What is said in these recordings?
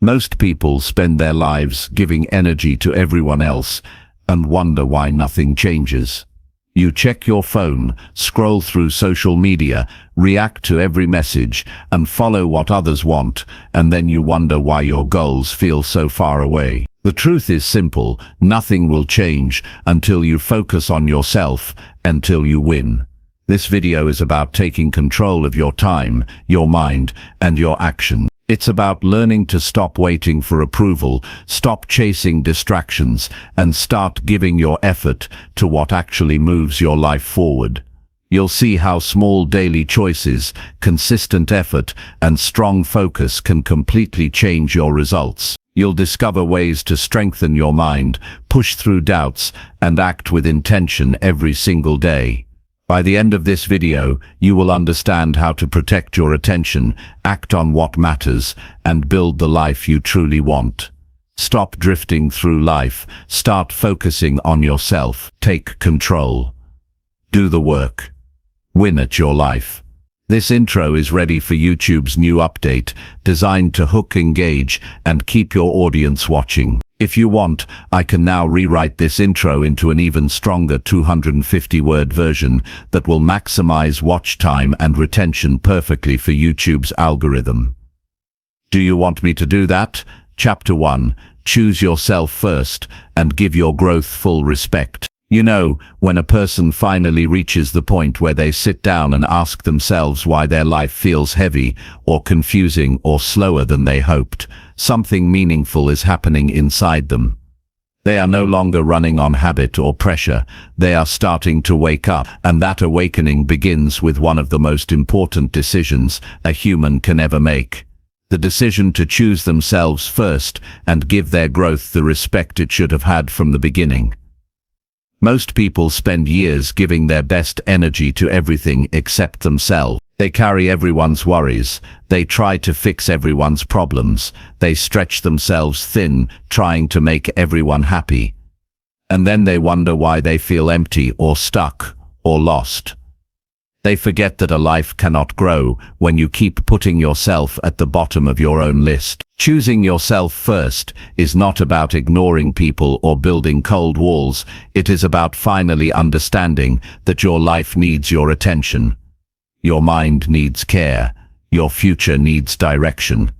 Most people spend their lives giving energy to everyone else and wonder why nothing changes. You check your phone, scroll through social media, react to every message, and follow what others want, and then you wonder why your goals feel so far away. The truth is simple: nothing will change until you focus on yourself, until you win. This video is about taking control of your time, your mind, and your action. It's about learning to stop waiting for approval, stop chasing distractions, and start giving your effort to what actually moves your life forward. You'll see how small daily choices, consistent effort, and strong focus can completely change your results. You'll discover ways to strengthen your mind, push through doubts, and act with intention every single day. By the end of this video, you will understand how to protect your attention, act on what matters, and build the life you truly want. Stop drifting through life, start focusing on yourself, take control. Do the work. Win at your life. This intro is ready for YouTube's new update, designed to hook, engage, and keep your audience watching. If you want, I can now rewrite this intro into an even stronger 250-word version that will maximize watch time and retention perfectly for YouTube's algorithm. Do you want me to do that? Chapter 1. Choose yourself first and give your growth full respect. You know, when a person finally reaches the point where they sit down and ask themselves why their life feels heavy or confusing or slower than they hoped, something meaningful is happening inside them. They are no longer running on habit or pressure. They are starting to wake up, and that awakening begins with one of the most important decisions a human can ever make. The decision to choose themselves first and give their growth the respect it should have had from the beginning. Most people spend years giving their best energy to everything except themselves. They carry everyone's worries. They try to fix everyone's problems. They stretch themselves thin, trying to make everyone happy. And then they wonder why they feel empty or stuck or lost. They forget that a life cannot grow when you keep putting yourself at the bottom of your own list. Choosing yourself first is not about ignoring people or building cold walls. It is about finally understanding that your life needs your attention. Your mind needs care. Your future needs direction.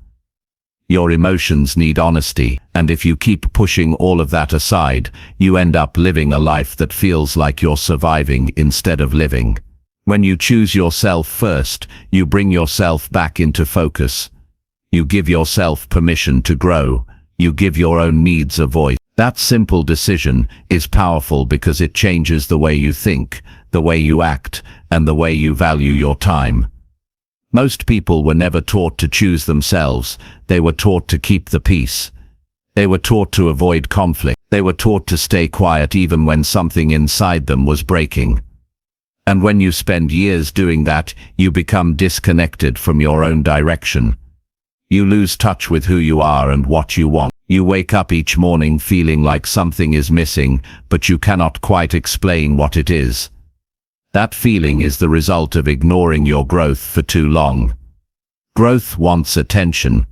Your emotions need honesty. And if you keep pushing all of that aside, you end up living a life that feels like you're surviving instead of living. When you choose yourself first, you bring yourself back into focus. You give yourself permission to grow. You give your own needs a voice. That simple decision is powerful because it changes the way you think, the way you act, and the way you value your time. Most people were never taught to choose themselves. They were taught to keep the peace. They were taught to avoid conflict. They were taught to stay quiet even when something inside them was breaking. And when you spend years doing that, you become disconnected from your own direction. You lose touch with who you are and what you want. You wake up each morning feeling like something is missing, but you cannot quite explain what it is. That feeling is the result of ignoring your growth for too long. Growth wants attention.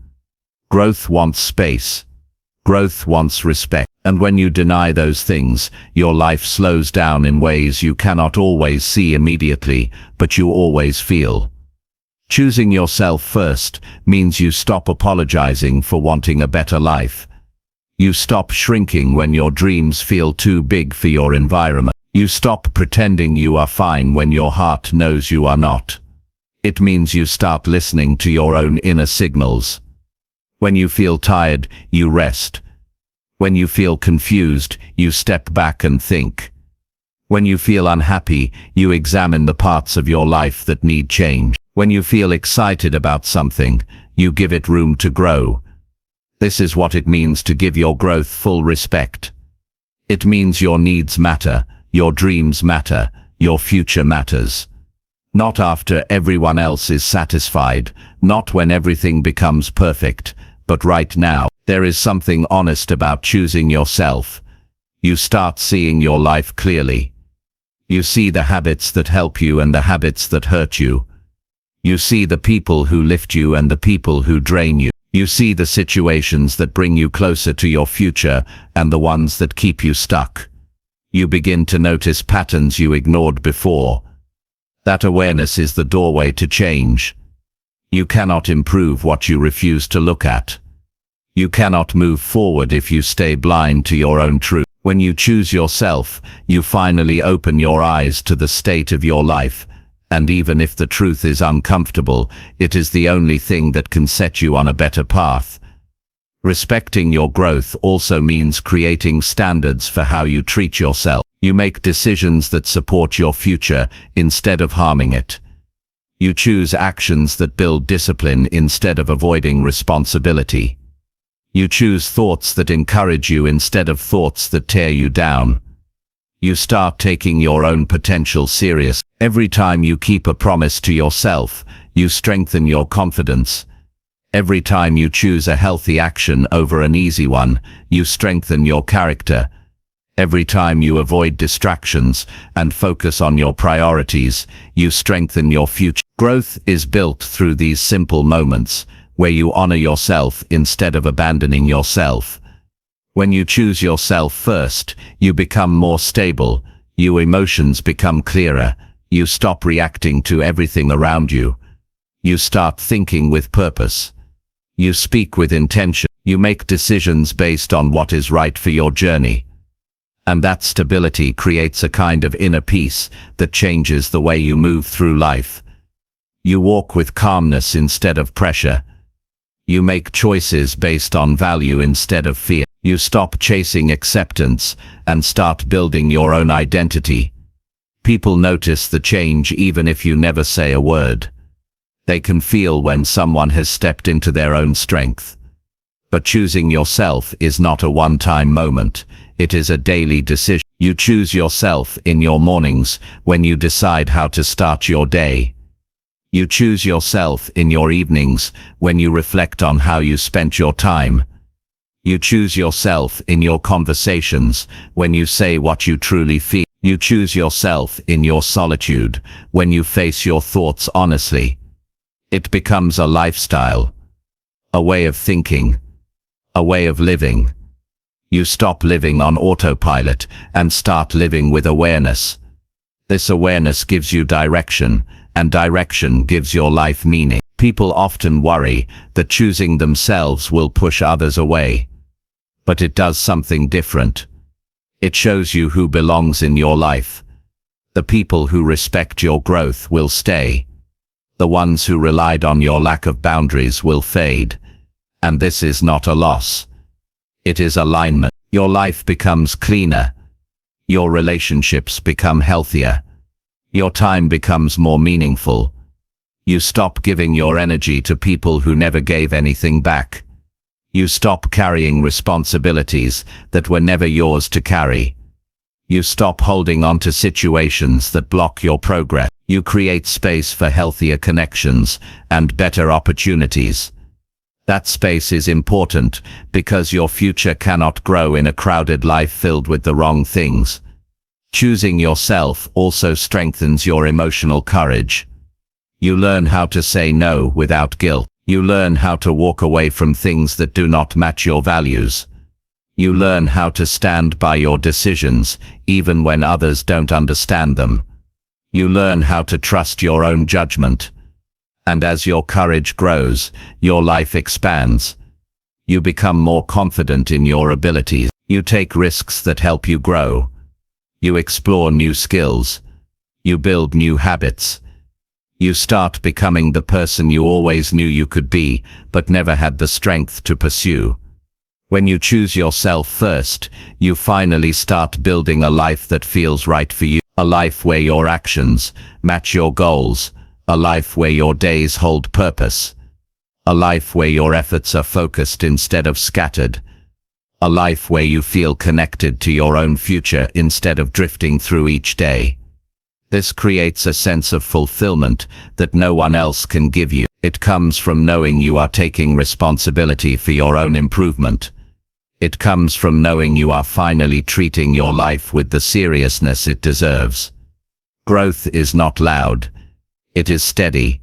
Growth wants space. Growth wants respect. And when you deny those things, your life slows down in ways you cannot always see immediately, but you always feel. Choosing yourself first means you stop apologizing for wanting a better life. You stop shrinking when your dreams feel too big for your environment. You stop pretending you are fine when your heart knows you are not. It means you start listening to your own inner signals. When you feel tired, you rest. When you feel confused, you step back and think. When you feel unhappy, you examine the parts of your life that need change. When you feel excited about something, you give it room to grow. This is what it means to give your growth full respect. It means your needs matter, your dreams matter, your future matters. Not after everyone else is satisfied, not when everything becomes perfect, but right now. There is something honest about choosing yourself. You start seeing your life clearly. You see the habits that help you and the habits that hurt you. You see the people who lift you and the people who drain you. You see the situations that bring you closer to your future and the ones that keep you stuck. You begin to notice patterns you ignored before. That awareness is the doorway to change. You cannot improve what you refuse to look at. You cannot move forward if you stay blind to your own truth. When you choose yourself, you finally open your eyes to the state of your life, and even if the truth is uncomfortable, it is the only thing that can set you on a better path. Respecting your growth also means creating standards for how you treat yourself. You make decisions that support your future instead of harming it. You choose actions that build discipline instead of avoiding responsibility. You choose thoughts that encourage you instead of thoughts that tear you down. You start taking your own potential serious. Every time you keep a promise to yourself, you strengthen your confidence. Every time you choose a healthy action over an easy one, you strengthen your character. Every time you avoid distractions and focus on your priorities, you strengthen your future. Growth is built through these simple moments, where you honor yourself instead of abandoning yourself. When you choose yourself first, you become more stable, your emotions become clearer, you stop reacting to everything around you. You start thinking with purpose. You speak with intention. You make decisions based on what is right for your journey. And that stability creates a kind of inner peace that changes the way you move through life. You walk with calmness instead of pressure. You make choices based on value instead of fear. You stop chasing acceptance and start building your own identity. People notice the change even if you never say a word. They can feel when someone has stepped into their own strength. But choosing yourself is not a one-time moment. It is a daily decision. You choose yourself in your mornings when you decide how to start your day. You choose yourself in your evenings when you reflect on how you spent your time. You choose yourself in your conversations when you say what you truly feel. You choose yourself in your solitude when you face your thoughts honestly. It becomes a lifestyle, a way of thinking, a way of living. You stop living on autopilot and start living with awareness. This awareness gives you direction, and direction gives your life meaning. People often worry that choosing themselves will push others away. But it does something different. It shows you who belongs in your life. The people who respect your growth will stay. The ones who relied on your lack of boundaries will fade. And this is not a loss. It is alignment. Your life becomes cleaner. Your relationships become healthier. Your time becomes more meaningful. You stop giving your energy to people who never gave anything back. You stop carrying responsibilities that were never yours to carry. You stop holding on to situations that block your progress. You create space for healthier connections and better opportunities. That space is important because your future cannot grow in a crowded life filled with the wrong things. Choosing yourself also strengthens your emotional courage. You learn how to say no without guilt. You learn how to walk away from things that do not match your values. You learn how to stand by your decisions even when others don't understand them. You learn how to trust your own judgment. And as your courage grows, your life expands. You become more confident in your abilities. You take risks that help you grow. You explore new skills. You build new habits. You start becoming the person you always knew you could be, but never had the strength to pursue. When you choose yourself first, you finally start building a life that feels right for you. A life where your actions match your goals. A life where your days hold purpose. A life where your efforts are focused instead of scattered. A life where you feel connected to your own future instead of drifting through each day. This creates a sense of fulfillment that no one else can give you. It comes from knowing you are taking responsibility for your own improvement. It comes from knowing you are finally treating your life with the seriousness it deserves. Growth is not loud. It is steady.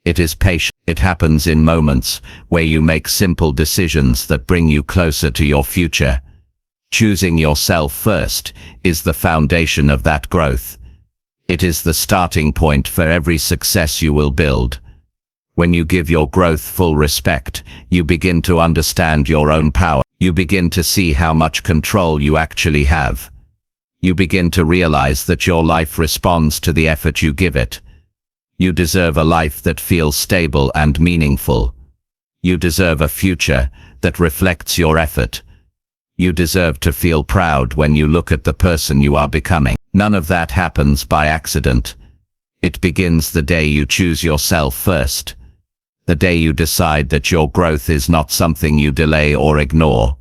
It is patient. It happens in moments where you make simple decisions that bring you closer to your future. Choosing yourself first is the foundation of that growth. It is the starting point for every success you will build. When you give your growth full respect, you begin to understand your own power. You begin to see how much control you actually have. You begin to realize that your life responds to the effort you give it. You deserve a life that feels stable and meaningful. You deserve a future that reflects your effort. You deserve to feel proud when you look at the person you are becoming. None of that happens by accident. It begins the day you choose yourself first. The day you decide that your growth is not something you delay or ignore.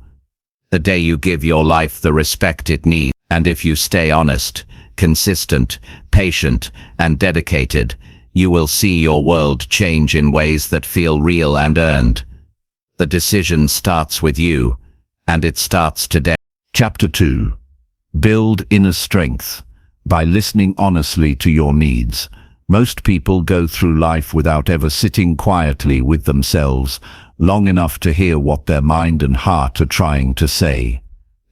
The day you give your life the respect it needs. And if you stay honest, consistent, patient, and dedicated, you will see your world change in ways that feel real and earned. The decision starts with you, and it starts today. Chapter 2. Build inner strength. By listening honestly to your needs. Most people go through life without ever sitting quietly with themselves, long enough to hear what their mind and heart are trying to say.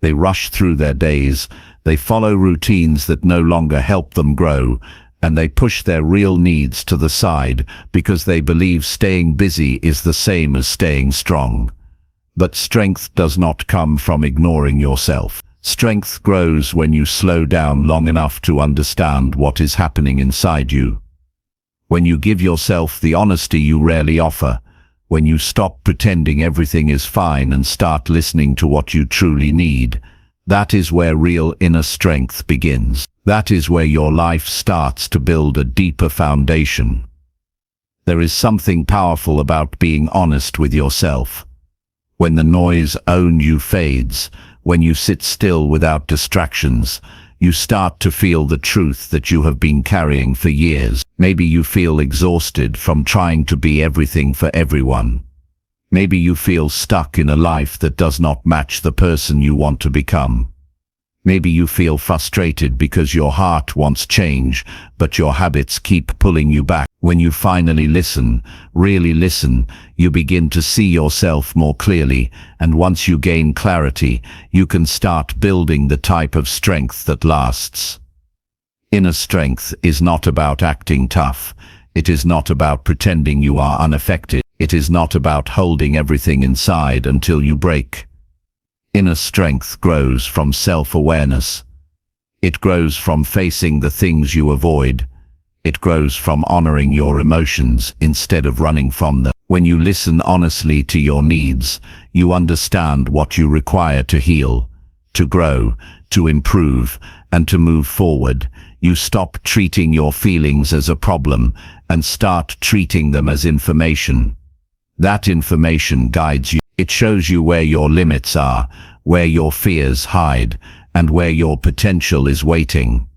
They rush through their days, they follow routines that no longer help them grow, and they push their real needs to the side because they believe staying busy is the same as staying strong. But strength does not come from ignoring yourself. Strength grows when you slow down long enough to understand what is happening inside you. When you give yourself the honesty you rarely offer, when you stop pretending everything is fine and start listening to what you truly need, that is where real inner strength begins. That is where your life starts to build a deeper foundation. There is something powerful about being honest with yourself. When the noise own you fades, when you sit still without distractions, you start to feel the truth that you have been carrying for years. Maybe you feel exhausted from trying to be everything for everyone. Maybe you feel stuck in a life that does not match the person you want to become. Maybe you feel frustrated because your heart wants change, but your habits keep pulling you back. When you finally listen, really listen, you begin to see yourself more clearly, and once you gain clarity, you can start building the type of strength that lasts. Inner strength is not about acting tough. It is not about pretending you are unaffected. It is not about holding everything inside until you break. Inner strength grows from self-awareness. It grows from facing the things you avoid. It grows from honoring your emotions instead of running from them. When you listen honestly to your needs, you understand what you require to heal, to grow, to improve, and to move forward. You stop treating your feelings as a problem and start treating them as information. That information guides you. It shows you where your limits are, where your fears hide, and where your potential is waiting.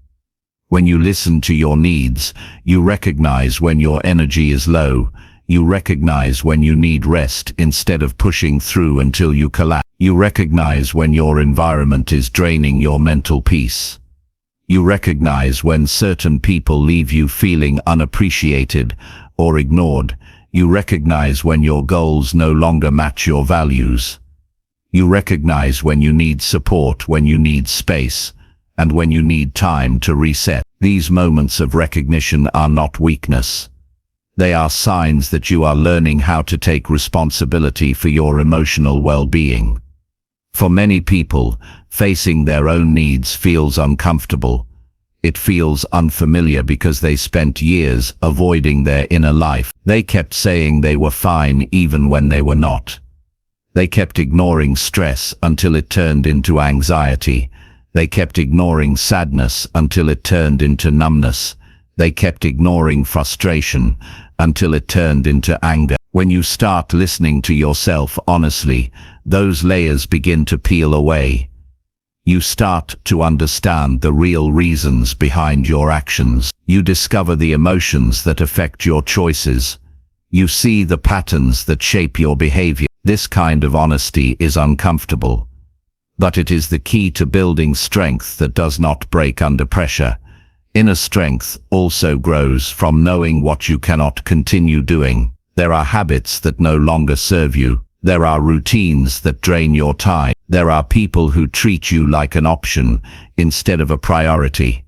When you listen to your needs, you recognize when your energy is low. You recognize when you need rest instead of pushing through until you collapse. You recognize when your environment is draining your mental peace. You recognize when certain people leave you feeling unappreciated or ignored. You recognize when your goals no longer match your values. You recognize when you need support, when you need space, and when you need time to reset. These moments of recognition are not weakness. They are signs that you are learning how to take responsibility for your emotional well-being. For many people, facing their own needs feels uncomfortable. It feels unfamiliar because they spent years avoiding their inner life. They kept saying they were fine even when they were not. They kept ignoring stress until it turned into anxiety. They kept ignoring sadness until it turned into numbness. They kept ignoring frustration until it turned into anger. When you start listening to yourself honestly, those layers begin to peel away. You start to understand the real reasons behind your actions. You discover the emotions that affect your choices. You see the patterns that shape your behavior. This kind of honesty is uncomfortable, but it is the key to building strength that does not break under pressure. Inner strength also grows from knowing what you cannot continue doing. There are habits that no longer serve you. There are routines that drain your time. There are people who treat you like an option instead of a priority.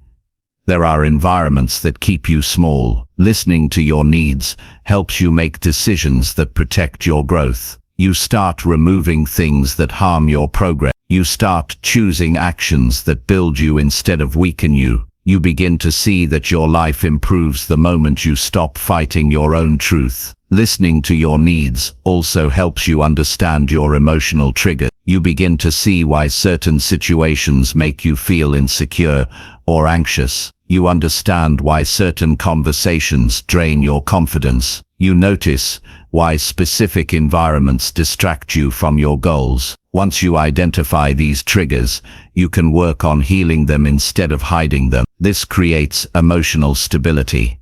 There are environments that keep you small. Listening to your needs helps you make decisions that protect your growth. You start removing things that harm your progress. You start choosing actions that build you instead of weaken you. You begin to see that your life improves the moment you stop fighting your own truth. Listening to your needs also helps you understand your emotional triggers. You begin to see why certain situations make you feel insecure or anxious. You understand why certain conversations drain your confidence. You notice why specific environments distract you from your goals. Once you identify these triggers, you can work on healing them instead of hiding them. This creates emotional stability.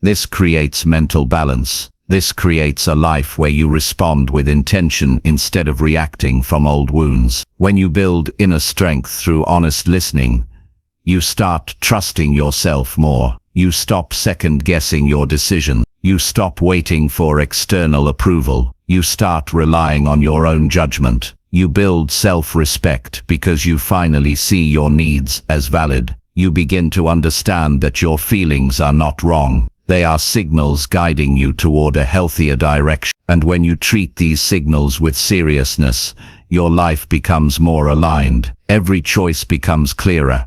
This creates mental balance. This creates a life where you respond with intention instead of reacting from old wounds. When you build inner strength through honest listening, you start trusting yourself more. You stop second-guessing your decisions. You stop waiting for external approval. You start relying on your own judgment. You build self-respect because you finally see your needs as valid. You begin to understand that your feelings are not wrong. They are signals guiding you toward a healthier direction. And when you treat these signals with seriousness, your life becomes more aligned. Every choice becomes clearer.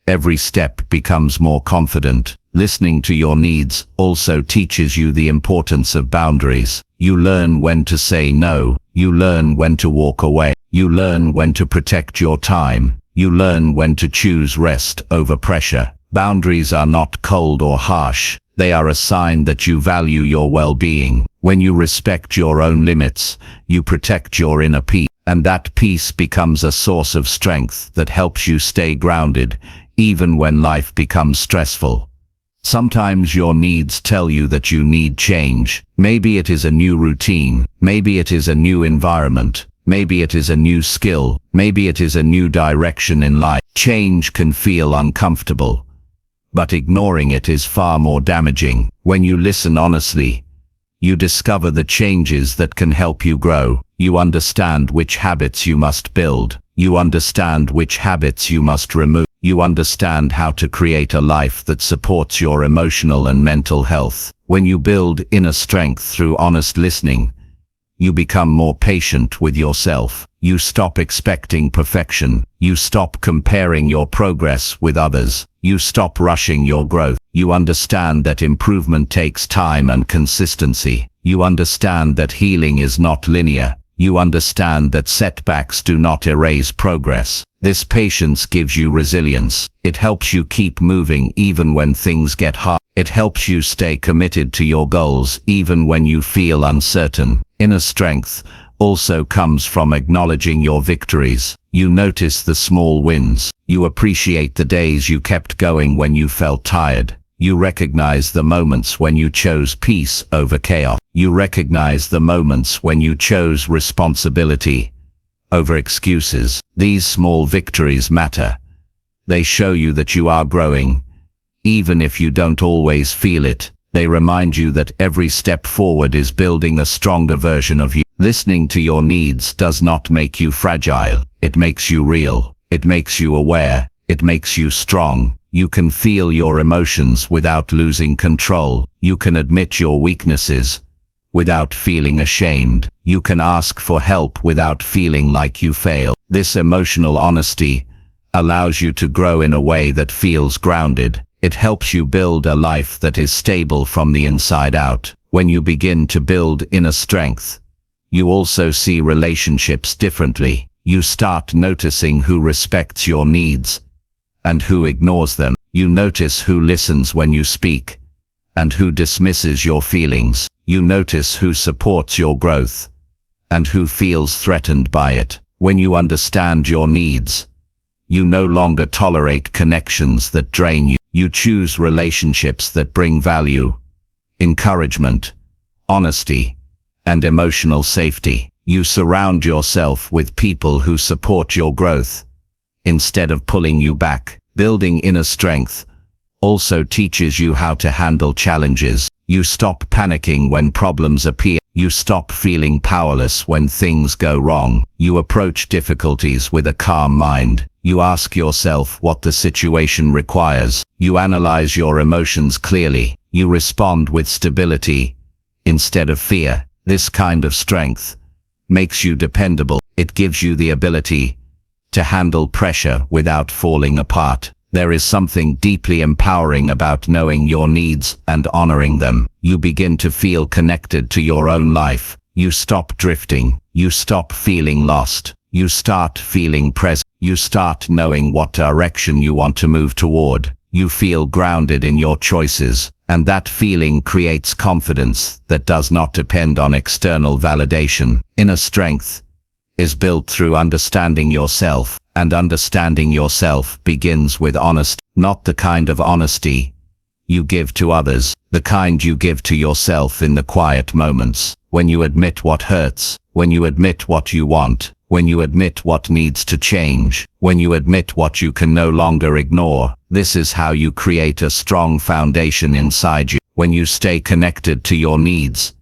Every step becomes more confident. Listening to your needs also teaches you the importance of boundaries. You learn when to say no. You learn when to walk away. You learn when to protect your time. You learn when to choose rest over pressure. Boundaries are not cold or harsh. They are a sign that you value your well-being. When you respect your own limits, you protect your inner peace, and that peace becomes a source of strength that helps you stay grounded, even when life becomes stressful. Sometimes your needs tell you that you need change. Maybe it is a new routine. Maybe it is a new environment. Maybe it is a new skill. Maybe it is a new direction in life. Change can feel uncomfortable, but ignoring it is far more damaging. When you listen honestly, you discover the changes that can help you grow. You understand which habits you must build. You understand which habits you must remove. You understand how to create a life that supports your emotional and mental health. When you build inner strength through honest listening, you become more patient with yourself. You stop expecting perfection. You stop comparing your progress with others. You stop rushing your growth. You understand that improvement takes time and consistency. You understand that healing is not linear. You understand that setbacks do not erase progress. This patience gives you resilience. It helps you keep moving even when things get hard. It helps you stay committed to your goals even when you feel uncertain. Inner strength also comes from acknowledging your victories. You notice the small wins. You appreciate the days you kept going when you felt tired. You recognize the moments when you chose peace over chaos. You recognize the moments when you chose responsibility over excuses. These small victories matter. They show you that you are growing. Even if you don't always feel it, they remind you that every step forward is building a stronger version of you. Listening to your needs does not make you fragile. It makes you real. It makes you aware. It makes you strong. You can feel your emotions without losing control. You can admit your weaknesses without feeling ashamed. You can ask for help without feeling like you fail. This emotional honesty allows you to grow in a way that feels grounded. It helps you build a life that is stable from the inside out. When you begin to build inner strength, you also see relationships differently. You start noticing who respects your needs and who ignores them. You notice who listens when you speak and who dismisses your feelings. You notice who supports your growth and who feels threatened by it. When you understand your needs, you no longer tolerate connections that drain you. You choose relationships that bring value, encouragement, honesty, and emotional safety. You surround yourself with people who support your growth instead of pulling you back. Building inner strength also teaches you how to handle challenges. You stop panicking when problems appear. You stop feeling powerless when things go wrong. You approach difficulties with a calm mind. You ask yourself what the situation requires. You analyze your emotions clearly. You respond with stability instead of fear. This kind of strength makes you dependable. It gives you the ability to handle pressure without falling apart. There is something deeply empowering about knowing your needs and honoring them. You begin to feel connected to your own life. You stop drifting. You stop feeling lost. You start feeling present. You start knowing what direction you want to move toward. You feel grounded in your choices, and that feeling creates confidence that does not depend on external validation. Inner strength is built through understanding yourself, and understanding yourself begins with honesty, not the kind of honesty you give to others, the kind you give to yourself in the quiet moments, when you admit what hurts, when you admit what you want, when you admit what needs to change, when you admit what you can no longer ignore. This is how you create a strong foundation inside you. When you stay connected to your needs,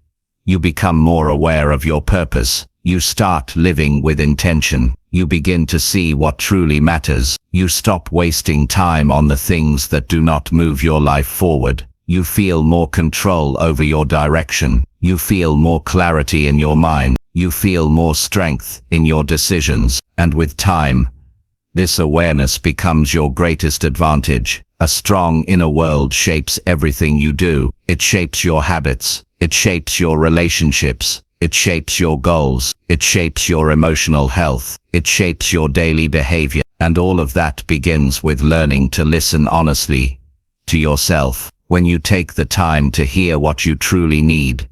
you become more aware of your purpose. You start living with intention. You begin to see what truly matters. You stop wasting time on the things that do not move your life forward. You feel more control over your direction. You feel more clarity in your mind. You feel more strength in your decisions. And with time, this awareness becomes your greatest advantage. A strong inner world shapes everything you do. It shapes your habits. It shapes your relationships. It shapes your goals. It shapes your emotional health. It shapes your daily behavior. And all of that begins with learning to listen honestly to yourself. When you take the time to hear what you truly need,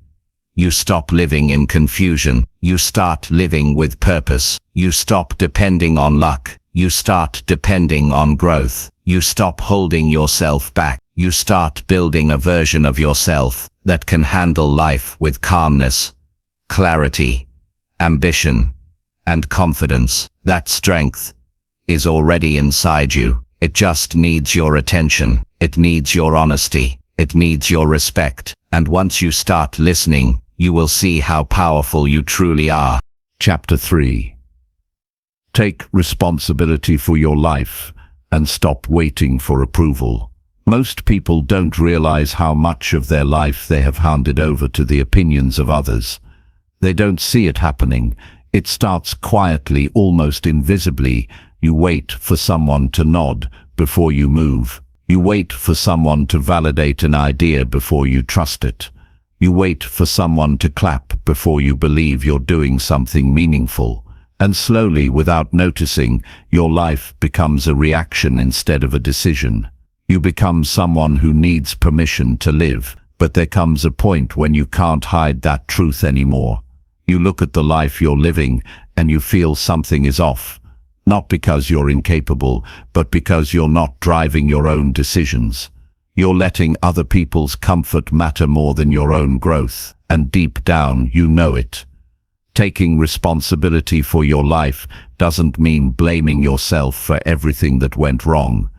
you stop living in confusion. You start living with purpose. You stop depending on luck. You start depending on growth. You stop holding yourself back. You start building a version of yourself that can handle life with calmness, clarity, ambition, and confidence. That strength is already inside you. It just needs your attention. It needs your honesty. It needs your respect. And once you start listening, you will see how powerful you truly are. Chapter 3. Take responsibility for your life and stop waiting for approval. Most people don't realize how much of their life they have handed over to the opinions of others. They don't see it happening. It starts quietly, almost invisibly. You wait for someone to nod before you move. You wait for someone to validate an idea before you trust it. You wait for someone to clap before you believe you're doing something meaningful. And slowly, without noticing, your life becomes a reaction instead of a decision. You become someone who needs permission to live, but there comes a point when you can't hide that truth anymore. You look at the life you're living and you feel something is off. Not because you're incapable, but because you're not driving your own decisions. You're letting other people's comfort matter more than your own growth, and deep down you know it. Taking responsibility for your life doesn't mean blaming yourself for everything that went wrong.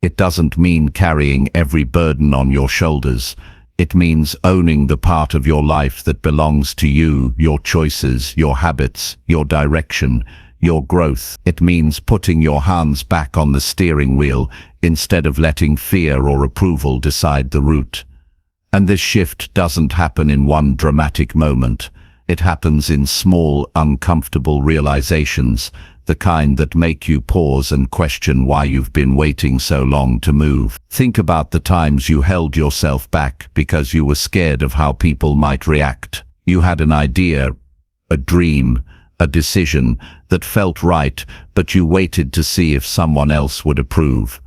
It doesn't mean carrying every burden on your shoulders. It means owning the part of your life that belongs to you, your choices, your habits, your direction, your growth. It means putting your hands back on the steering wheel instead of letting fear or approval decide the route. And this shift doesn't happen in one dramatic moment. It happens in small, uncomfortable realizations, the kind that make you pause and question why you've been waiting so long to move. Think about the times you held yourself back because you were scared of how people might react. You had an idea, a dream, a decision that felt right, but you waited to see if someone else would approve.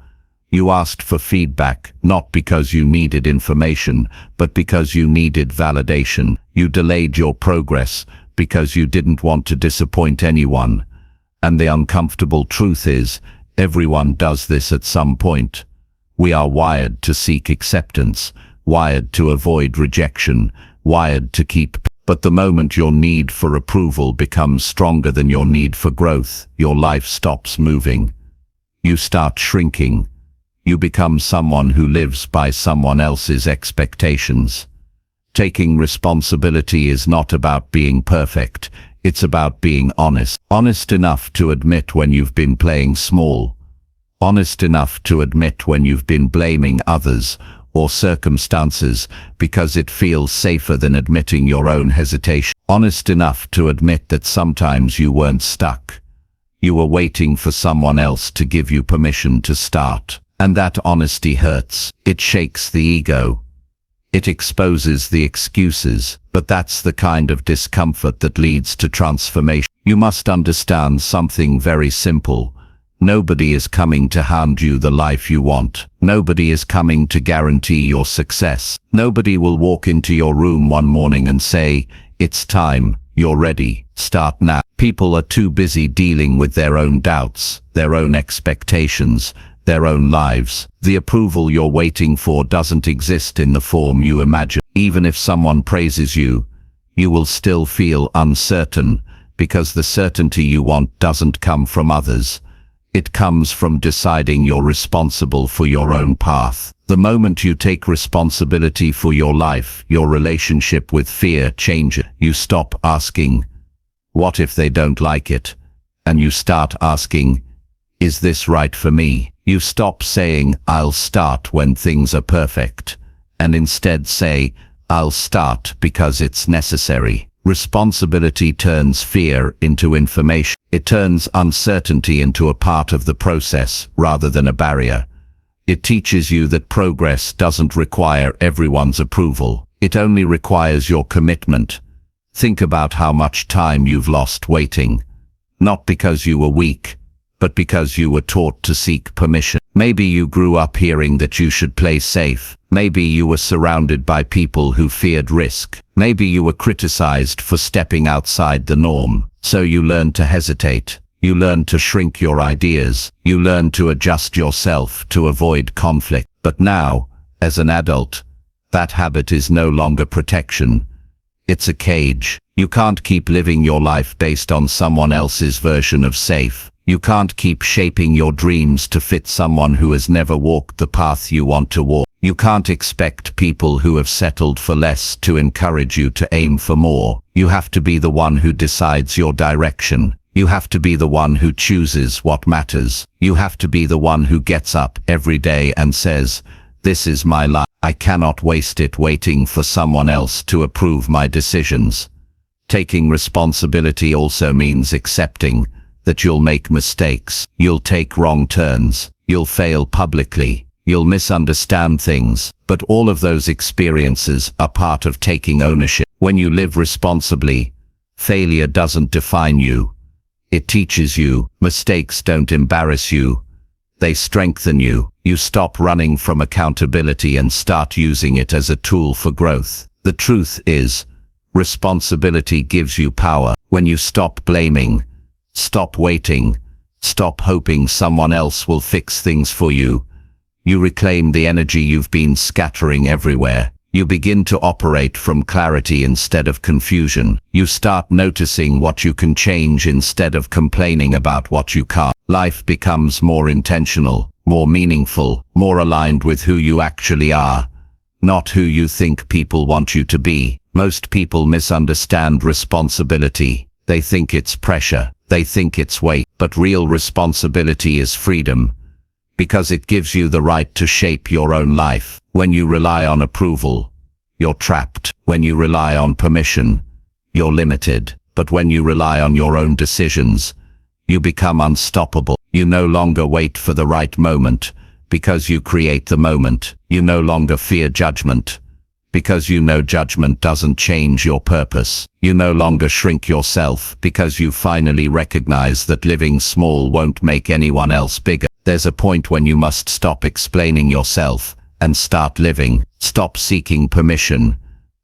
You asked for feedback, not because you needed information, but because you needed validation. You delayed your progress because you didn't want to disappoint anyone. And the uncomfortable truth is, everyone does this at some point. We are wired to seek acceptance, wired to avoid rejection, wired to keep. But the moment your need for approval becomes stronger than your need for growth, your life stops moving. You start shrinking. You become someone who lives by someone else's expectations. Taking responsibility is not about being perfect, it's about being honest. Honest enough to admit when you've been playing small. Honest enough to admit when you've been blaming others or circumstances because it feels safer than admitting your own hesitation. Honest enough to admit that sometimes you weren't stuck. You were waiting for someone else to give you permission to start. And that honesty hurts. It shakes the ego. It exposes the excuses, but that's the kind of discomfort that leads to transformation. You must understand something very simple. Nobody is coming to hand you the life you want. Nobody is coming to guarantee your success. Nobody will walk into your room one morning and say, "It's time, you're ready, start now." People are too busy dealing with their own doubts, their own expectations, their own lives. The approval you're waiting for doesn't exist in the form you imagine. Even if someone praises you, you will still feel uncertain because the certainty you want doesn't come from others. It comes from deciding you're responsible for your own path. The moment you take responsibility for your life, your relationship with fear changes. You stop asking, "What if they don't like it?" And you start asking, "Is this right for me?" You stop saying, "I'll start when things are perfect," and instead say, "I'll start because it's necessary." Responsibility turns fear into information. It turns uncertainty into a part of the process rather than a barrier. It teaches you that progress doesn't require everyone's approval. It only requires your commitment. Think about how much time you've lost waiting. Not because you were weak, but because you were taught to seek permission. Maybe you grew up hearing that you should play safe. Maybe you were surrounded by people who feared risk. Maybe you were criticized for stepping outside the norm. So you learned to hesitate. You learned to shrink your ideas. You learned to adjust yourself to avoid conflict. But now, as an adult, that habit is no longer protection. It's a cage. You can't keep living your life based on someone else's version of safe. You can't keep shaping your dreams to fit someone who has never walked the path you want to walk. You can't expect people who have settled for less to encourage you to aim for more. You have to be the one who decides your direction. You have to be the one who chooses what matters. You have to be the one who gets up every day and says, "This is my life. I cannot waste it waiting for someone else to approve my decisions." Taking responsibility also means accepting that you'll make mistakes, you'll take wrong turns, you'll fail publicly, you'll misunderstand things, but all of those experiences are part of taking ownership. When you live responsibly, failure doesn't define you. It teaches you. Mistakes don't embarrass you. They strengthen you. You stop running from accountability and start using it as a tool for growth. The truth is, responsibility gives you power. When you stop blaming, stop waiting, stop hoping someone else will fix things for you, you reclaim the energy you've been scattering everywhere. You begin to operate from clarity instead of confusion. You start noticing what you can change instead of complaining about what you can't. Life becomes more intentional, more meaningful, more aligned with who you actually are, not who you think people want you to be. Most people misunderstand responsibility. They think it's pressure. They think it's weight. But real responsibility is freedom, because it gives you the right to shape your own life. When you rely on approval, you're trapped. When you rely on permission, you're limited. But when you rely on your own decisions, you become unstoppable. You no longer wait for the right moment, because you create the moment. You no longer fear judgment, because you know judgment doesn't change your purpose. You no longer shrink yourself, because you finally recognize that living small won't make anyone else bigger. There's a point when you must stop explaining yourself and start living. Stop seeking permission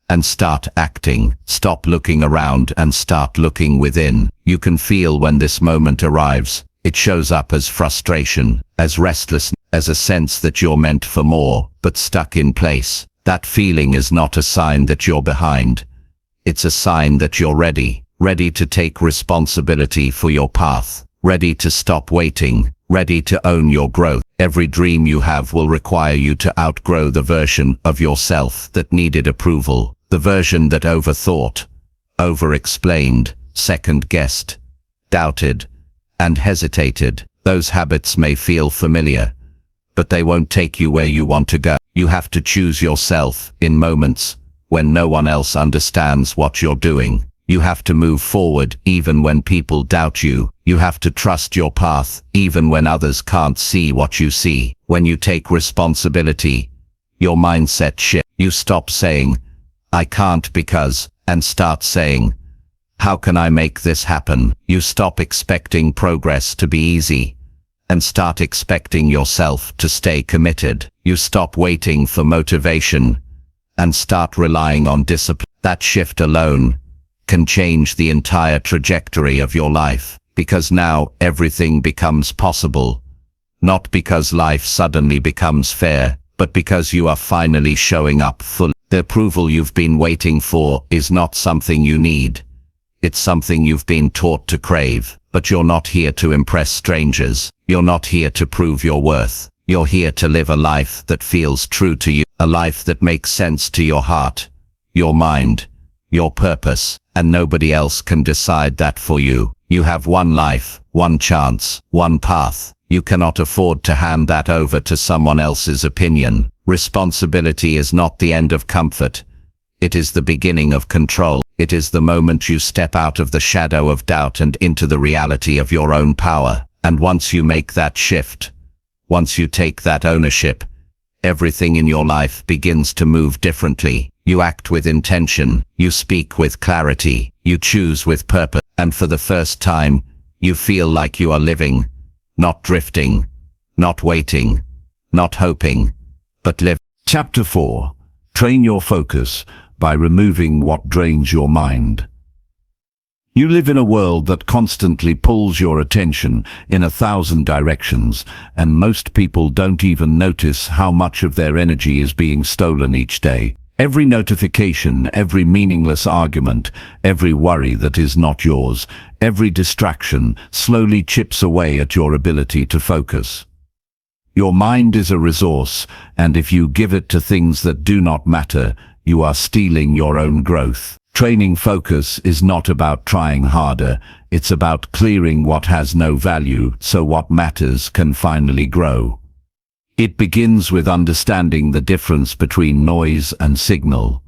and start acting. Stop looking around and start looking within. You can feel when this moment arrives. It shows up as frustration, as restlessness, as a sense that you're meant for more, but stuck in place. That feeling is not a sign that you're behind. It's a sign that you're ready. Ready to take responsibility for your path. Ready to stop waiting. ready to own your growth. Every dream you have will require you to outgrow the version of yourself that needed approval, the version that overthought, over-explained, second-guessed, doubted, and hesitated. Those habits may feel familiar, but they won't take you where you want to go. You have to choose yourself in moments when no one else understands what you're doing. You have to move forward even when people doubt you. You have to trust your path even when others can't see what you see. When you take responsibility, your mindset shifts. You stop saying, "I can't because," and start saying, "How can I make this happen?" You stop expecting progress to be easy and start expecting yourself to stay committed. You stop waiting for motivation and start relying on discipline. That shift alone can change the entire trajectory of your life, because now everything becomes possible, not because life suddenly becomes fair, but because you are finally showing up fully. The approval you've been waiting for is not something you need. It's something you've been taught to crave. But you're not here to impress strangers. You're not here to prove your worth. You're here to live a life that feels true to you, a life that makes sense to your heart, your mind, your purpose, and nobody else can decide that for you. You have one life, one chance, one path. You cannot afford to hand that over to someone else's opinion. Responsibility is not the end of comfort. It is the beginning of control. It is the moment you step out of the shadow of doubt and into the reality of your own power. And once you make that shift, once you take that ownership, everything in your life begins to move differently. You act with intention, you speak with clarity, you choose with purpose, and for the first time, you feel like you are living, not drifting, not waiting, not hoping, but living. Chapter 4. Train your focus by removing what drains your mind. You live in a world that constantly pulls your attention in 1,000 directions, and most people don't even notice how much of their energy is being stolen each day. Every notification, every meaningless argument, every worry that is not yours, every distraction slowly chips away at your ability to focus. Your mind is a resource, and if you give it to things that do not matter, you are stealing your own growth. Training focus is not about trying harder, it's about clearing what has no value so what matters can finally grow. It begins with understanding the difference between noise and signal,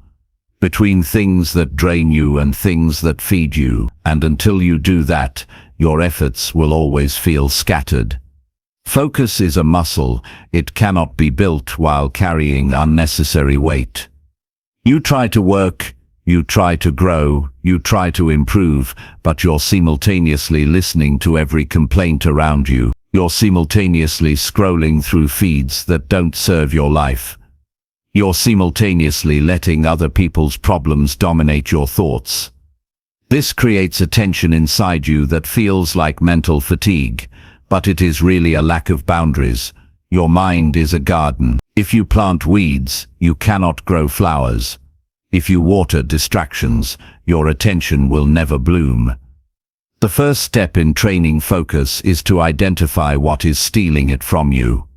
between things that drain you and things that feed you, and until you do that, your efforts will always feel scattered. Focus is a muscle. It cannot be built while carrying unnecessary weight. You try to work, you try to grow, you try to improve, but you're simultaneously listening to every complaint around you. You're simultaneously scrolling through feeds that don't serve your life. You're simultaneously letting other people's problems dominate your thoughts. This creates a tension inside you that feels like mental fatigue, but it is really a lack of boundaries. Your mind is a garden. If you plant weeds, you cannot grow flowers. If you water distractions, your attention will never bloom. The first step in training focus is to identify what is stealing it from you.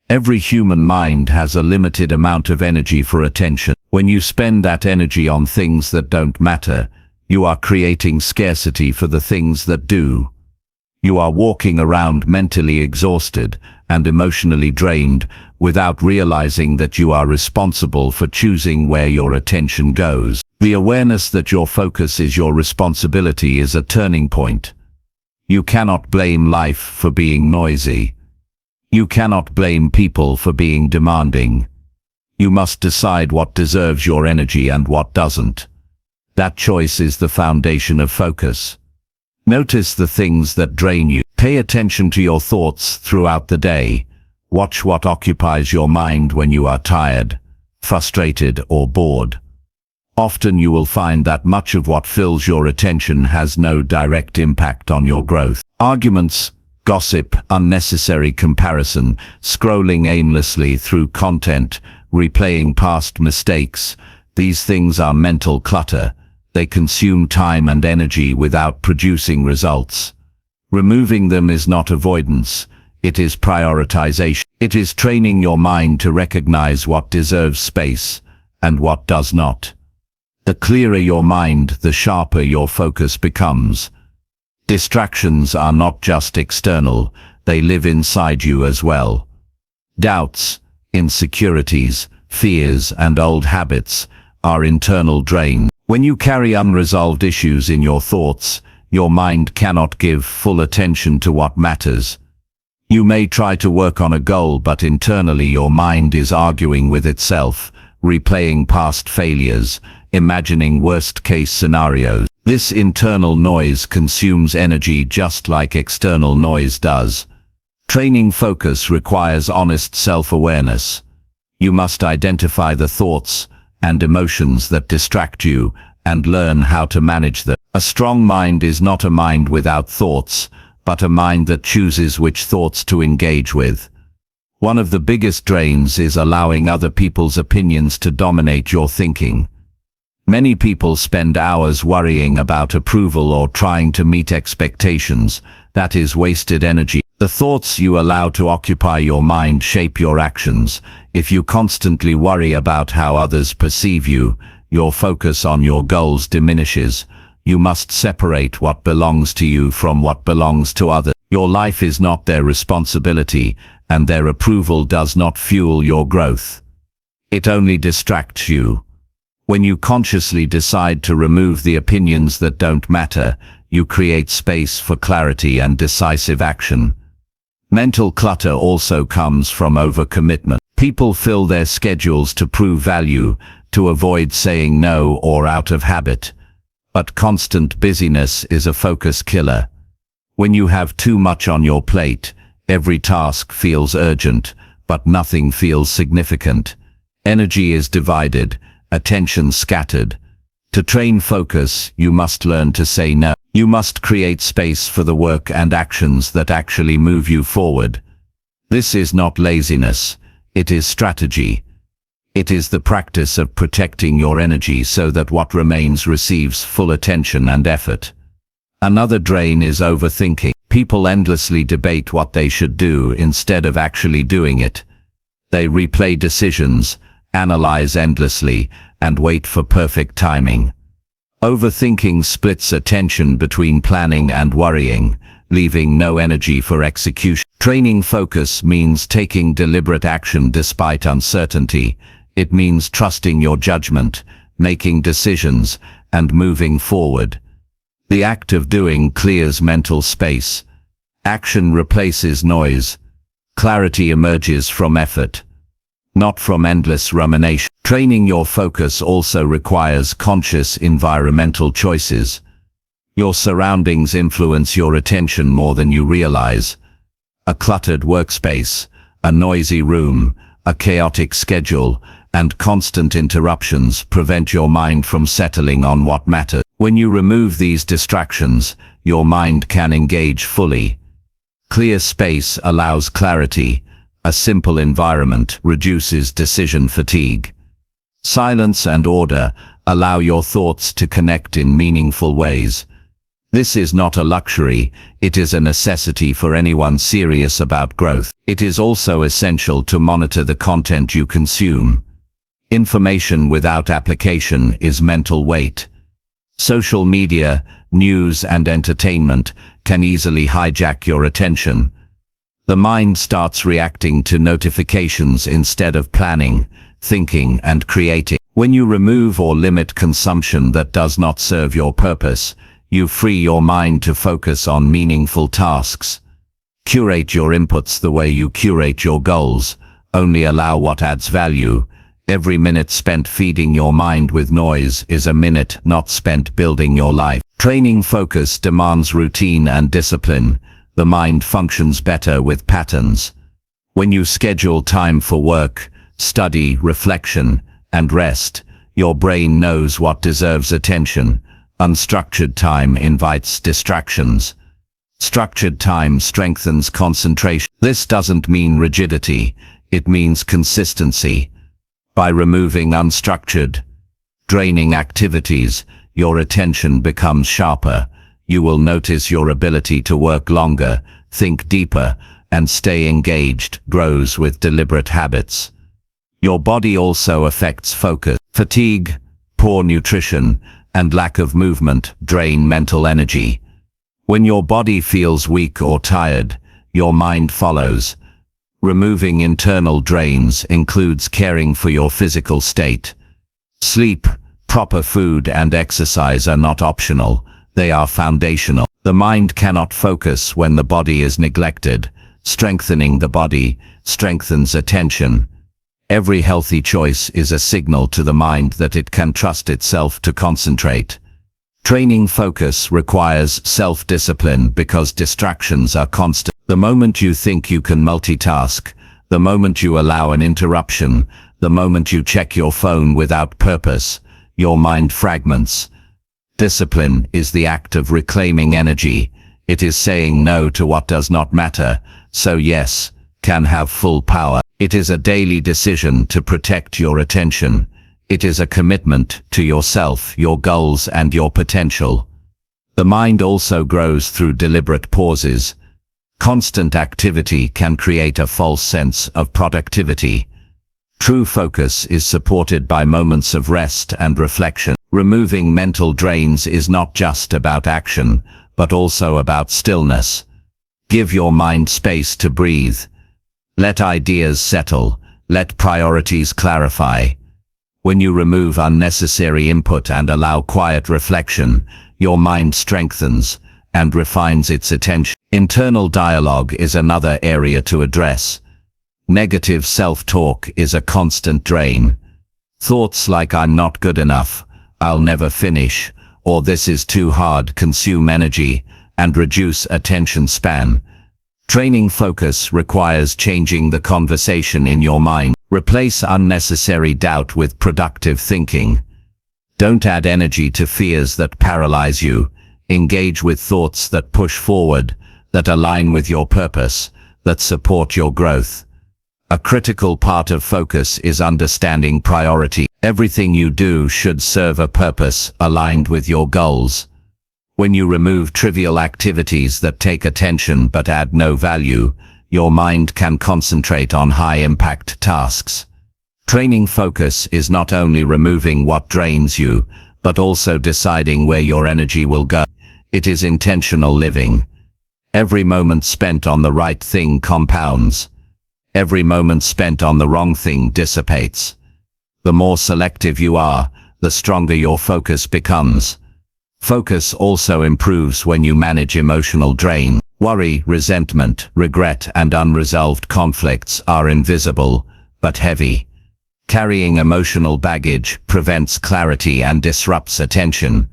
Every human mind has a limited amount of energy for attention. When you spend that energy on things that don't matter, you are creating scarcity for the things that do. You are walking around mentally exhausted and emotionally drained without realizing that you are responsible for choosing where your attention goes. The awareness that your focus is your responsibility is a turning point. You cannot blame life for being noisy. You cannot blame people for being demanding. You must decide what deserves your energy and what doesn't. That choice is the foundation of focus. Notice the things that drain you. Pay attention to your thoughts throughout the day. Watch what occupies your mind when you are tired, frustrated, or bored. Often you will find that much of what fills your attention has no direct impact on your growth. Arguments, gossip, unnecessary comparison, scrolling aimlessly through content, replaying past mistakes, these things are mental clutter. They consume time and energy without producing results. Removing them is not avoidance, It is prioritization. It is training your mind to recognize what deserves space and what does not. The clearer your mind, the sharper your focus becomes. Distractions are not just external, they live inside you as well. Doubts, insecurities, fears, and old habits are internal drains. When you carry unresolved issues in your thoughts, your mind cannot give full attention to what matters. You may try to work on a goal, but internally your mind is arguing with itself, replaying past failures, imagining worst-case scenarios. This internal noise consumes energy just like external noise does. Training focus requires honest self-awareness. You must identify the thoughts and emotions that distract you and learn how to manage them. A strong mind is not a mind without thoughts, but a mind that chooses which thoughts to engage with. One of the biggest drains is allowing other people's opinions to dominate your thinking. Many people spend hours worrying about approval or trying to meet expectations. That is wasted energy. The thoughts you allow to occupy your mind shape your actions. If you constantly worry about how others perceive you, your focus on your goals diminishes. You must separate what belongs to you from what belongs to others. Your life is not their responsibility, and their approval does not fuel your growth. It only distracts you. When you consciously decide to remove the opinions that don't matter, you create space for clarity and decisive action. Mental clutter also comes from overcommitment. People fill their schedules to prove value, to avoid saying no, or out of habit. But constant busyness is a focus killer. When you have too much on your plate, every task feels urgent, but nothing feels significant. Energy is divided, attention scattered. To train focus, you must learn to say no. You must create space for the work and actions that actually move you forward. This is not laziness, it is strategy. It is the practice of protecting your energy so that what remains receives full attention and effort. Another drain is overthinking. People endlessly debate what they should do instead of actually doing it. They replay decisions, analyze endlessly, and wait for perfect timing. Overthinking splits attention between planning and worrying, leaving no energy for execution. Training focus means taking deliberate action despite uncertainty. It means trusting your judgment, making decisions, and moving forward. The act of doing clears mental space. Action replaces noise. Clarity emerges from effort, not from endless rumination. Training your focus also requires conscious environmental choices. Your surroundings influence your attention more than you realize. A cluttered workspace, a noisy room, a chaotic schedule, and constant interruptions prevent your mind from settling on what matters. When you remove these distractions, your mind can engage fully. Clear space allows clarity. A simple environment reduces decision fatigue. Silence and order allow your thoughts to connect in meaningful ways. This is not a luxury, it is a necessity for anyone serious about growth. It is also essential to monitor the content you consume. Information without application is mental weight. Social media, news, and entertainment can easily hijack your attention. The mind starts reacting to notifications instead of planning, thinking, and creating. When you remove or limit consumption that does not serve your purpose, you free your mind to focus on meaningful tasks. Curate your inputs the way you curate your goals. Only allow what adds value. Every minute spent feeding your mind with noise is a minute not spent building your life. Training focus demands routine and discipline. The mind functions better with patterns. When you schedule time for work, study, reflection, and rest, your brain knows what deserves attention. Unstructured time invites distractions. Structured time strengthens concentration. This doesn't mean rigidity, it means consistency. By removing unstructured, draining activities, your attention becomes sharper. You will notice your ability to work longer, think deeper, and stay engaged grows with deliberate habits. Your body also affects focus. Fatigue, poor nutrition, and lack of movement drain mental energy. When your body feels weak or tired, your mind follows. Removing internal drains includes caring for your physical state. Sleep, proper food, and exercise are not optional, they are foundational. The mind cannot focus when the body is neglected. Strengthening the body strengthens attention. Every healthy choice is a signal to the mind that it can trust itself to concentrate. Training focus requires self-discipline because distractions are constant. The moment you think you can multitask, the moment you allow an interruption, the moment you check your phone without purpose, your mind fragments. Discipline is the act of reclaiming energy. It is saying no to what does not matter, so yes can have full power. It is a daily decision to protect your attention. It is a commitment to yourself, your goals, and your potential. The mind also grows through deliberate pauses. Constant activity can create a false sense of productivity. True focus is supported by moments of rest and reflection. Removing mental drains is not just about action, but also about stillness. Give your mind space to breathe. Let ideas settle. Let priorities clarify. When you remove unnecessary input and allow quiet reflection, your mind strengthens and refines its attention. Internal dialogue is another area to address. Negative self-talk is a constant drain. Thoughts like "I'm not good enough," "I'll never finish," or "this is too hard" consume energy and reduce attention span. Training focus requires changing the conversation in your mind. Replace unnecessary doubt with productive thinking. Don't add energy to fears that paralyze you. Engage with thoughts that push forward, that align with your purpose, that support your growth. A critical part of focus is understanding priority. Everything you do should serve a purpose aligned with your goals. When you remove trivial activities that take attention but add no value, your mind can concentrate on high-impact tasks. Training focus is not only removing what drains you, but also deciding where your energy will go. It is intentional living. Every moment spent on the right thing compounds. Every moment spent on the wrong thing dissipates. The more selective you are, the stronger your focus becomes. Focus also improves when you manage emotional drain. Worry, resentment, regret, and unresolved conflicts are invisible, but heavy. Carrying emotional baggage prevents clarity and disrupts attention.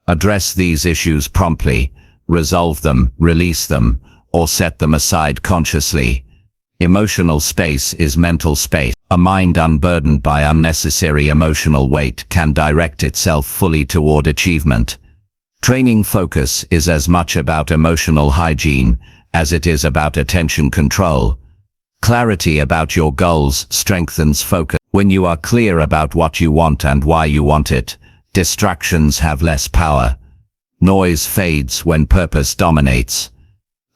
Address these issues promptly, resolve them, release them, or set them aside consciously. Emotional space is mental space. A mind unburdened by unnecessary emotional weight can direct itself fully toward achievement. Training focus is as much about emotional hygiene as it is about attention control. Clarity about your goals strengthens focus. When you are clear about what you want and why you want it, distractions have less power. Noise fades when purpose dominates.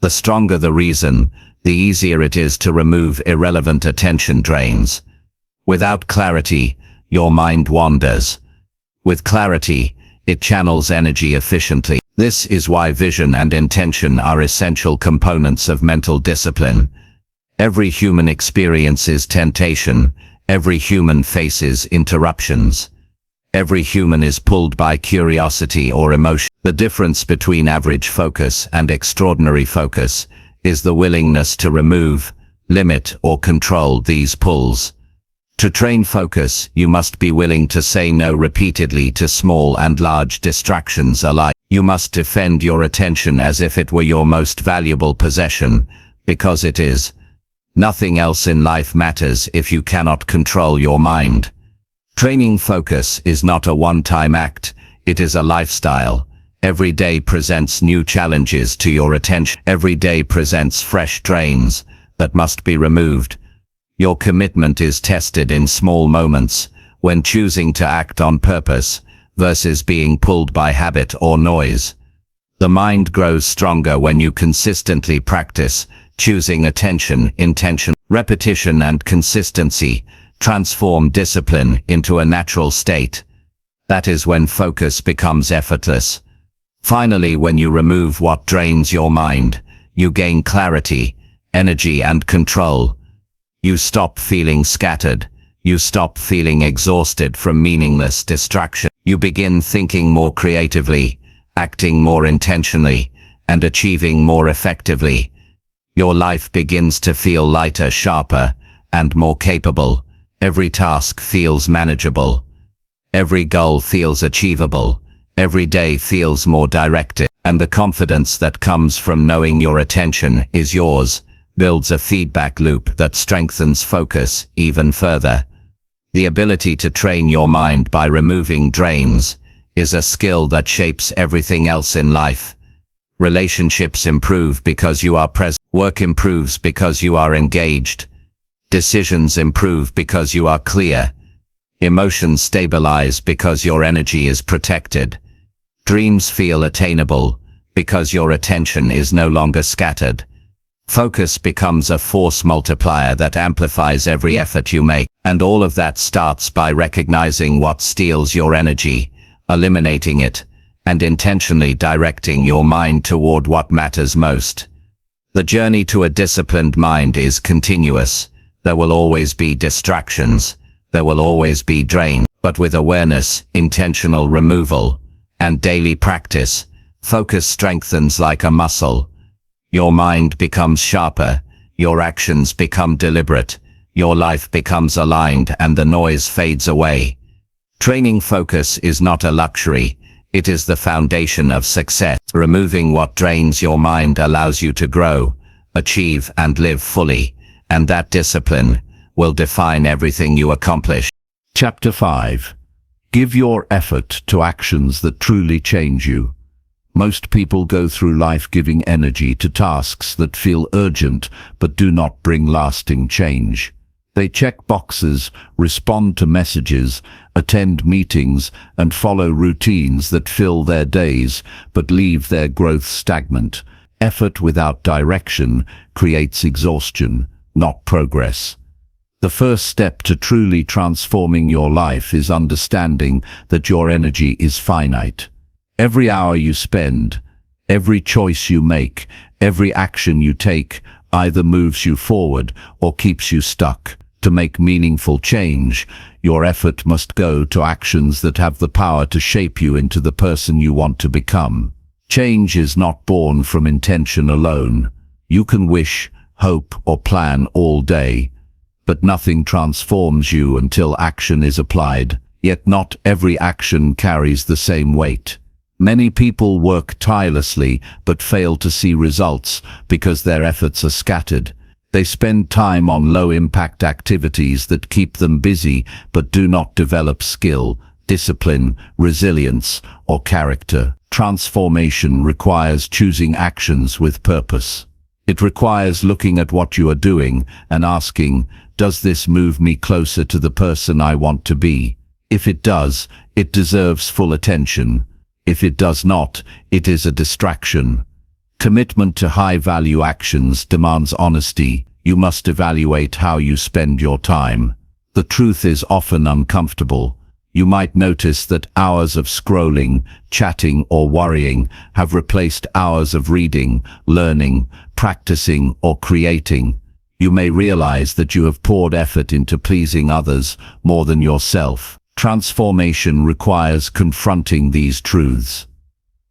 The stronger the reason, the easier it is to remove irrelevant attention drains. Without clarity, your mind wanders. With clarity, it channels energy efficiently. This is why vision and intention are essential components of mental discipline. Every human experiences temptation. Every human faces interruptions. Every human is pulled by curiosity or emotion. The difference between average focus and extraordinary focus is the willingness to remove, limit, or control these pulls. To train focus, you must be willing to say no repeatedly to small and large distractions alike. You must defend your attention as if it were your most valuable possession, because it is. Nothing else in life matters if you cannot control your mind. Training focus is not a one-time act, it is a lifestyle. Every day presents new challenges to your attention. Every day presents fresh drains that must be removed. Your commitment is tested in small moments, when choosing to act on purpose versus being pulled by habit or noise. The mind grows stronger when you consistently practice choosing attention, intention, repetition and consistency transform discipline into a natural state. That is when focus becomes effortless. Finally, when you remove what drains your mind, you gain clarity, energy and control. You stop feeling scattered. You stop feeling exhausted from meaningless distraction. You begin thinking more creatively, acting more intentionally, and achieving more effectively. Your life begins to feel lighter, sharper, and more capable. Every task feels manageable. Every goal feels achievable. Every day feels more directed. And the confidence that comes from knowing your attention is yours builds a feedback loop that strengthens focus even further. The ability to train your mind by removing drains is a skill that shapes everything else in life. Relationships improve because you are present. Work improves because you are engaged. Decisions improve because you are clear. Emotions stabilize because your energy is protected. Dreams feel attainable because your attention is no longer scattered. Focus becomes a force multiplier that amplifies every effort you make. And all of that starts by recognizing what steals your energy, eliminating it, and intentionally directing your mind toward what matters most. The journey to a disciplined mind is continuous. There will always be distractions. There will always be drain. But with awareness, intentional removal, and daily practice, focus strengthens like a muscle. Your mind becomes sharper. Your actions become deliberate. Your life becomes aligned and the noise fades away. Training focus is not a luxury. It is the foundation of success. Removing what drains your mind allows you to grow, achieve and live fully. And that discipline will define everything you accomplish. Chapter 5. Give your effort to actions that truly change you. Most people go through life giving energy to tasks that feel urgent but do not bring lasting change. They check boxes, respond to messages, attend meetings, and follow routines that fill their days but leave their growth stagnant. Effort without direction creates exhaustion, not progress. The first step to truly transforming your life is understanding that your energy is finite. Every hour you spend, every choice you make, every action you take either moves you forward or keeps you stuck. To make meaningful change, your effort must go to actions that have the power to shape you into the person you want to become. Change is not born from intention alone. You can wish, hope, or plan all day, but nothing transforms you until action is applied. Yet not every action carries the same weight. Many people work tirelessly but fail to see results because their efforts are scattered. They spend time on low-impact activities that keep them busy but do not develop skill, discipline, resilience, or character. Transformation requires choosing actions with purpose. It requires looking at what you are doing and asking, does this move me closer to the person I want to be? If it does, it deserves full attention. If it does not, it is a distraction. Commitment to high-value actions demands honesty. You must evaluate how you spend your time. The truth is often uncomfortable. You might notice that hours of scrolling, chatting, or worrying have replaced hours of reading, learning, practicing, or creating. You may realize that you have poured effort into pleasing others more than yourself. Transformation requires confronting these truths.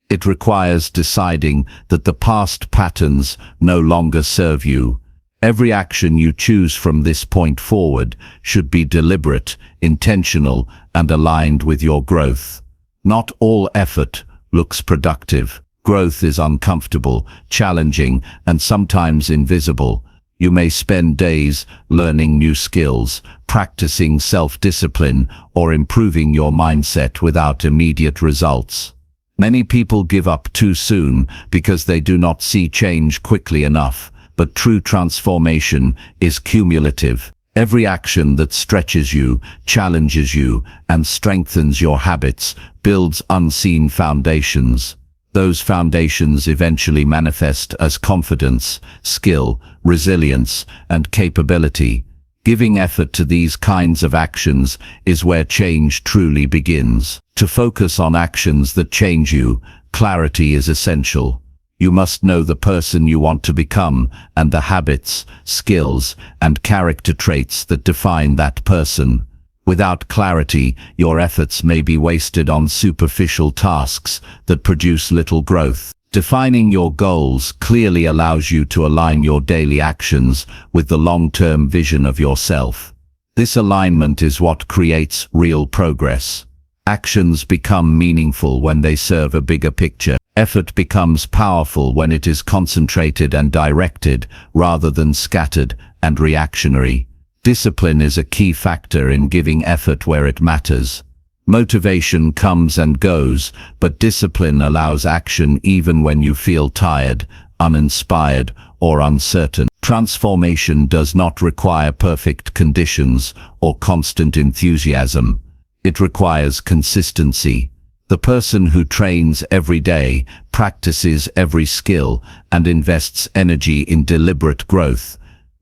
It requires deciding that the past patterns no longer serve you. Every action you choose from this point forward should be deliberate, intentional, and aligned with your growth. Not all effort looks productive. Growth is uncomfortable, challenging, and sometimes invisible. You may spend days learning new skills, practicing self-discipline, or improving your mindset without immediate results. Many people give up too soon because they do not see change quickly enough, but true transformation is cumulative. Every action that stretches you, challenges you, and strengthens your habits builds unseen foundations. Those foundations eventually manifest as confidence, skill, resilience, and capability. Giving effort to these kinds of actions is where change truly begins. To focus on actions that change you, clarity is essential. You must know the person you want to become and the habits, skills, and character traits that define that person. Without clarity, your efforts may be wasted on superficial tasks that produce little growth. Defining your goals clearly allows you to align your daily actions with the long-term vision of yourself. This alignment is what creates real progress. Actions become meaningful when they serve a bigger picture. Effort becomes powerful when it is concentrated and directed, rather than scattered and reactionary. Discipline is a key factor in giving effort where it matters. Motivation comes and goes, but discipline allows action even when you feel tired, uninspired, or uncertain. Transformation does not require perfect conditions or constant enthusiasm. It requires consistency. The person who trains every day, practices every skill, and invests energy in deliberate growth,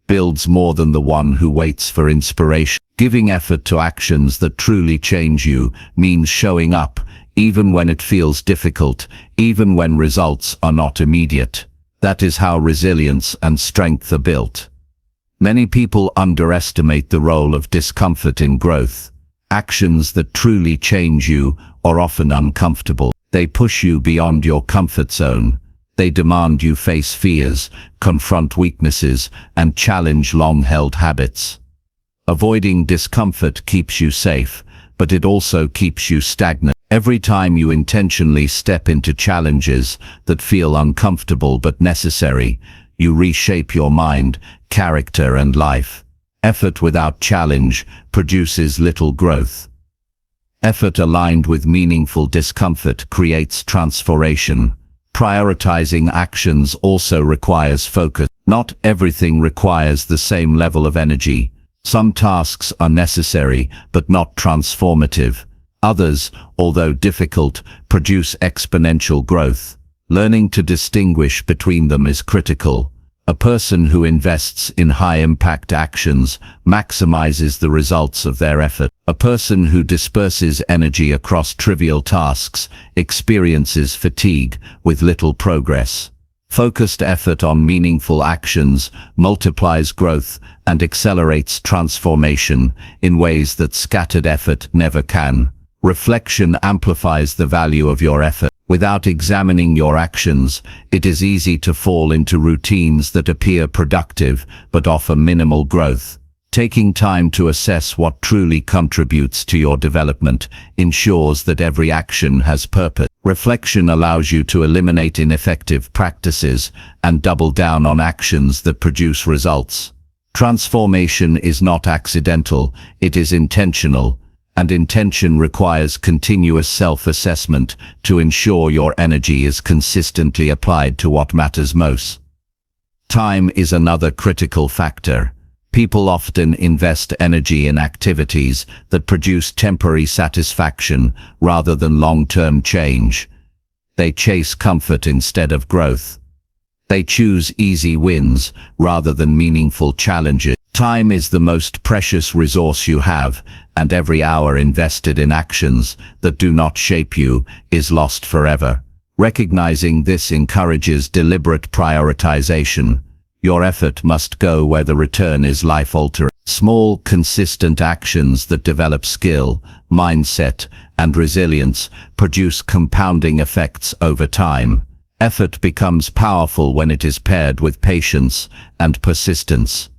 builds more than the one who waits for inspiration. Giving effort to actions that truly change you means showing up, even when it feels difficult, even when results are not immediate. That is how resilience and strength are built. Many people underestimate the role of discomfort in growth. Actions that truly change you are often uncomfortable. They push you beyond your comfort zone. They demand you face fears, confront weaknesses, and challenge long-held habits. Avoiding discomfort keeps you safe, but it also keeps you stagnant. Every time you intentionally step into challenges that feel uncomfortable but necessary, you reshape your mind, character, and life. Effort without challenge produces little growth. Effort aligned with meaningful discomfort creates transformation. Prioritizing actions also requires focus. Not everything requires the same level of energy. Some tasks are necessary but not transformative. Others, although difficult, produce exponential growth. Learning to distinguish between them is critical. A person who invests in high-impact actions maximizes the results of their effort. A person who disperses energy across trivial tasks experiences fatigue with little progress. Focused effort on meaningful actions multiplies growth and accelerates transformation in ways that scattered effort never can. Reflection amplifies the value of your effort. Without examining your actions, it is easy to fall into routines that appear productive but offer minimal growth. Taking time to assess what truly contributes to your development ensures that every action has purpose. Reflection allows you to eliminate ineffective practices and double down on actions that produce results. Transformation is not accidental, it is intentional. And intention requires continuous self-assessment to ensure your energy is consistently applied to what matters most. Time is another critical factor. People often invest energy in activities that produce temporary satisfaction rather than long-term change. They chase comfort instead of growth. They choose easy wins rather than meaningful challenges. Time is the most precious resource you have, and every hour invested in actions that do not shape you is lost forever. Recognizing this encourages deliberate prioritization. Your effort must go where the return is life-altering. Small, consistent actions that develop skill, mindset, and resilience produce compounding effects over time. Effort becomes powerful when it is paired with patience and persistence.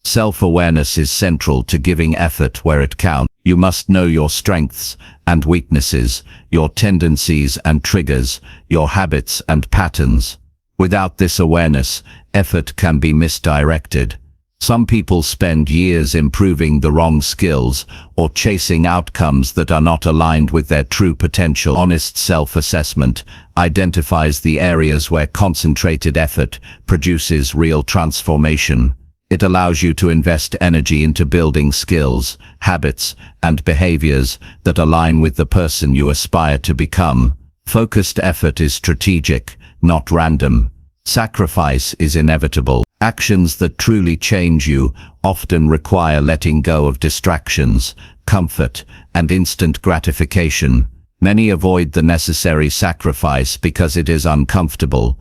Self-awareness is central to giving effort where it counts. You must know your strengths and weaknesses, your tendencies and triggers, your habits and patterns. Without this awareness, effort can be misdirected. Some people spend years improving the wrong skills or chasing outcomes that are not aligned with their true potential. Honest self-assessment identifies the areas where concentrated effort produces real transformation. It allows you to invest energy into building skills, habits, and behaviors that align with the person you aspire to become. Focused effort is strategic, not random. Sacrifice is inevitable. Actions that truly change you often require letting go of distractions, comfort, and instant gratification. Many avoid the necessary sacrifice because it is uncomfortable.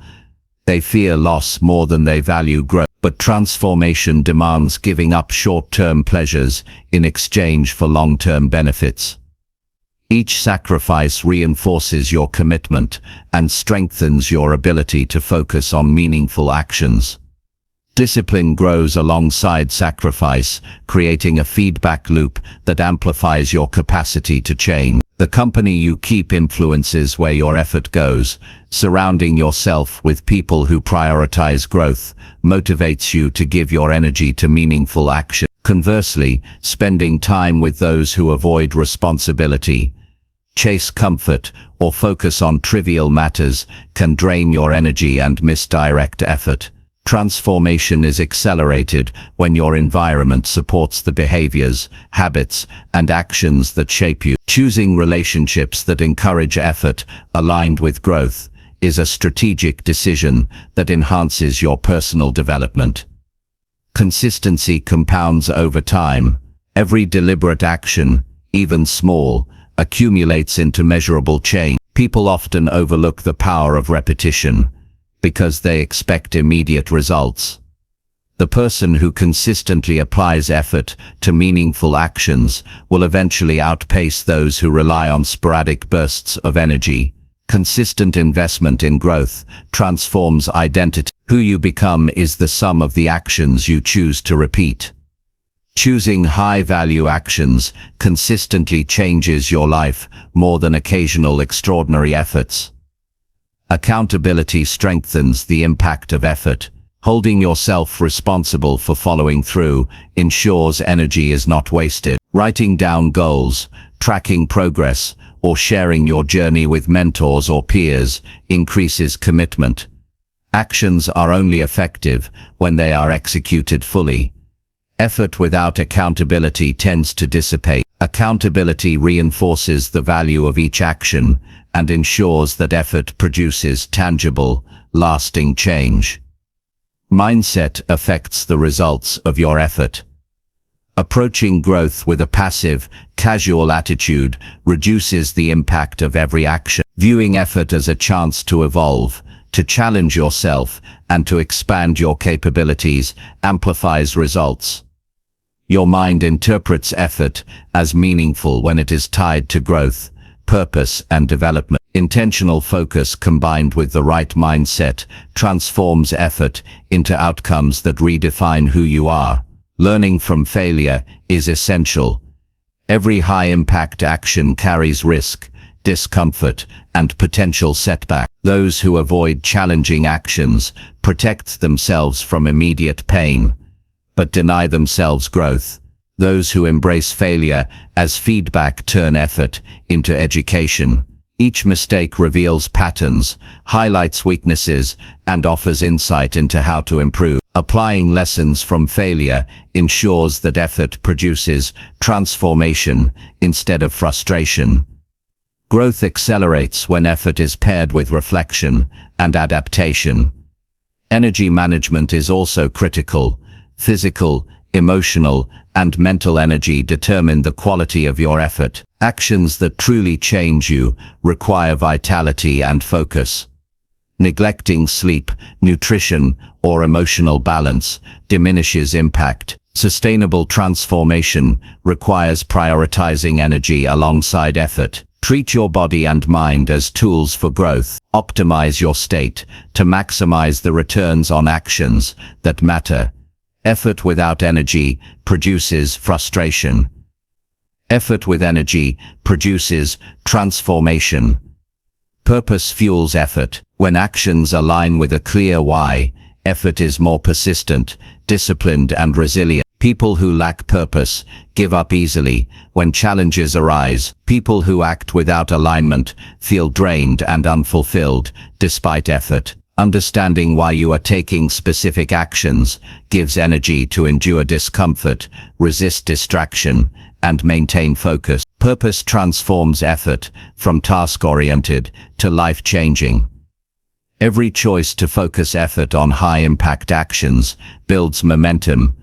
They fear loss more than they value growth. But transformation demands giving up short-term pleasures in exchange for long-term benefits. Each sacrifice reinforces your commitment and strengthens your ability to focus on meaningful actions. Discipline grows alongside sacrifice, creating a feedback loop that amplifies your capacity to change. The company you keep influences where your effort goes. Surrounding yourself with people who prioritize growth motivates you to give your energy to meaningful action. Conversely, spending time with those who avoid responsibility, chase comfort, or focus on trivial matters can drain your energy and misdirect effort. Transformation is accelerated when your environment supports the behaviors, habits, and actions that shape you. Choosing relationships that encourage effort, aligned with growth, is a strategic decision that enhances your personal development. Consistency compounds over time. Every deliberate action, even small, accumulates into measurable change. People often overlook the power of repetition because they expect immediate results. The person who consistently applies effort to meaningful actions will eventually outpace those who rely on sporadic bursts of energy. Consistent investment in growth transforms identity. Who you become is the sum of the actions you choose to repeat. Choosing high-value actions consistently changes your life more than occasional extraordinary efforts. Accountability strengthens the impact of effort. Holding yourself responsible for following through ensures energy is not wasted. Writing down goals, tracking progress, or sharing your journey with mentors or peers increases commitment. Actions are only effective when they are executed fully. Effort without accountability tends to dissipate. Accountability reinforces the value of each action and ensures that effort produces tangible, lasting change. Mindset affects the results of your effort. Approaching growth with a passive, casual attitude reduces the impact of every action. Viewing effort as a chance to evolve, to challenge yourself, and to expand your capabilities amplifies results. Your mind interprets effort as meaningful when it is tied to growth, purpose, and development. Intentional focus combined with the right mindset transforms effort into outcomes that redefine who you are. Learning from failure is essential. Every high-impact action carries risk, discomfort, and potential setback. Those who avoid challenging actions protect themselves from immediate pain, but deny themselves growth. Those who embrace failure as feedback turn effort into education. Each mistake reveals patterns, highlights weaknesses, and offers insight into how to improve. Applying lessons from failure ensures that effort produces transformation instead of frustration. Growth accelerates when effort is paired with reflection and adaptation. Energy management is also critical. Physical, emotional, and mental energy determine the quality of your effort. Actions that truly change you require vitality and focus. Neglecting sleep, nutrition, or emotional balance diminishes impact. Sustainable transformation requires prioritizing energy alongside effort. Treat your body and mind as tools for growth. Optimize your state to maximize the returns on actions that matter. Effort without energy produces frustration. Effort with energy produces transformation. Purpose fuels effort. When actions align with a clear why, effort is more persistent, disciplined, and resilient. People who lack purpose give up easily when challenges arise. People who act without alignment feel drained and unfulfilled despite effort. Understanding why you are taking specific actions gives energy to endure discomfort, resist distraction, and maintain focus. Purpose transforms effort from task-oriented to life-changing. Every choice to focus effort on high-impact actions builds momentum.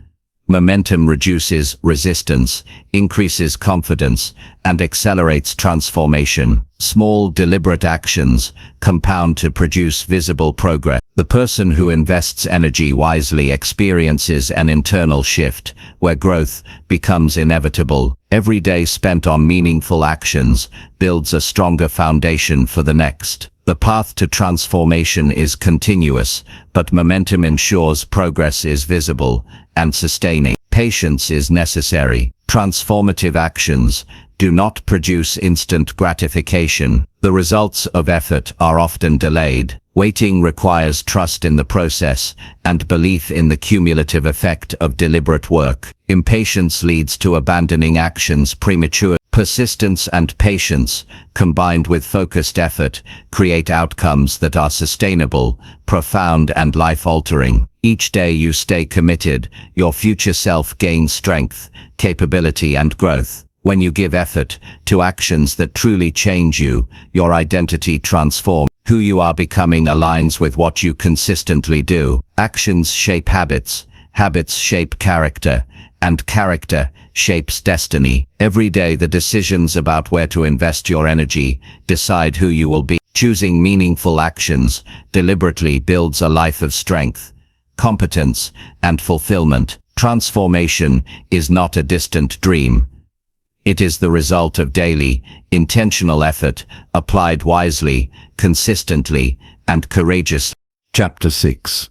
Momentum reduces resistance, increases confidence, and accelerates transformation. Small, deliberate actions compound to produce visible progress. The person who invests energy wisely experiences an internal shift where growth becomes inevitable. Every day spent on meaningful actions builds a stronger foundation for the next. The path to transformation is continuous, but momentum ensures progress is visible and sustaining. Patience is necessary. Transformative actions do not produce instant gratification. The results of effort are often delayed. Waiting requires trust in the process and belief in the cumulative effect of deliberate work. Impatience leads to abandoning actions prematurely. Persistence and patience, combined with focused effort, create outcomes that are sustainable, profound, and life-altering. Each day you stay committed, your future self gains strength, capability, and growth. When you give effort to actions that truly change you, your identity transforms. Who you are becoming aligns with what you consistently do. Actions shape habits, habits shape character, and character shapes destiny. Every day the decisions about where to invest your energy decide who you will be. Choosing meaningful actions deliberately builds a life of strength, competence, and fulfillment. Transformation is not a distant dream. It is the result of daily, intentional effort, applied wisely, consistently, and courageously. Chapter 6.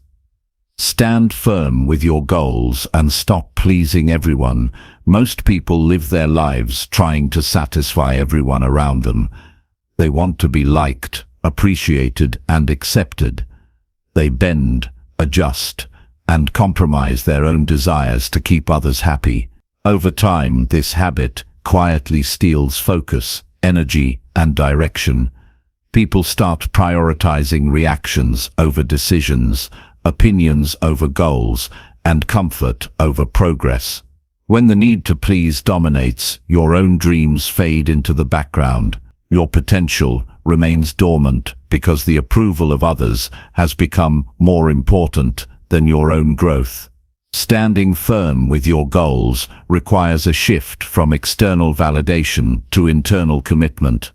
Stand firm with your goals and stop pleasing everyone. Most people live their lives trying to satisfy everyone around them. They want to be liked, appreciated, and accepted. They bend, adjust, and compromise their own desires to keep others happy. Over time, this habit quietly steals focus, energy, and direction. People start prioritizing reactions over decisions, opinions over goals, and comfort over progress. When the need to please dominates, your own dreams fade into the background. Your potential remains dormant because the approval of others has become more important than your own growth. Standing firm with your goals requires a shift from external validation to internal commitment.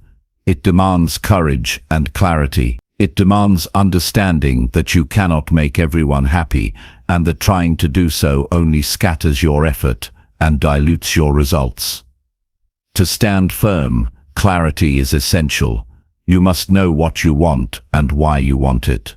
It demands courage and clarity. It demands understanding that you cannot make everyone happy and that trying to do so only scatters your effort and dilutes your results. To stand firm, clarity is essential. You must know what you want and why you want it.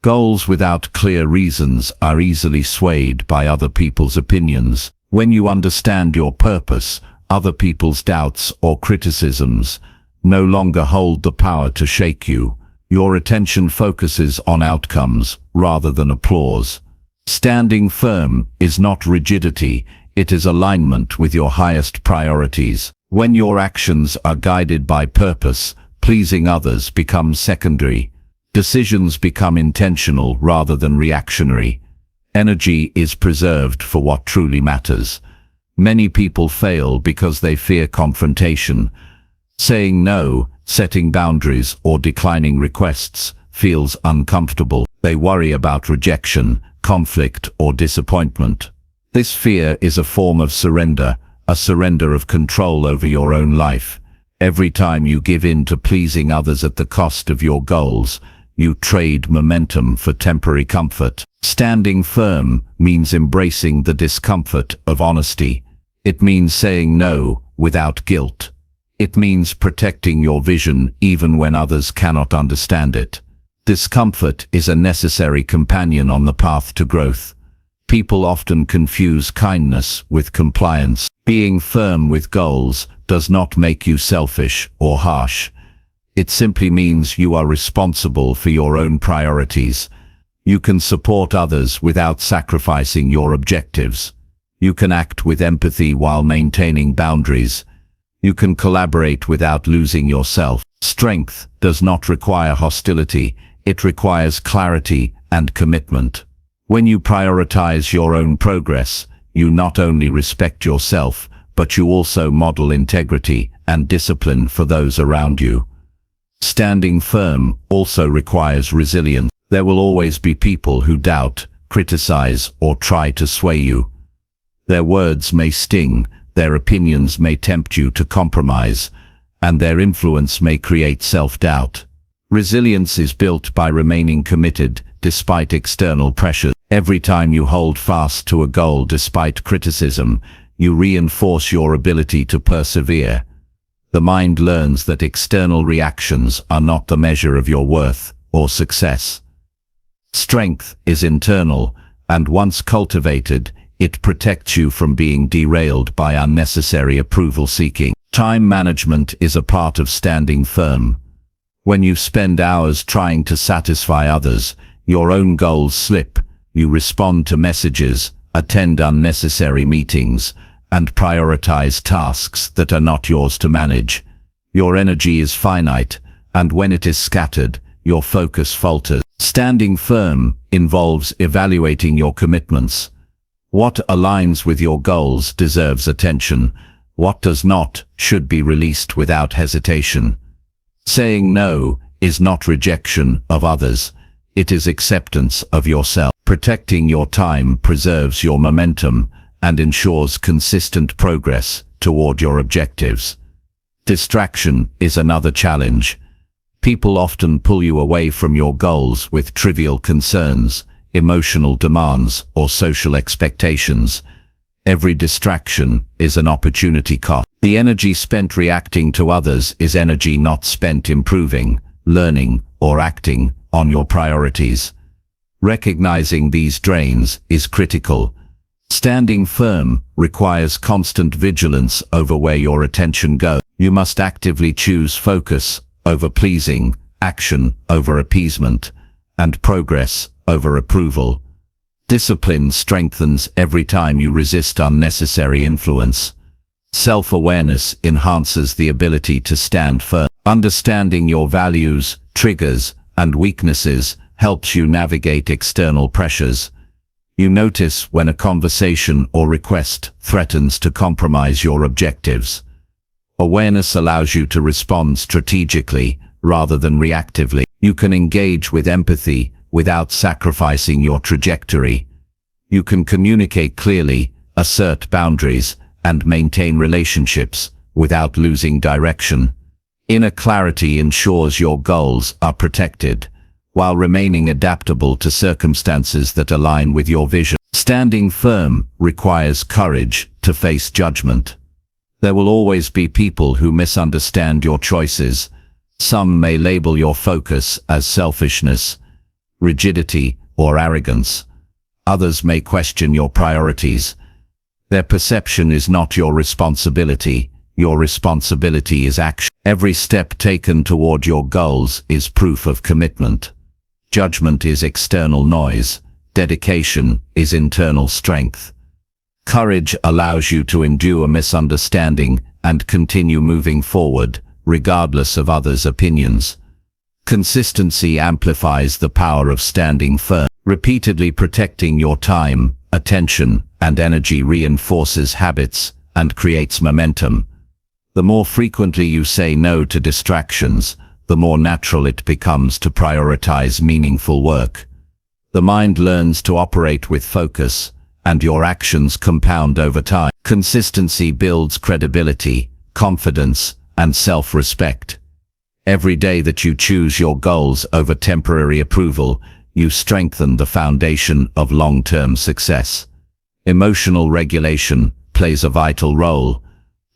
Goals without clear reasons are easily swayed by other people's opinions. When you understand your purpose, other people's doubts or criticisms no longer hold the power to shake you. Your attention focuses on outcomes rather than applause. Standing firm is not rigidity, it is alignment with your highest priorities. When your actions are guided by purpose, pleasing others becomes secondary. Decisions become intentional rather than reactionary. Energy is preserved for what truly matters. Many people fail because they fear confrontation. Saying no, setting boundaries, or declining requests feels uncomfortable. They worry about rejection, conflict, or disappointment. This fear is a form of surrender, a surrender of control over your own life. Every time you give in to pleasing others at the cost of your goals, you trade momentum for temporary comfort. Standing firm means embracing the discomfort of honesty. It means saying no without guilt. It means protecting your vision even when others cannot understand it. Discomfort is a necessary companion on the path to growth. People often confuse kindness with compliance. Being firm with goals does not make you selfish or harsh. It simply means you are responsible for your own priorities. You can support others without sacrificing your objectives. You can act with empathy while maintaining boundaries. You can collaborate without losing yourself. Strength does not require hostility, it requires clarity and commitment. When you prioritize your own progress, you not only respect yourself, but you also model integrity and discipline for those around you. Standing firm also requires resilience. There will always be people who doubt, criticize, or try to sway you. Their words may sting, their opinions may tempt you to compromise, and their influence may create self-doubt. Resilience is built by remaining committed despite external pressures. Every time you hold fast to a goal despite criticism, you reinforce your ability to persevere. The mind learns that external reactions are not the measure of your worth or success. Strength is internal, and once cultivated, it protects you from being derailed by unnecessary approval seeking. Time management is a part of standing firm. When you spend hours trying to satisfy others, your own goals slip. You respond to messages, attend unnecessary meetings, and prioritize tasks that are not yours to manage. Your energy is finite, and when it is scattered, your focus falters. Standing firm involves evaluating your commitments. What aligns with your goals deserves attention. What does not should be released without hesitation. Saying no is not rejection of others. It is acceptance of yourself. Protecting your time preserves your momentum and ensures consistent progress toward your objectives. Distraction is another challenge. People often pull you away from your goals with trivial concerns, emotional demands, or social expectations. Every distraction is an opportunity cost. The energy spent reacting to others is energy not spent improving, learning, or acting on your priorities. Recognizing these drains is critical. Standing firm requires constant vigilance over where your attention goes. You must actively choose focus over pleasing, action over appeasement, and progress over approval. Discipline strengthens every time you resist unnecessary influence. Self-awareness enhances the ability to stand firm. Understanding your values, triggers, and weaknesses helps you navigate external pressures. You notice when a conversation or request threatens to compromise your objectives. Awareness allows you to respond strategically rather than reactively. You can engage with empathy without sacrificing your trajectory. You can communicate clearly, assert boundaries, and maintain relationships without losing direction. Inner clarity ensures your goals are protected, while remaining adaptable to circumstances that align with your vision. Standing firm requires courage to face judgment. There will always be people who misunderstand your choices. Some may label your focus as selfishness, rigidity, or arrogance. Others may question your priorities. Their perception is not your responsibility. Your responsibility is action. Every step taken toward your goals is proof of commitment. Judgment is external noise. Dedication is internal strength. Courage allows you to endure misunderstanding and continue moving forward, regardless of others' opinions. Consistency amplifies the power of standing firm. Repeatedly protecting your time, attention, and energy reinforces habits and creates momentum. The more frequently you say no to distractions, the more natural it becomes to prioritize meaningful work. The mind learns to operate with focus, and your actions compound over time. Consistency builds credibility, confidence, and self-respect. Every day that you choose your goals over temporary approval, you strengthen the foundation of long-term success. Emotional regulation plays a vital role.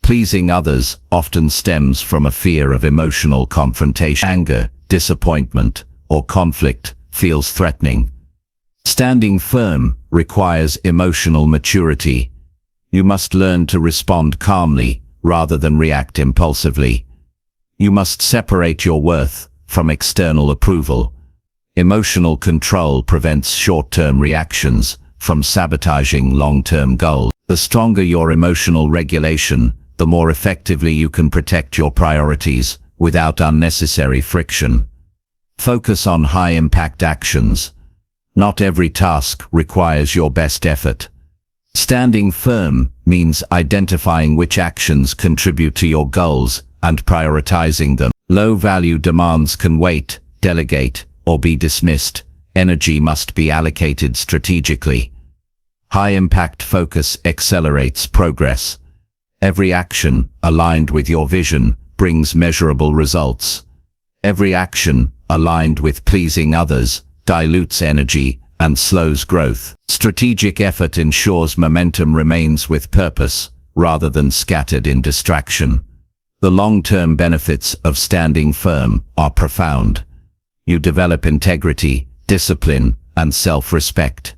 Pleasing others often stems from a fear of emotional confrontation. Anger, disappointment, or conflict feels threatening. Standing firm requires emotional maturity. You must learn to respond calmly rather than react impulsively. You must separate your worth from external approval. Emotional control prevents short-term reactions from sabotaging long-term goals. The stronger your emotional regulation, the more effectively you can protect your priorities without unnecessary friction. Focus on high-impact actions. Not every task requires your best effort. Standing firm means identifying which actions contribute to your goals and prioritizing them. Low-value demands can wait, delegate, or be dismissed. Energy must be allocated strategically. High-impact focus accelerates progress. Every action aligned with your vision brings measurable results. Every action aligned with pleasing others dilutes energy and slows growth. Strategic effort ensures momentum remains with purpose rather than scattered in distraction. The long-term benefits of standing firm are profound. You develop integrity, discipline, and self-respect.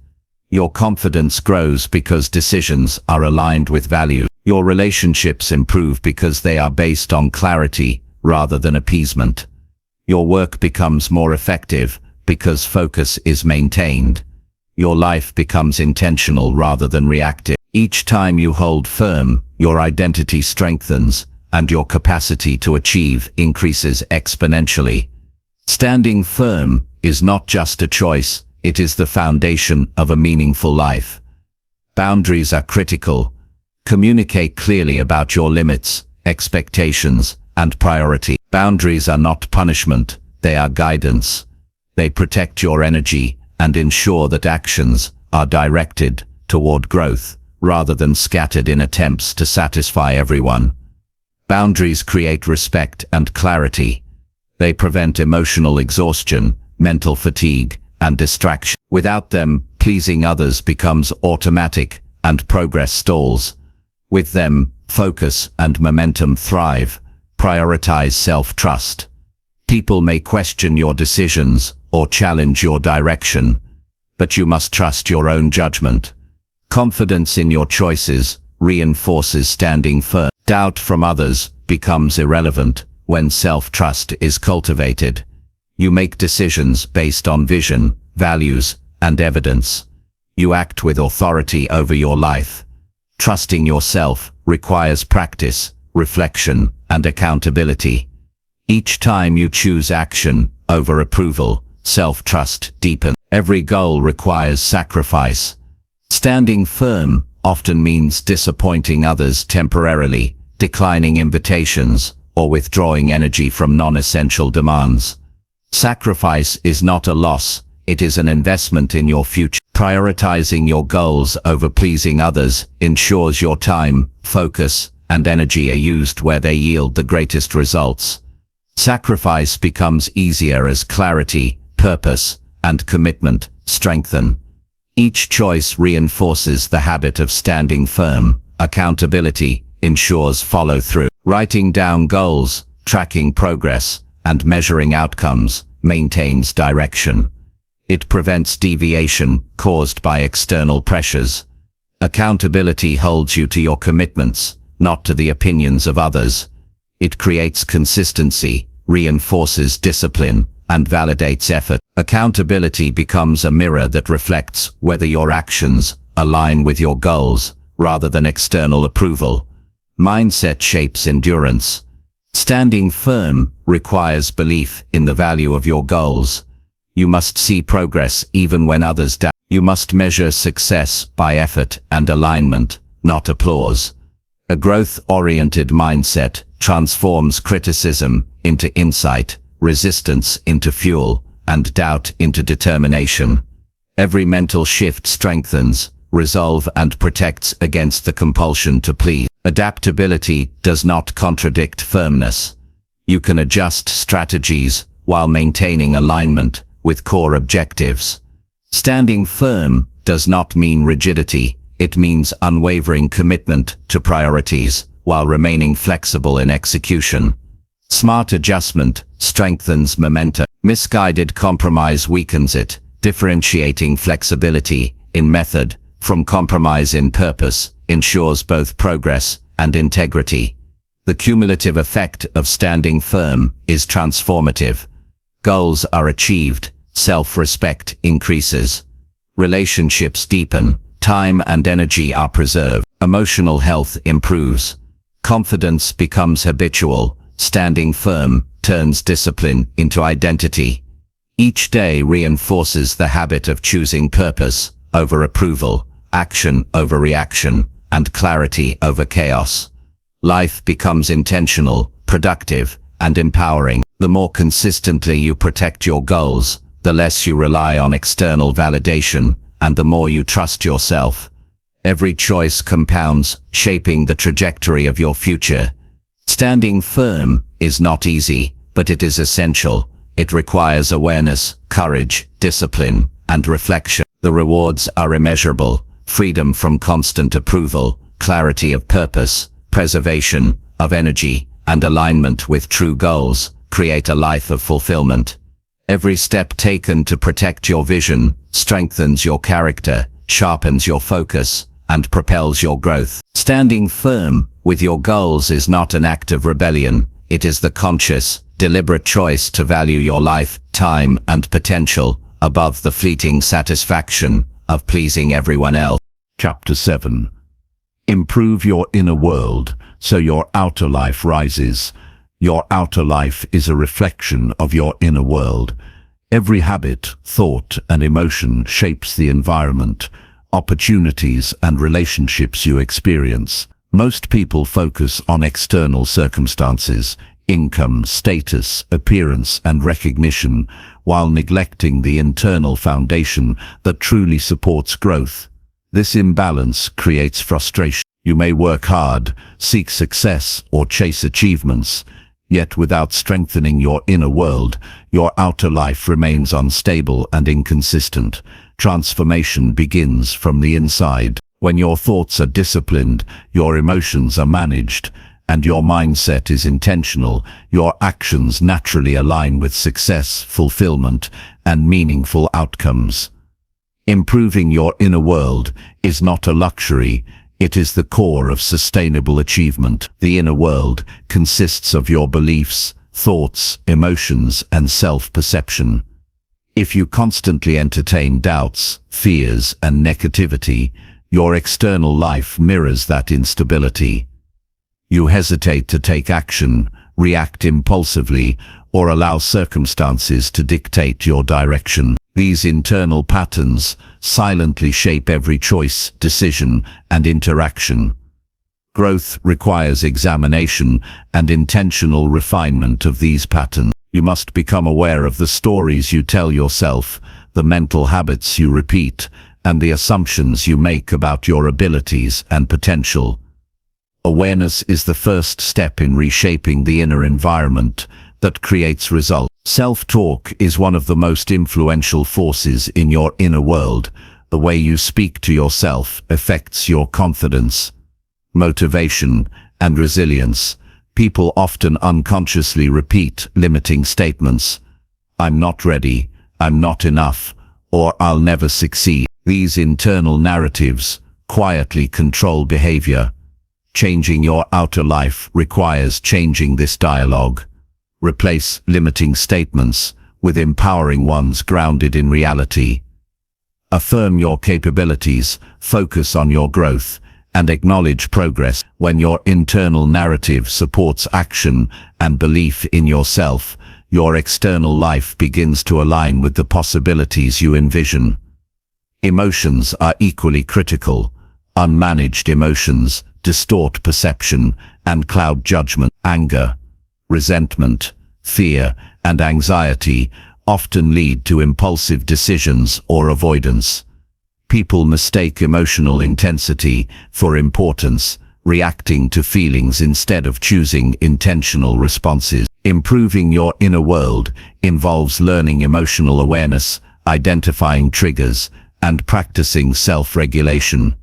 Your confidence grows because decisions are aligned with value. Your relationships improve because they are based on clarity rather than appeasement. Your work becomes more effective because focus is maintained. Your life becomes intentional rather than reactive. Each time you hold firm, your identity strengthens, and your capacity to achieve increases exponentially. Standing firm is not just a choice, it is the foundation of a meaningful life. Boundaries are critical. Communicate clearly about your limits, expectations, and priority. Boundaries are not punishment, they are guidance. They protect your energy and ensure that actions are directed toward growth rather than scattered in attempts to satisfy everyone. Boundaries create respect and clarity. They prevent emotional exhaustion, mental fatigue, and distraction. Without them, pleasing others becomes automatic and progress stalls. With them, focus and momentum thrive. Prioritize self-trust. People may question your decisions or challenge your direction, but you must trust your own judgment. Confidence in your choices reinforces standing firm. Doubt from others becomes irrelevant when self-trust is cultivated. You make decisions based on vision, values, and evidence. You act with authority over your life. Trusting yourself requires practice, reflection, and accountability. Each time you choose action over approval, self-trust deepens. Every goal requires sacrifice. Standing firm often means disappointing others temporarily, declining invitations, or withdrawing energy from non-essential demands. Sacrifice is not a loss, it is an investment in your future. Prioritizing your goals over pleasing others ensures your time, focus, and energy are used where they yield the greatest results. Sacrifice becomes easier as clarity, purpose, and commitment strengthen. Each choice reinforces the habit of standing firm. Accountability ensures follow-through. Writing down goals, tracking progress, and measuring outcomes maintains direction. It prevents deviation caused by external pressures. Accountability holds you to your commitments, not to the opinions of others. It creates consistency, reinforces discipline, and validates effort. Accountability becomes a mirror that reflects whether your actions align with your goals rather than external approval. Mindset shapes endurance. Standing firm requires belief in the value of your goals. You must see progress even when others doubt. You must measure success by effort and alignment, not applause. A growth-oriented mindset transforms criticism into insight, resistance into fuel, and doubt into determination. Every mental shift strengthens resolve and protects against the compulsion to please. Adaptability does not contradict firmness. You can adjust strategies while maintaining alignment with core objectives. Standing firm does not mean rigidity, it means unwavering commitment to priorities while remaining flexible in execution. Smart adjustment strengthens momentum. Misguided compromise weakens it, differentiating flexibility in method from compromise in purpose ensures both progress and integrity. The cumulative effect of standing firm is transformative. Goals are achieved, self-respect increases. Relationships deepen, time and energy are preserved. Emotional health improves. Confidence becomes habitual. Standing firm turns discipline into identity. Each day reinforces the habit of choosing purpose over approval, action over reaction, and clarity over chaos. Life becomes intentional, productive, and empowering. The more consistently you protect your goals, the less you rely on external validation, and the more you trust yourself. Every choice compounds, shaping the trajectory of your future. Standing firm is not easy, but it is essential. It requires awareness, courage, discipline, and reflection. The rewards are immeasurable: freedom from constant approval, clarity of purpose, preservation of energy, and alignment with true goals create a life of fulfillment. Every step taken to protect your vision strengthens your character, sharpens your focus, and propels your growth. Standing firm with your goals is not an act of rebellion. It is the conscious, deliberate choice to value your life, time, and potential above the fleeting satisfaction of pleasing everyone else. Chapter 7. Improve your inner world so your outer life rises. Your outer life is a reflection of your inner world. Every habit, thought, and emotion shapes the environment, opportunities, and relationships you experience. Most people focus on external circumstances, income, status, appearance, and recognition, while neglecting the internal foundation that truly supports growth. This imbalance creates frustration. You may work hard, seek success, or chase achievements, yet without strengthening your inner world, your outer life remains unstable and inconsistent. Transformation begins from the inside. When your thoughts are disciplined, your emotions are managed, and your mindset is intentional, your actions naturally align with success, fulfillment, and meaningful outcomes. Improving your inner world is not a luxury. It is the core of sustainable achievement. The inner world consists of your beliefs, thoughts, emotions, and self-perception. If you constantly entertain doubts, fears, and negativity, your external life mirrors that instability. You hesitate to take action, react impulsively, or allow circumstances to dictate your direction. These internal patterns silently shape every choice, decision, and interaction. Growth requires examination and intentional refinement of these patterns. You must become aware of the stories you tell yourself, the mental habits you repeat, and the assumptions you make about your abilities and potential. Awareness is the first step in reshaping the inner environment that creates results. Self-talk is one of the most influential forces in your inner world. The way you speak to yourself affects your confidence, motivation, and resilience. People often unconsciously repeat limiting statements: "I'm not ready," "I'm not enough," or "I'll never succeed." These internal narratives quietly control behavior. Changing your outer life requires changing this dialogue. Replace limiting statements with empowering ones grounded in reality. Affirm your capabilities, focus on your growth, and acknowledge progress. When your internal narrative supports action and belief in yourself, your external life begins to align with the possibilities you envision. Emotions are equally critical. Unmanaged emotions distort perception and cloud judgment. Anger, resentment, fear, and anxiety often lead to impulsive decisions or avoidance. People mistake emotional intensity for importance, reacting to feelings instead of choosing intentional responses. Improving your inner world involves learning emotional awareness, identifying triggers, and practicing self-regulation.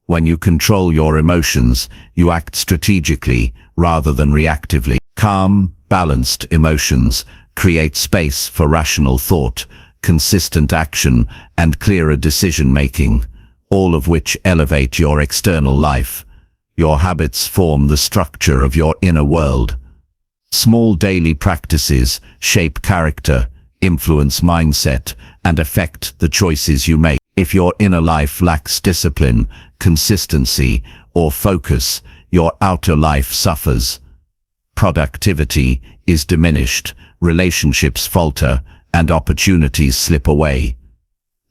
When you control your emotions, you act strategically rather than reactively. Calm, balanced emotions create space for rational thought, consistent action, and clearer decision-making, all of which elevate your external life. Your habits form the structure of your inner world. Small daily practices shape character, influence mindset, and affect the choices you make. If your inner life lacks discipline, consistency, or focus, your outer life suffers. Productivity is diminished, relationships falter, and opportunities slip away.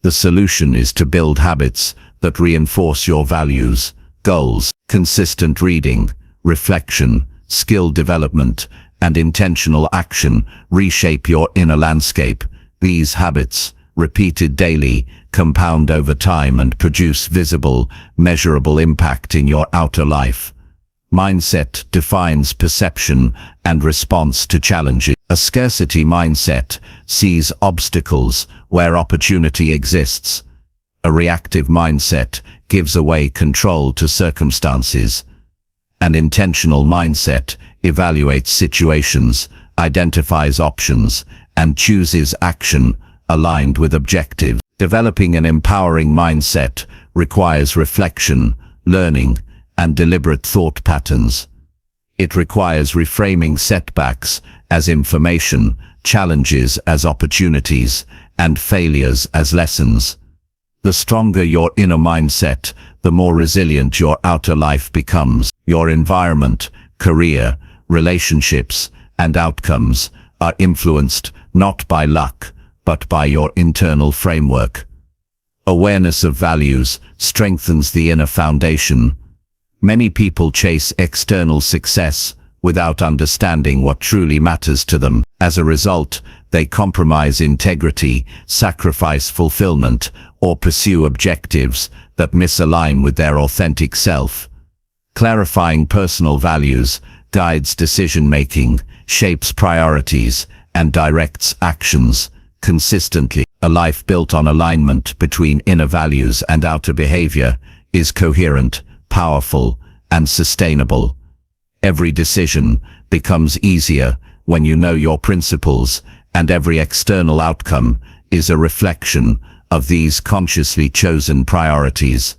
The solution is to build habits that reinforce your values, Goals, consistent reading, reflection, skill development, and intentional action reshape your inner landscape. These habits, repeated daily, compound over time and produce visible, measurable impact in your outer life. Mindset defines perception and response to challenges. A scarcity mindset sees obstacles where opportunity exists. A reactive mindset gives away control to circumstances. An intentional mindset evaluates situations, identifies options, and chooses action aligned with objectives. Developing an empowering mindset requires reflection, learning, and deliberate thought patterns. It requires reframing setbacks as information, challenges as opportunities, and failures as lessons. The stronger your inner mindset, the more resilient your outer life becomes. Your environment, career, relationships, and outcomes are influenced not by luck, but by your internal framework. Awareness of values strengthens the inner foundation. Many people chase external success without understanding what truly matters to them. As a result, they compromise integrity, sacrifice fulfillment, or pursue objectives that misalign with their authentic self. Clarifying personal values guides decision-making, shapes priorities, and directs actions consistently. A life built on alignment between inner values and outer behavior is coherent, powerful, and sustainable. Every decision becomes easier when you know your principles, and every external outcome is a reflection of these consciously chosen priorities.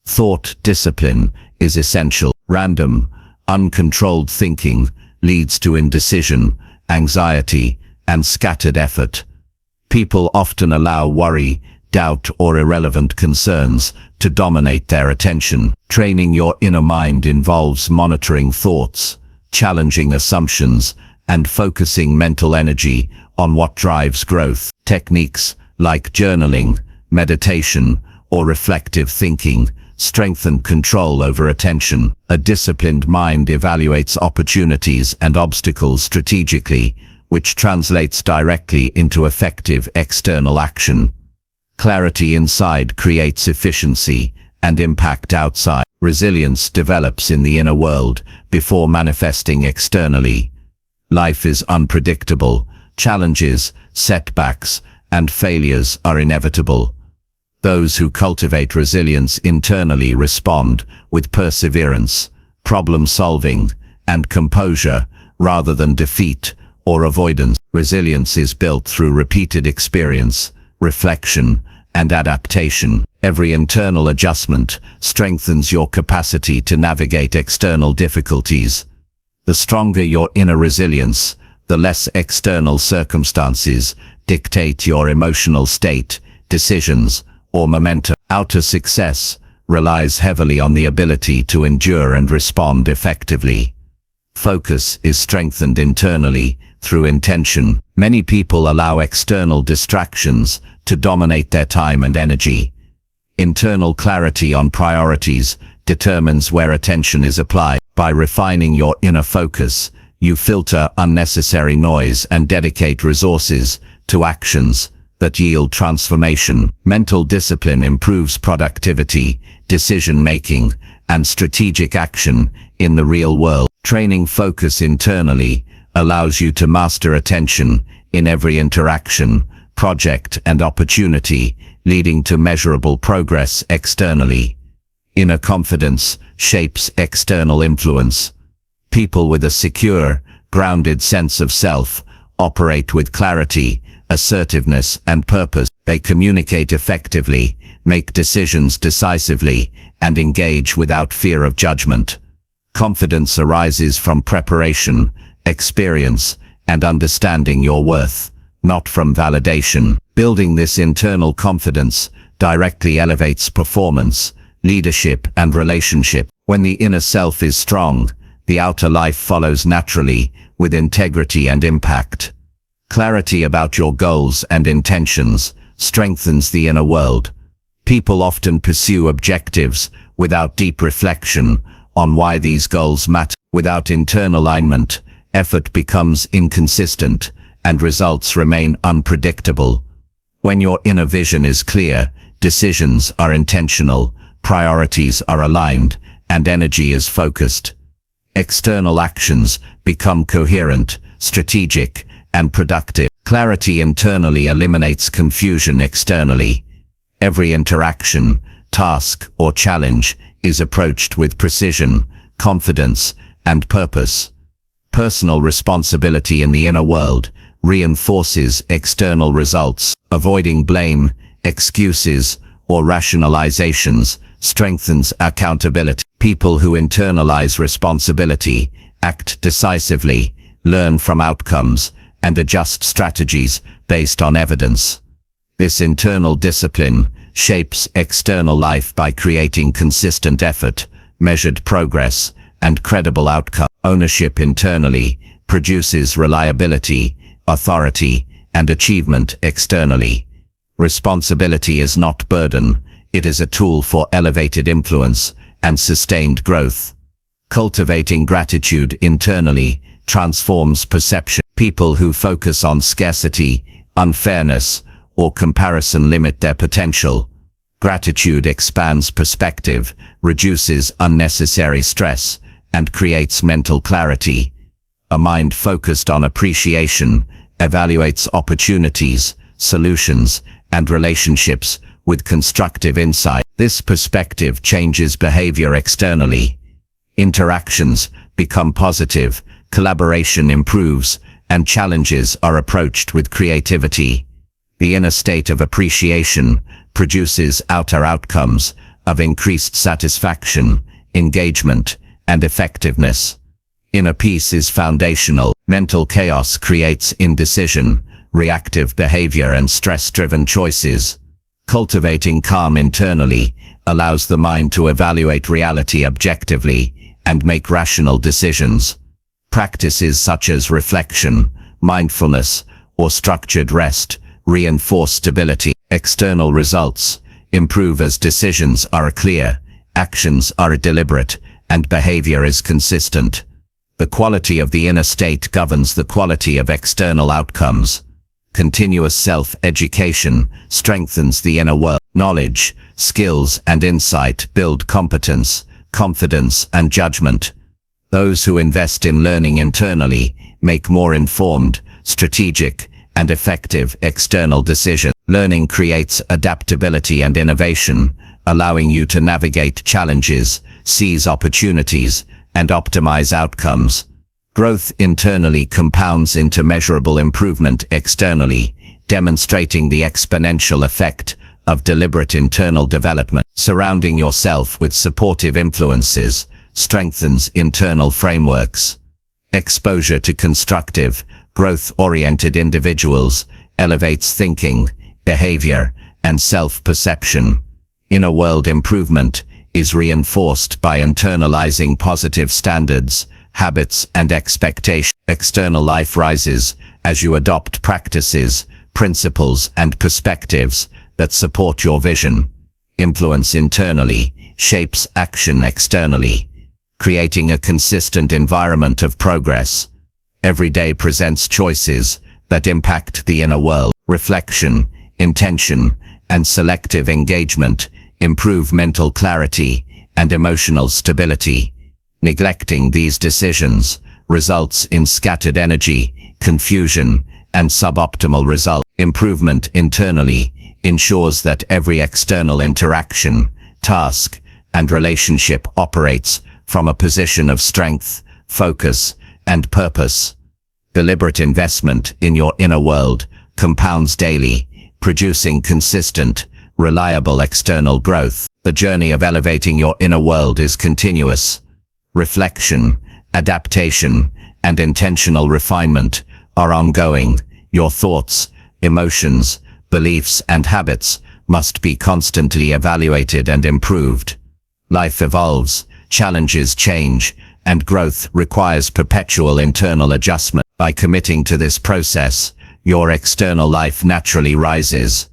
Thought discipline is essential. Random, uncontrolled thinking leads to indecision, anxiety, and scattered effort. People often allow worry, doubt, or irrelevant concerns to dominate their attention. Training your inner mind involves monitoring thoughts, challenging assumptions, and focusing mental energy on what drives growth. Techniques like journaling, meditation, or reflective thinking strengthen control over attention. A disciplined mind evaluates opportunities and obstacles strategically, which translates directly into effective external action. Clarity inside creates efficiency and impact outside. Resilience develops in the inner world before manifesting externally. Life is unpredictable. Challenges, setbacks, and failures are inevitable. Those who cultivate resilience internally respond with perseverance, problem-solving, and composure rather than defeat or avoidance. Resilience is built through repeated experience, reflection, and adaptation. Every internal adjustment strengthens your capacity to navigate external difficulties. The stronger your inner resilience, the less external circumstances dictate your emotional state, decisions, or momentum. Outer success relies heavily on the ability to endure and respond effectively. Focus is strengthened internally through intention. Many people allow external distractions to dominate their time and energy. Internal clarity on priorities determines where attention is applied. By refining your inner focus, you filter unnecessary noise and dedicate resources to actions that yield transformation. Mental discipline improves productivity, decision-making, and strategic action in the real world. Training focus internally allows you to master attention in every interaction, project, and opportunity, leading to measurable progress externally. Inner confidence shapes external influence. People with a secure, grounded sense of self operate with clarity, assertiveness, and purpose. They communicate effectively, make decisions decisively, and engage without fear of judgment. Confidence arises from preparation, experience, and understanding your worth, not from validation. Building this internal confidence directly elevates performance, leadership, and relationship. When the inner self is strong, the outer life follows naturally, with integrity and impact. Clarity about your goals and intentions strengthens the inner world. People often pursue objectives without deep reflection on why these goals matter. Without internal alignment, effort becomes inconsistent and results remain unpredictable. When your inner vision is clear, decisions are intentional, priorities are aligned, and energy is focused. External actions become coherent, strategic, and productive. Clarity internally eliminates confusion externally. Every interaction, task, or challenge is approached with precision, confidence, and purpose. Personal responsibility in the inner world reinforces external results. Avoiding blame, excuses, or rationalizations strengthens accountability. People who internalize responsibility act decisively, learn from outcomes, and adjust strategies based on evidence. This internal discipline shapes external life by creating consistent effort, measured progress, and credible outcome. Ownership internally produces reliability, authority, and achievement externally. Responsibility is not burden, it is a tool for elevated influence and sustained growth. Cultivating gratitude internally transforms perception. People who focus on scarcity, unfairness, or comparison limit their potential. Gratitude expands perspective, reduces unnecessary stress, and creates mental clarity. A mind focused on appreciation evaluates opportunities, solutions, and relationships with constructive insight. This perspective changes behavior externally. Interactions become positive, collaboration improves, and challenges are approached with creativity. The inner state of appreciation produces outer outcomes of increased satisfaction, engagement, and effectiveness. Inner peace is foundational. Mental chaos creates indecision, reactive behavior, and stress-driven choices. Cultivating calm internally allows the mind to evaluate reality objectively and make rational decisions. Practices such as reflection, mindfulness, or structured rest reinforce stability. External results improve as decisions are clear, actions are deliberate, and behavior is consistent. The quality of the inner state governs the quality of external outcomes. Continuous self-education strengthens the inner world. Knowledge, skills, and insight build competence, confidence, and judgment. Those who invest in learning internally make more informed, strategic, and effective external decisions. Learning creates adaptability and innovation, allowing you to navigate challenges, seize opportunities, and optimize outcomes. Growth internally compounds into measurable improvement externally, demonstrating the exponential effect of deliberate internal development. Surrounding yourself with supportive influences strengthens internal frameworks. Exposure to constructive, growth-oriented individuals elevates thinking, behavior, and self-perception. Inner world improvement is reinforced by internalizing positive standards, habits, and expectations. External life rises as you adopt practices, principles, and perspectives that support your vision. Influence internally shapes action externally, creating a consistent environment of progress. Every day presents choices that impact the inner world. Reflection, intention, and selective engagement improve mental clarity and emotional stability. Neglecting these decisions results in scattered energy, confusion, and suboptimal results. Improvement internally ensures that every external interaction, task, and relationship operates from a position of strength, focus, and purpose. Deliberate investment in your inner world compounds daily, producing consistent, reliable external growth. The journey of elevating your inner world is continuous. Reflection, adaptation, and intentional refinement are ongoing. Your thoughts, emotions, beliefs, and habits must be constantly evaluated and improved. Life evolves, challenges change, and growth requires perpetual internal adjustment. By committing to this process, your external life naturally rises.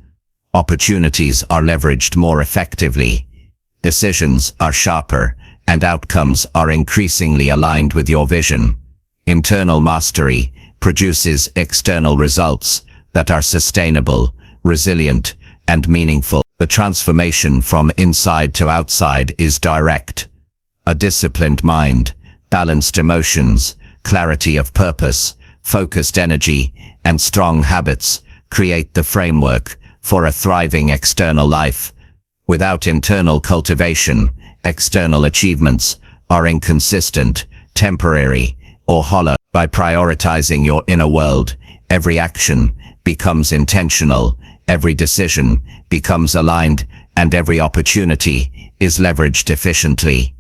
Opportunities are leveraged more effectively. Decisions are sharper, and outcomes are increasingly aligned with your vision. Internal mastery produces external results that are sustainable, resilient, and meaningful. The transformation from inside to outside is direct. A disciplined mind, balanced emotions, clarity of purpose, focused energy, and strong habits create the framework for a thriving external life. Without internal cultivation, external achievements are inconsistent, temporary, or hollow. By prioritizing your inner world, every action becomes intentional, every decision becomes aligned, and every opportunity is leveraged efficiently.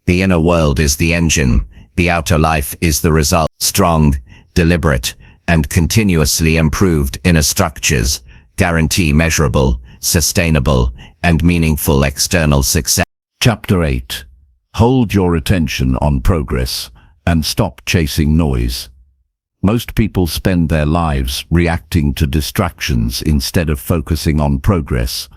The inner world is the engine, the outer life is the result. Strong, deliberate, and continuously improved inner structures guarantee measurable, sustainable, and meaningful external success. Chapter 8. Hold your attention on progress and stop chasing noise. Most people spend their lives reacting to distractions instead of focusing on progress.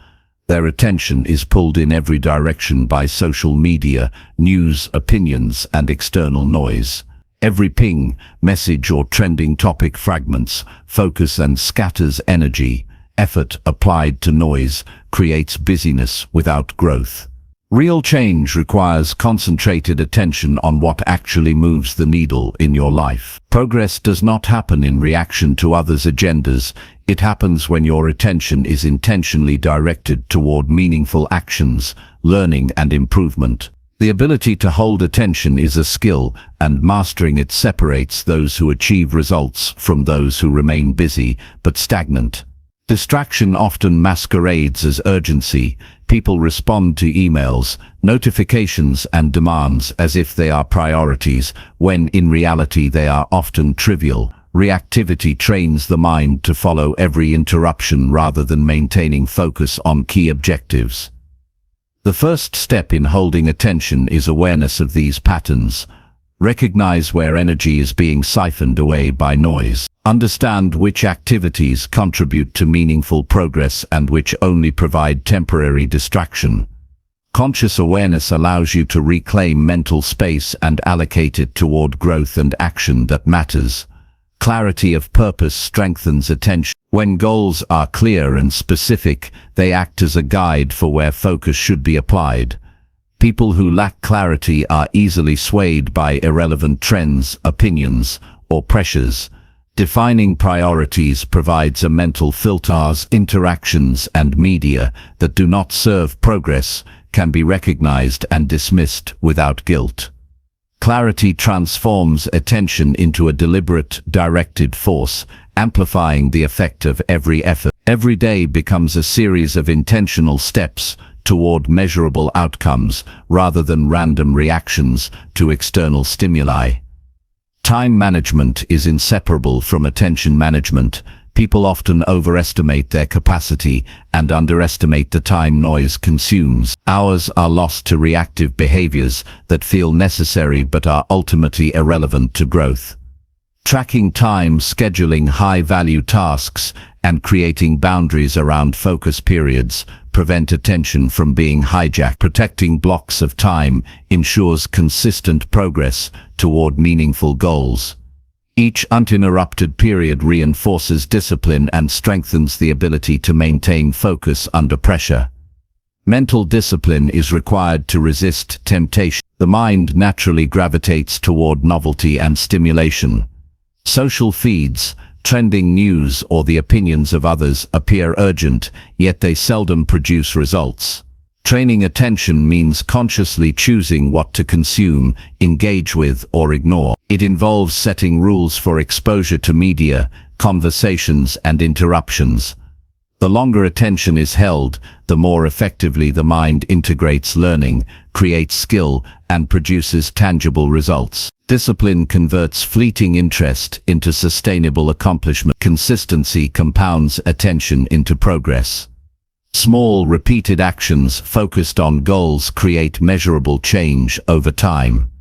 Their attention is pulled in every direction by social media, news, opinions, and external noise. Every ping, message, or trending topic fragments focus and scatters energy. Effort applied to noise creates busyness without growth. Real change requires concentrated attention on what actually moves the needle in your life. Progress does not happen in reaction to others' agendas. It happens when your attention is intentionally directed toward meaningful actions, learning, and improvement. The ability to hold attention is a skill, and mastering it separates those who achieve results from those who remain busy but stagnant. Distraction often masquerades as urgency. People respond to emails, notifications, and demands as if they are priorities, when in reality they are often trivial. Reactivity trains the mind to follow every interruption rather than maintaining focus on key objectives. The first step in holding attention is awareness of these patterns. Recognize where energy is being siphoned away by noise. Understand which activities contribute to meaningful progress and which only provide temporary distraction. Conscious awareness allows you to reclaim mental space and allocate it toward growth and action that matters. Clarity of purpose strengthens attention. When goals are clear and specific, they act as a guide for where focus should be applied. People who lack clarity are easily swayed by irrelevant trends, opinions, or pressures. Defining priorities provides a mental filter. Interactions and media that do not serve progress can be recognized and dismissed without guilt. Clarity transforms attention into a deliberate, directed force, amplifying the effect of every effort. Every day becomes a series of intentional steps toward measurable outcomes rather than random reactions to external stimuli. Time management is inseparable from attention management. People often overestimate their capacity and underestimate the time noise consumes. Hours are lost to reactive behaviors that feel necessary but are ultimately irrelevant to growth. Tracking time, scheduling high-value tasks, and creating boundaries around focus periods prevent attention from being hijacked. Protecting blocks of time ensures consistent progress toward meaningful goals. Each uninterrupted period reinforces discipline and strengthens the ability to maintain focus under pressure. Mental discipline is required to resist temptation. The mind naturally gravitates toward novelty and stimulation. Social feeds, trending news, or the opinions of others appear urgent, yet they seldom produce results. Training attention means consciously choosing what to consume, engage with, or ignore. It involves setting rules for exposure to media, conversations, and interruptions. The longer attention is held, the more effectively the mind integrates learning, creates skill, and produces tangible results. Discipline converts fleeting interest into sustainable accomplishment. Consistency compounds attention into progress. Small, repeated actions focused on goals create measurable change over time.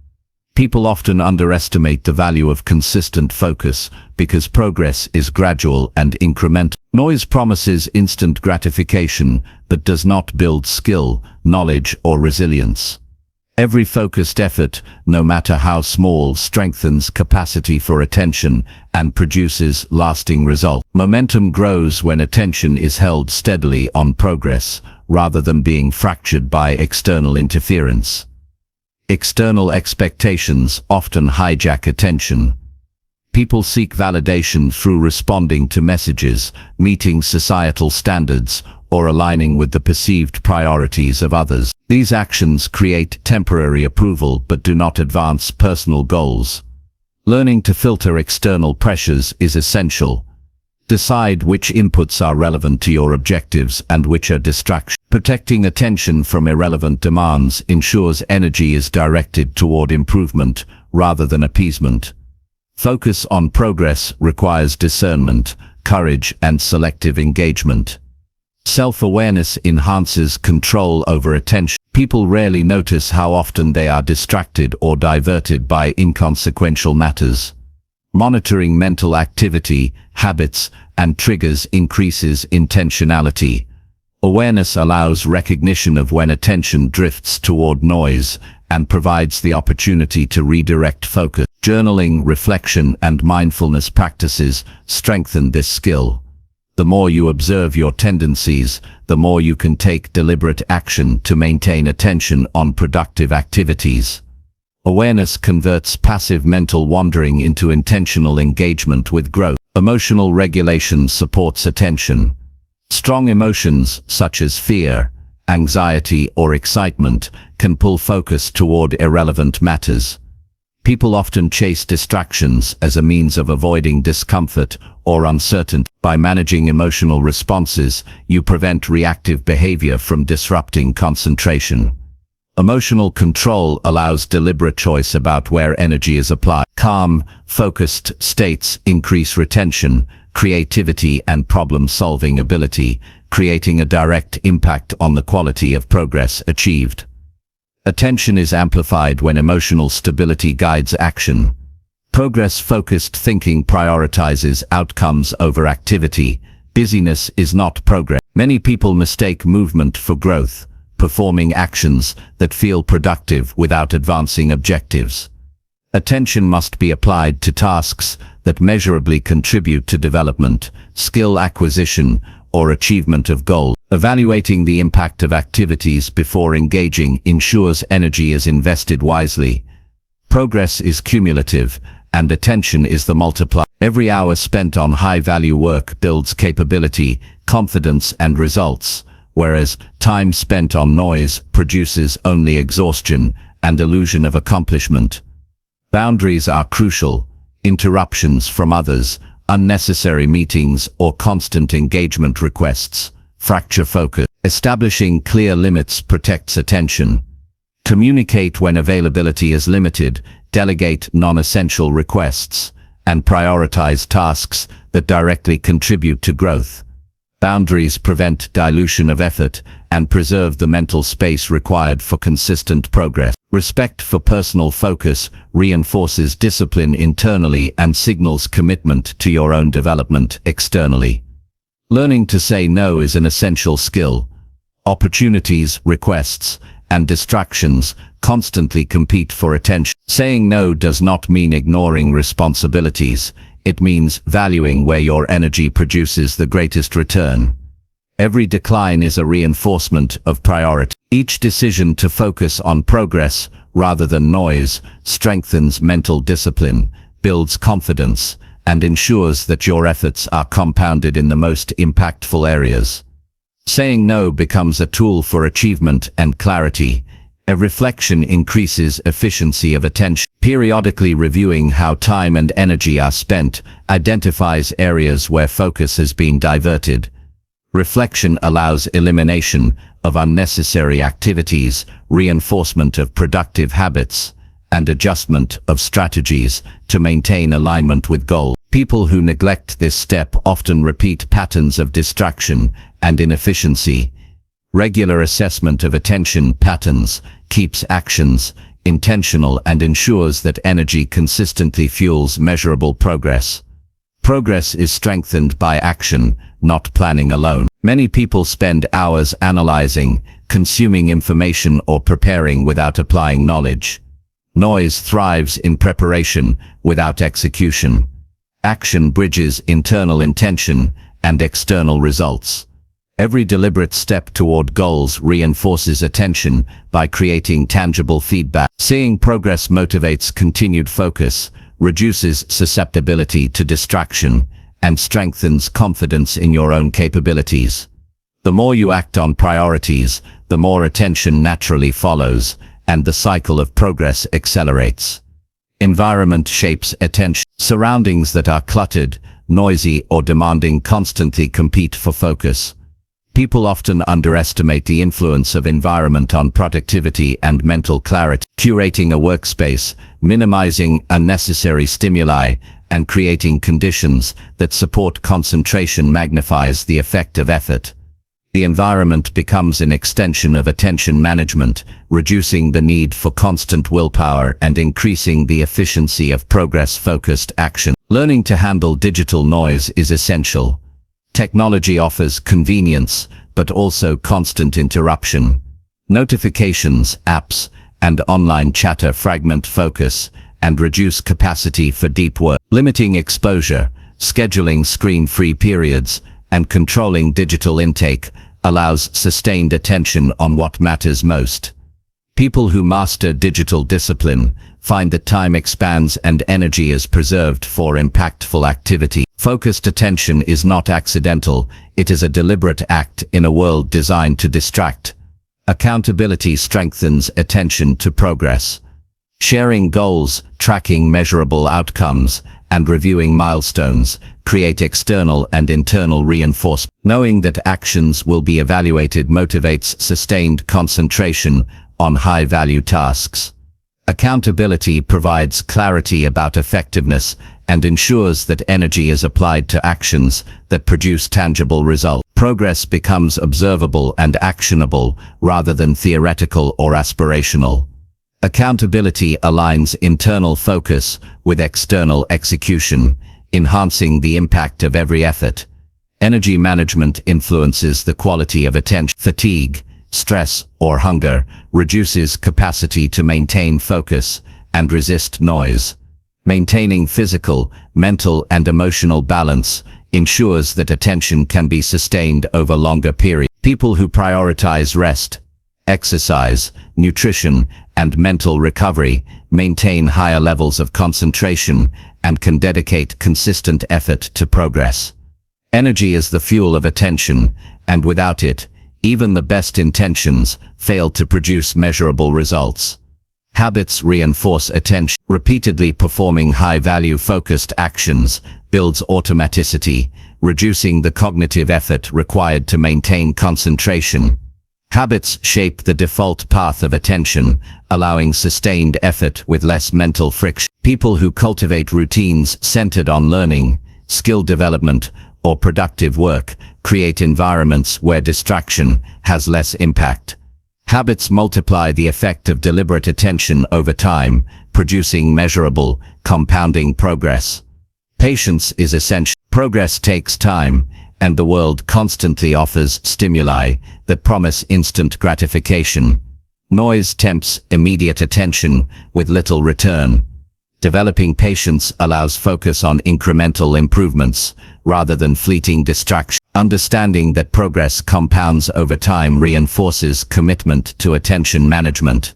People often underestimate the value of consistent focus because progress is gradual and incremental. Noise promises instant gratification but does not build skill, knowledge, or resilience. Every focused effort, no matter how small, strengthens capacity for attention and produces lasting results. Momentum grows when attention is held steadily on progress, rather than being fractured by external interference. External expectations often hijack attention. People seek validation through responding to messages, meeting societal standards, or aligning with the perceived priorities of others. These actions create temporary approval but do not advance personal goals. Learning to filter external pressures is essential. Decide which inputs are relevant to your objectives and which are distractions. Protecting attention from irrelevant demands ensures energy is directed toward improvement rather than appeasement. Focus on progress requires discernment, courage, and selective engagement. Self-awareness enhances control over attention. People rarely notice how often they are distracted or diverted by inconsequential matters. Monitoring mental activity, habits, and triggers increases intentionality. Awareness allows recognition of when attention drifts toward noise and provides the opportunity to redirect focus. Journaling, reflection, and mindfulness practices strengthen this skill. The more you observe your tendencies, the more you can take deliberate action to maintain attention on productive activities. Awareness converts passive mental wandering into intentional engagement with growth. Emotional regulation supports attention. Strong emotions, such as fear, anxiety, or excitement, can pull focus toward irrelevant matters. People often chase distractions as a means of avoiding discomfort or uncertainty. By managing emotional responses, you prevent reactive behavior from disrupting concentration. Emotional control allows deliberate choice about where energy is applied. Calm, focused states increase retention, creativity, and problem-solving ability, creating a direct impact on the quality of progress achieved. Attention is amplified when emotional stability guides action. Progress-focused thinking prioritizes outcomes over activity. Busyness is not progress. Many people mistake movement for growth, performing actions that feel productive without advancing objectives. Attention must be applied to tasks that measurably contribute to development, skill acquisition, or achievement of goals. Evaluating the impact of activities before engaging ensures energy is invested wisely. Progress is cumulative, and attention is the multiplier. Every hour spent on high-value work builds capability, confidence, and results, whereas time spent on noise produces only exhaustion and illusion of accomplishment. Boundaries are crucial. Interruptions from others, unnecessary meetings, or constant engagement requests fracture focus. Establishing clear limits protects attention. Communicate when availability is limited, delegate non-essential requests, and prioritize tasks that directly contribute to growth. Boundaries prevent dilution of effort and preserve the mental space required for consistent progress. Respect for personal focus reinforces discipline internally and signals commitment to your own development externally. Learning to say no is an essential skill. Opportunities, requests, and distractions constantly compete for attention. Saying no does not mean ignoring responsibilities. It means valuing where your energy produces the greatest return. Every decline is a reinforcement of priority. Each decision to focus on progress rather than noise strengthens mental discipline, builds confidence, and ensures that your efforts are compounded in the most impactful areas. Saying no becomes a tool for achievement and clarity. A reflection increases efficiency of attention. Periodically reviewing how time and energy are spent identifies areas where focus has been diverted. Reflection allows elimination of unnecessary activities, reinforcement of productive habits, and adjustment of strategies to maintain alignment with goals. People who neglect this step often repeat patterns of distraction and inefficiency. Regular assessment of attention patterns keeps actions intentional, and ensures that energy consistently fuels measurable progress. Progress is strengthened by action, not planning alone. Many people spend hours analyzing, consuming information, or preparing without applying knowledge. Noise thrives in preparation without execution. Action bridges internal intention and external results. Every deliberate step toward goals reinforces attention by creating tangible feedback. Seeing progress motivates continued focus, reduces susceptibility to distraction, and strengthens confidence in your own capabilities. The more you act on priorities, the more attention naturally follows, and the cycle of progress accelerates. Environment shapes attention. Surroundings that are cluttered, noisy, or demanding constantly compete for focus. People often underestimate the influence of environment on productivity and mental clarity. Curating a workspace, minimizing unnecessary stimuli, and creating conditions that support concentration magnifies the effect of effort. The environment becomes an extension of attention management, reducing the need for constant willpower and increasing the efficiency of progress-focused action. Learning to handle digital noise is essential. Technology offers convenience, but also constant interruption. Notifications, apps, and online chatter fragment focus and reduce capacity for deep work. Limiting exposure, scheduling screen-free periods, and controlling digital intake allows sustained attention on what matters most. People who master digital discipline find that time expands and energy is preserved for impactful activity. Focused attention is not accidental, it is a deliberate act in a world designed to distract. Accountability strengthens attention to progress. Sharing goals, tracking measurable outcomes, and reviewing milestones create external and internal reinforcement. Knowing that actions will be evaluated motivates sustained concentration on high-value tasks. Accountability provides clarity about effectiveness and ensures that energy is applied to actions that produce tangible results. Progress becomes observable and actionable rather than theoretical or aspirational. Accountability aligns internal focus with external execution, enhancing the impact of every effort. Energy management influences the quality of attention. Fatigue, stress, or hunger reduces capacity to maintain focus and resist noise. Maintaining physical, mental, and emotional balance ensures that attention can be sustained over longer periods. People who prioritize rest, exercise, nutrition, and mental recovery maintain higher levels of concentration and can dedicate consistent effort to progress. Energy is the fuel of attention, and without it, even the best intentions fail to produce measurable results. Habits reinforce attention. Repeatedly performing high-value focused actions builds automaticity, reducing the cognitive effort required to maintain concentration. Habits shape the default path of attention, allowing sustained effort with less mental friction. People who cultivate routines centered on learning, skill development, or productive work create environments where distraction has less impact. Habits multiply the effect of deliberate attention over time, producing measurable, compounding progress. Patience is essential. Progress takes time, and the world constantly offers stimuli that promise instant gratification. Noise tempts immediate attention with little return. Developing patience allows focus on incremental improvements rather than fleeting distraction. Understanding that progress compounds over time reinforces commitment to attention management.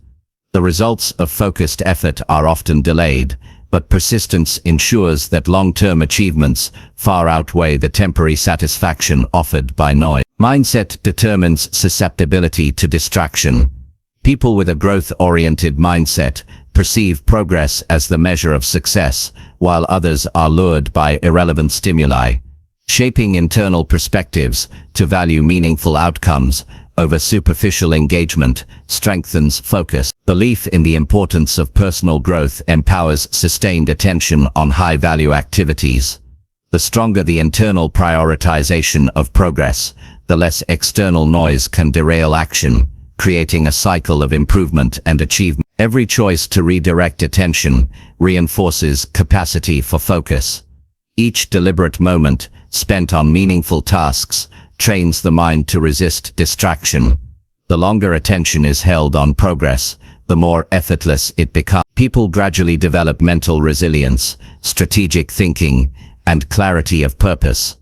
The results of focused effort are often delayed, but persistence ensures that long-term achievements far outweigh the temporary satisfaction offered by noise. Mindset determines susceptibility to distraction. People with a growth-oriented mindset perceive progress as the measure of success, while others are lured by irrelevant stimuli. Shaping internal perspectives to value meaningful outcomes over superficial engagement strengthens focus. Belief in the importance of personal growth empowers sustained attention on high-value activities. The stronger the internal prioritization of progress, the less external noise can derail action, creating a cycle of improvement and achievement. Every choice to redirect attention reinforces capacity for focus. Each deliberate moment spent on meaningful tasks trains the mind to resist distraction. The longer attention is held on progress, the more effortless it becomes. People gradually develop mental resilience, strategic thinking, and clarity of purpose.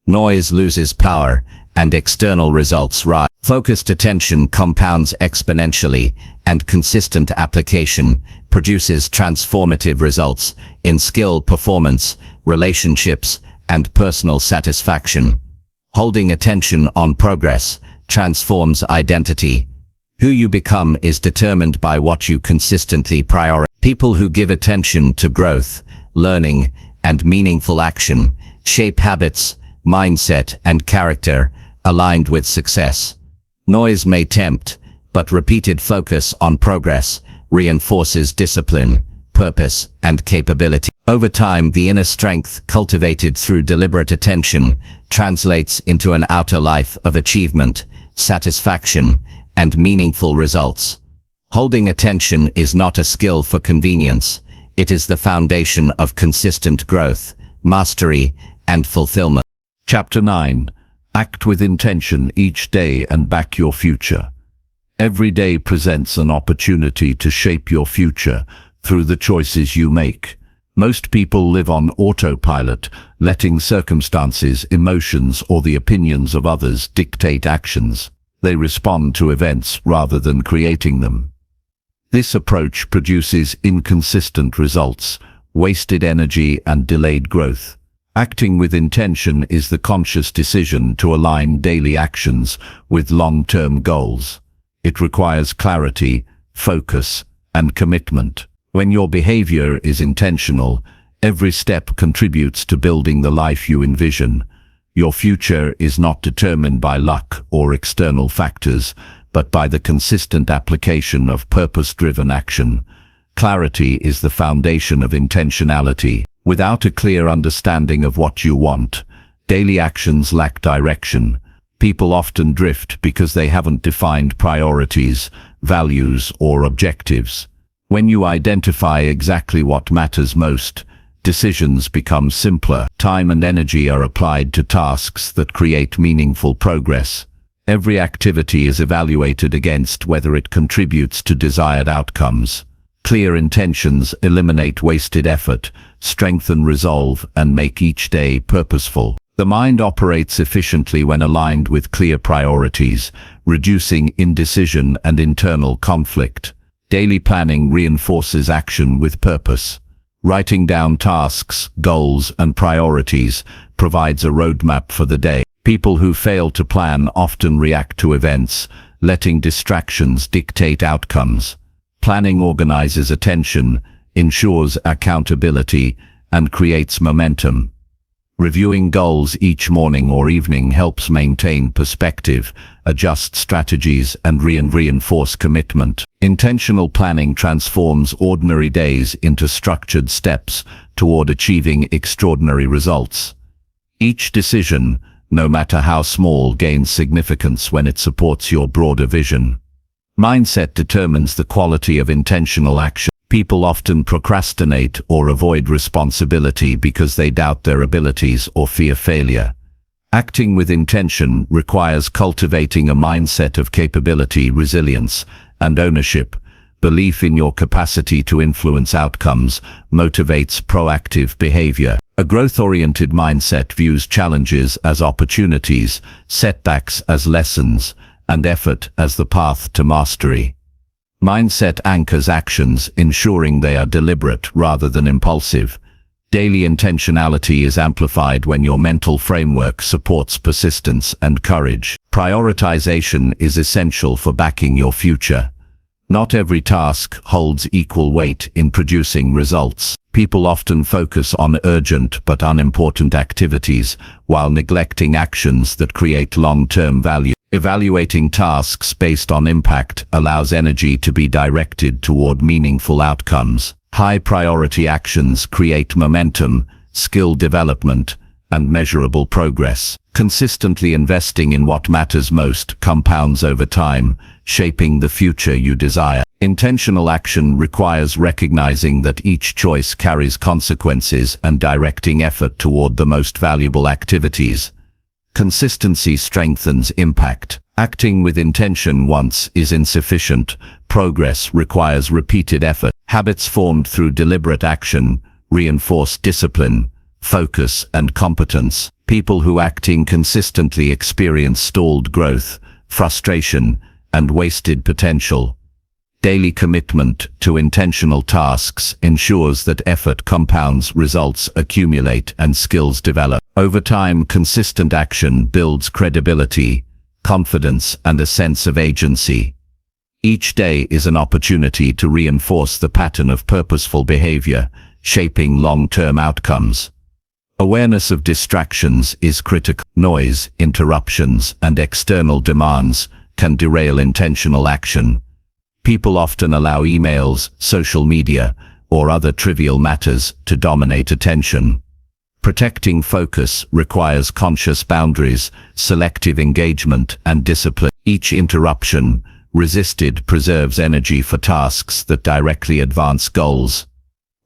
Noise loses power, and external results rise. Focused attention compounds exponentially, and consistent application produces transformative results in skill, performance, relationships, and personal satisfaction. Holding attention on progress transforms identity. Who you become is determined by what you consistently prioritize. People who give attention to growth, learning, and meaningful action shape habits, mindset, and character aligned with success. Noise may tempt, but repeated focus on progress reinforces discipline, purpose, and capability. Over time, the inner strength cultivated through deliberate attention translates into an outer life of achievement, satisfaction, and meaningful results. Holding attention is not a skill for convenience. It is the foundation of consistent growth, mastery, and fulfillment. Chapter 9. Act with intention each day and back your future. Every day presents an opportunity to shape your future through the choices you make. Most people live on autopilot, letting circumstances, emotions, or the opinions of others dictate actions. They respond to events rather than creating them. This approach produces inconsistent results, wasted energy, and delayed growth. Acting with intention is the conscious decision to align daily actions with long-term goals. It requires clarity, focus, and commitment. When your behavior is intentional, every step contributes to building the life you envision. Your future is not determined by luck or external factors, but by the consistent application of purpose-driven action. Clarity is the foundation of intentionality. Without a clear understanding of what you want, daily actions lack direction. People often drift because they haven't defined priorities, values, or objectives. When you identify exactly what matters most, decisions become simpler. Time and energy are applied to tasks that create meaningful progress. Every activity is evaluated against whether it contributes to desired outcomes. Clear intentions eliminate wasted effort, strengthen resolve, and make each day purposeful. The mind operates efficiently when aligned with clear priorities, reducing indecision and internal conflict. Daily planning reinforces action with purpose. Writing down tasks, goals, and priorities provides a roadmap for the day. People who fail to plan often react to events, letting distractions dictate outcomes. Planning organizes attention, ensures accountability, and creates momentum. Reviewing goals each morning or evening helps maintain perspective, adjust strategies, and reinforce commitment. Intentional planning transforms ordinary days into structured steps toward achieving extraordinary results. Each decision, no matter how small, gains significance when it supports your broader vision. Mindset determines the quality of intentional action. People often procrastinate or avoid responsibility because they doubt their abilities or fear failure. Acting with intention requires cultivating a mindset of capability, resilience, and ownership. Belief in your capacity to influence outcomes motivates proactive behavior. A growth-oriented mindset views challenges as opportunities, setbacks as lessons, and effort as the path to mastery. Mindset anchors actions, ensuring they are deliberate rather than impulsive. Daily intentionality is amplified when your mental framework supports persistence and courage. Prioritization is essential for backing your future. Not every task holds equal weight in producing results. People often focus on urgent but unimportant activities while neglecting actions that create long-term value. Evaluating tasks based on impact allows energy to be directed toward meaningful outcomes. High-priority actions create momentum, skill development, and measurable progress. Consistently investing in what matters most compounds over time, shaping the future you desire. Intentional action requires recognizing that each choice carries consequences and directing effort toward the most valuable activities. Consistency strengthens impact. Acting with intention once is insufficient. Progress requires repeated effort. Habits formed through deliberate action reinforce discipline, focus, and competence. People who act inconsistently experience stalled growth, frustration, and wasted potential. Daily commitment to intentional tasks ensures that effort compounds, results accumulate, and skills develop. Over time, consistent action builds credibility, confidence, and a sense of agency. Each day is an opportunity to reinforce the pattern of purposeful behavior, shaping long-term outcomes. Awareness of distractions is critical. Noise, interruptions, and external demands can derail intentional action. People often allow emails, social media, or other trivial matters to dominate attention. Protecting focus requires conscious boundaries, selective engagement, and discipline. Each interruption resisted preserves energy for tasks that directly advance goals.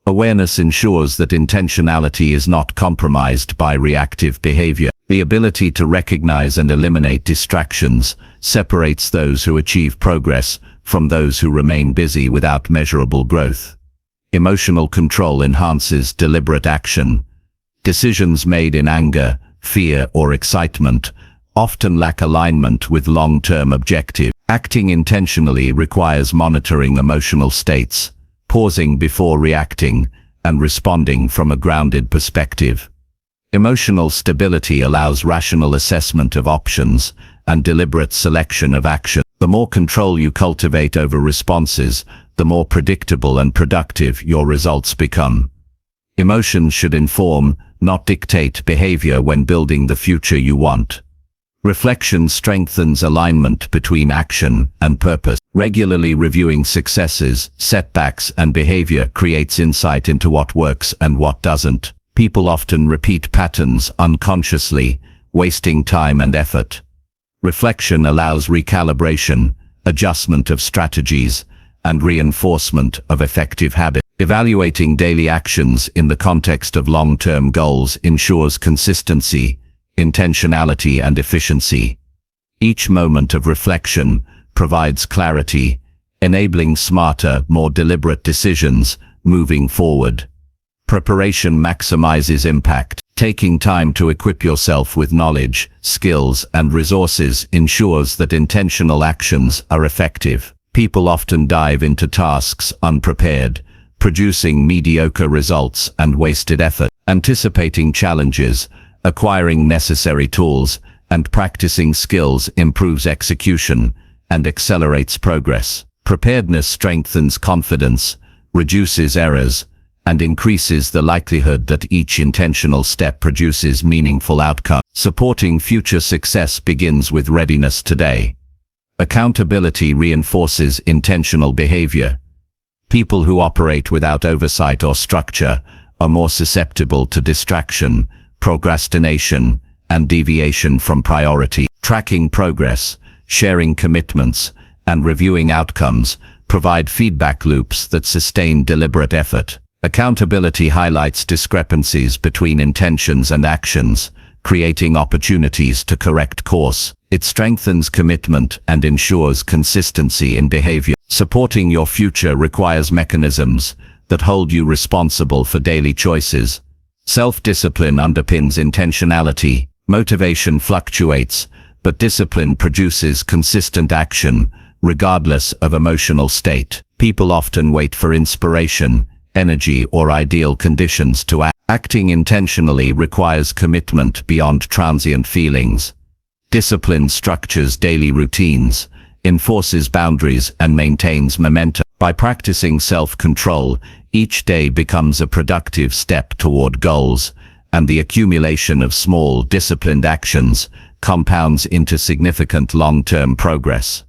Awareness ensures that intentionality is not compromised by reactive behavior. The ability to recognize and eliminate distractions separates those who achieve progress from those who remain busy without measurable growth. Emotional control enhances deliberate action. Decisions made in anger, fear, or excitement often lack alignment with long-term objectives. Acting intentionally requires monitoring emotional states, pausing before reacting, and responding from a grounded perspective. Emotional stability allows rational assessment of options and deliberate selection of action. The more control you cultivate over responses, the more predictable and productive your results become. Emotions should inform, not dictate behavior when building the future you want. Reflection strengthens alignment between action and purpose. Regularly reviewing successes, setbacks, and behavior creates insight into what works and what doesn't. People often repeat patterns unconsciously, wasting time and effort. Reflection allows recalibration, adjustment of strategies, and reinforcement of effective habits. Evaluating daily actions in the context of long-term goals ensures consistency, intentionality, and efficiency. Each moment of reflection provides clarity, enabling smarter, more deliberate decisions moving forward. Preparation maximizes impact. Taking time to equip yourself with knowledge, skills, and resources ensures that intentional actions are effective. People often dive into tasks unprepared, producing mediocre results and wasted effort. Anticipating challenges, acquiring necessary tools, and practicing skills improves execution and accelerates progress. Preparedness strengthens confidence, reduces errors, and increases the likelihood that each intentional step produces meaningful outcomes. Supporting future success begins with readiness today. Accountability reinforces intentional behavior. People who operate without oversight or structure are more susceptible to distraction, procrastination, and deviation from priority. Tracking progress, sharing commitments, and reviewing outcomes provide feedback loops that sustain deliberate effort. Accountability highlights discrepancies between intentions and actions, creating opportunities to correct course. It strengthens commitment and ensures consistency in behavior. Supporting your future requires mechanisms that hold you responsible for daily choices. Self-discipline underpins intentionality. Motivation fluctuates, but discipline produces consistent action, regardless of emotional state. People often wait for inspiration, energy, or ideal conditions to act. Acting intentionally requires commitment beyond transient feelings. Discipline structures daily routines, enforces boundaries, and maintains momentum. By practicing self-control, each day becomes a productive step toward goals, and the accumulation of small, disciplined actions compounds into significant long-term progress.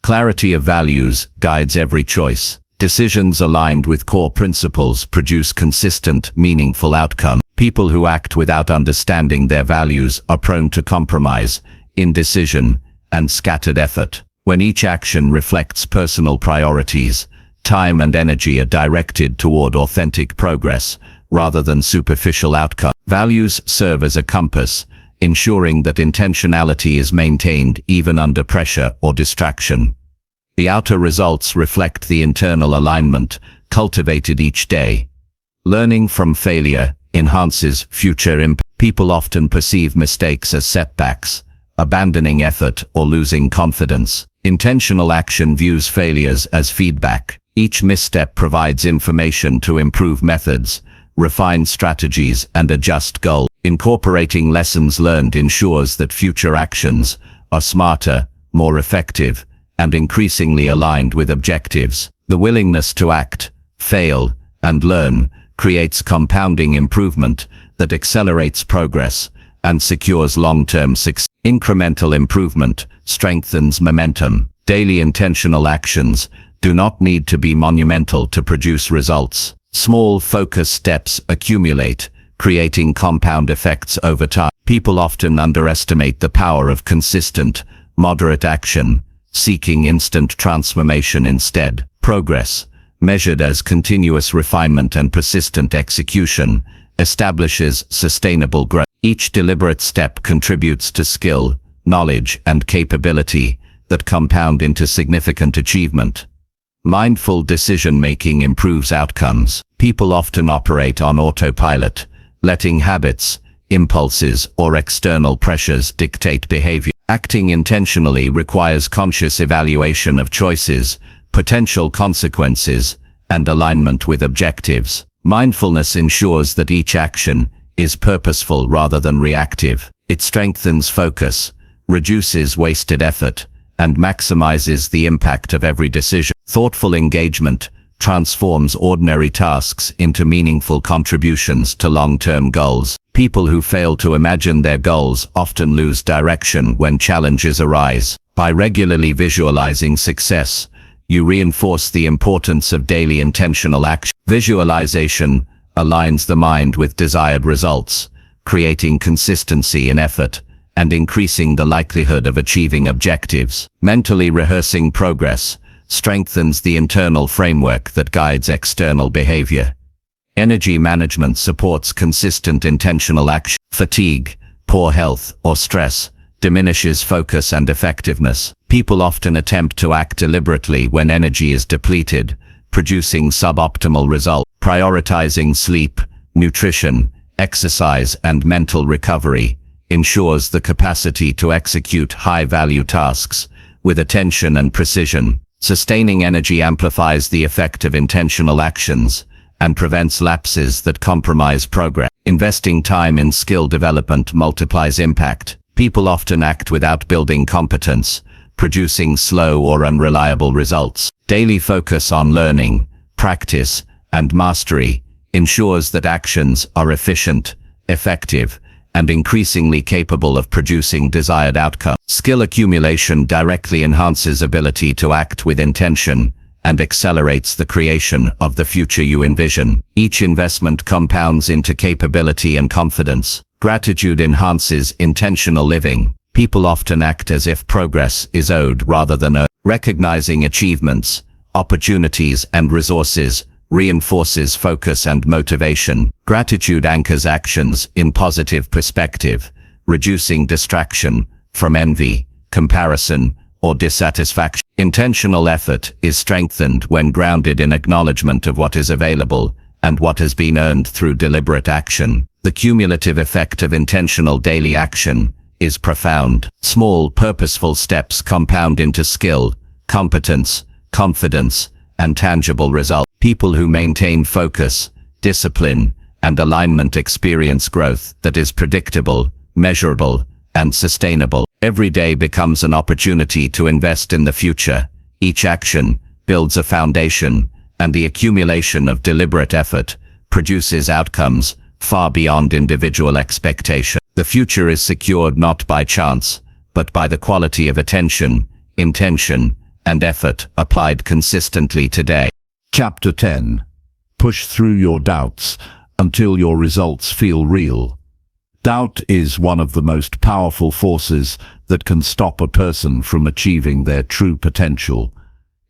Clarity of values guides every choice. Decisions aligned with core principles produce consistent, meaningful outcomes. People who act without understanding their values are prone to compromise, indecision, and scattered effort. When each action reflects personal priorities, time and energy are directed toward authentic progress, rather than superficial outcomes. Values serve as a compass, ensuring that intentionality is maintained even under pressure or distraction. The outer results reflect the internal alignment cultivated each day. Learning from failure enhances future impact. People often perceive mistakes as setbacks, abandoning effort or losing confidence. Intentional action views failures as feedback. Each misstep provides information to improve methods, refine strategies, and adjust goals. Incorporating lessons learned ensures that future actions are smarter, more effective, and increasingly aligned with objectives. The willingness to act, fail, and learn creates compounding improvement that accelerates progress and secures long-term success. Incremental improvement strengthens momentum. Daily intentional actions do not need to be monumental to produce results. Small focused steps accumulate, creating compound effects over time. People often underestimate the power of consistent, moderate action, seeking instant transformation instead. Progress, measured as continuous refinement and persistent execution, establishes sustainable growth. Each deliberate step contributes to skill, knowledge, and capability that compound into significant achievement. Mindful decision-making improves outcomes. People often operate on autopilot, letting habits, impulses, or external pressures dictate behavior. Acting intentionally requires conscious evaluation of choices, potential consequences, and alignment with objectives. Mindfulness ensures that each action is purposeful rather than reactive. It strengthens focus, reduces wasted effort, and maximizes the impact of every decision. Thoughtful engagement transforms ordinary tasks into meaningful contributions to long-term goals. People who fail to imagine their goals often lose direction when challenges arise. By regularly visualizing success, you reinforce the importance of daily intentional action. Visualization aligns the mind with desired results, creating consistency in effort and increasing the likelihood of achieving objectives. Mentally rehearsing progress strengthens the internal framework that guides external behavior. Energy management supports consistent intentional action. Fatigue, poor health, or stress diminishes focus and effectiveness. People often attempt to act deliberately when energy is depleted, producing suboptimal results. Prioritizing sleep, nutrition, exercise, and mental recovery ensures the capacity to execute high-value tasks with attention and precision. Sustaining energy amplifies the effect of intentional actions and prevents lapses that compromise progress. Investing time in skill development multiplies impact. People often act without building competence, producing slow or unreliable results. Daily focus on learning, practice, and mastery ensures that actions are efficient, effective, and increasingly capable of producing desired outcomes. Skill accumulation directly enhances ability to act with intention and accelerates the creation of the future you envision. Each investment compounds into capability and confidence. Gratitude enhances intentional living. People often act as if progress is owed rather than earned. Recognizing achievements, opportunities, and resources reinforces focus and motivation. Gratitude anchors actions in positive perspective, reducing distraction from envy, comparison, or dissatisfaction. Intentional effort is strengthened when grounded in acknowledgement of what is available and what has been earned through deliberate action. The cumulative effect of intentional daily action is profound. Small, purposeful steps compound into skill, competence, confidence, and tangible results. People who maintain focus, discipline, and alignment experience growth that is predictable, measurable, and sustainable. Every day becomes an opportunity to invest in the future. Each action builds a foundation, and the accumulation of deliberate effort produces outcomes far beyond individual expectation. The future is secured not by chance, but by the quality of attention, intention, and effort applied consistently today. Chapter 10. Push through your doubts until your results feel real. Doubt is one of the most powerful forces that can stop a person from achieving their true potential.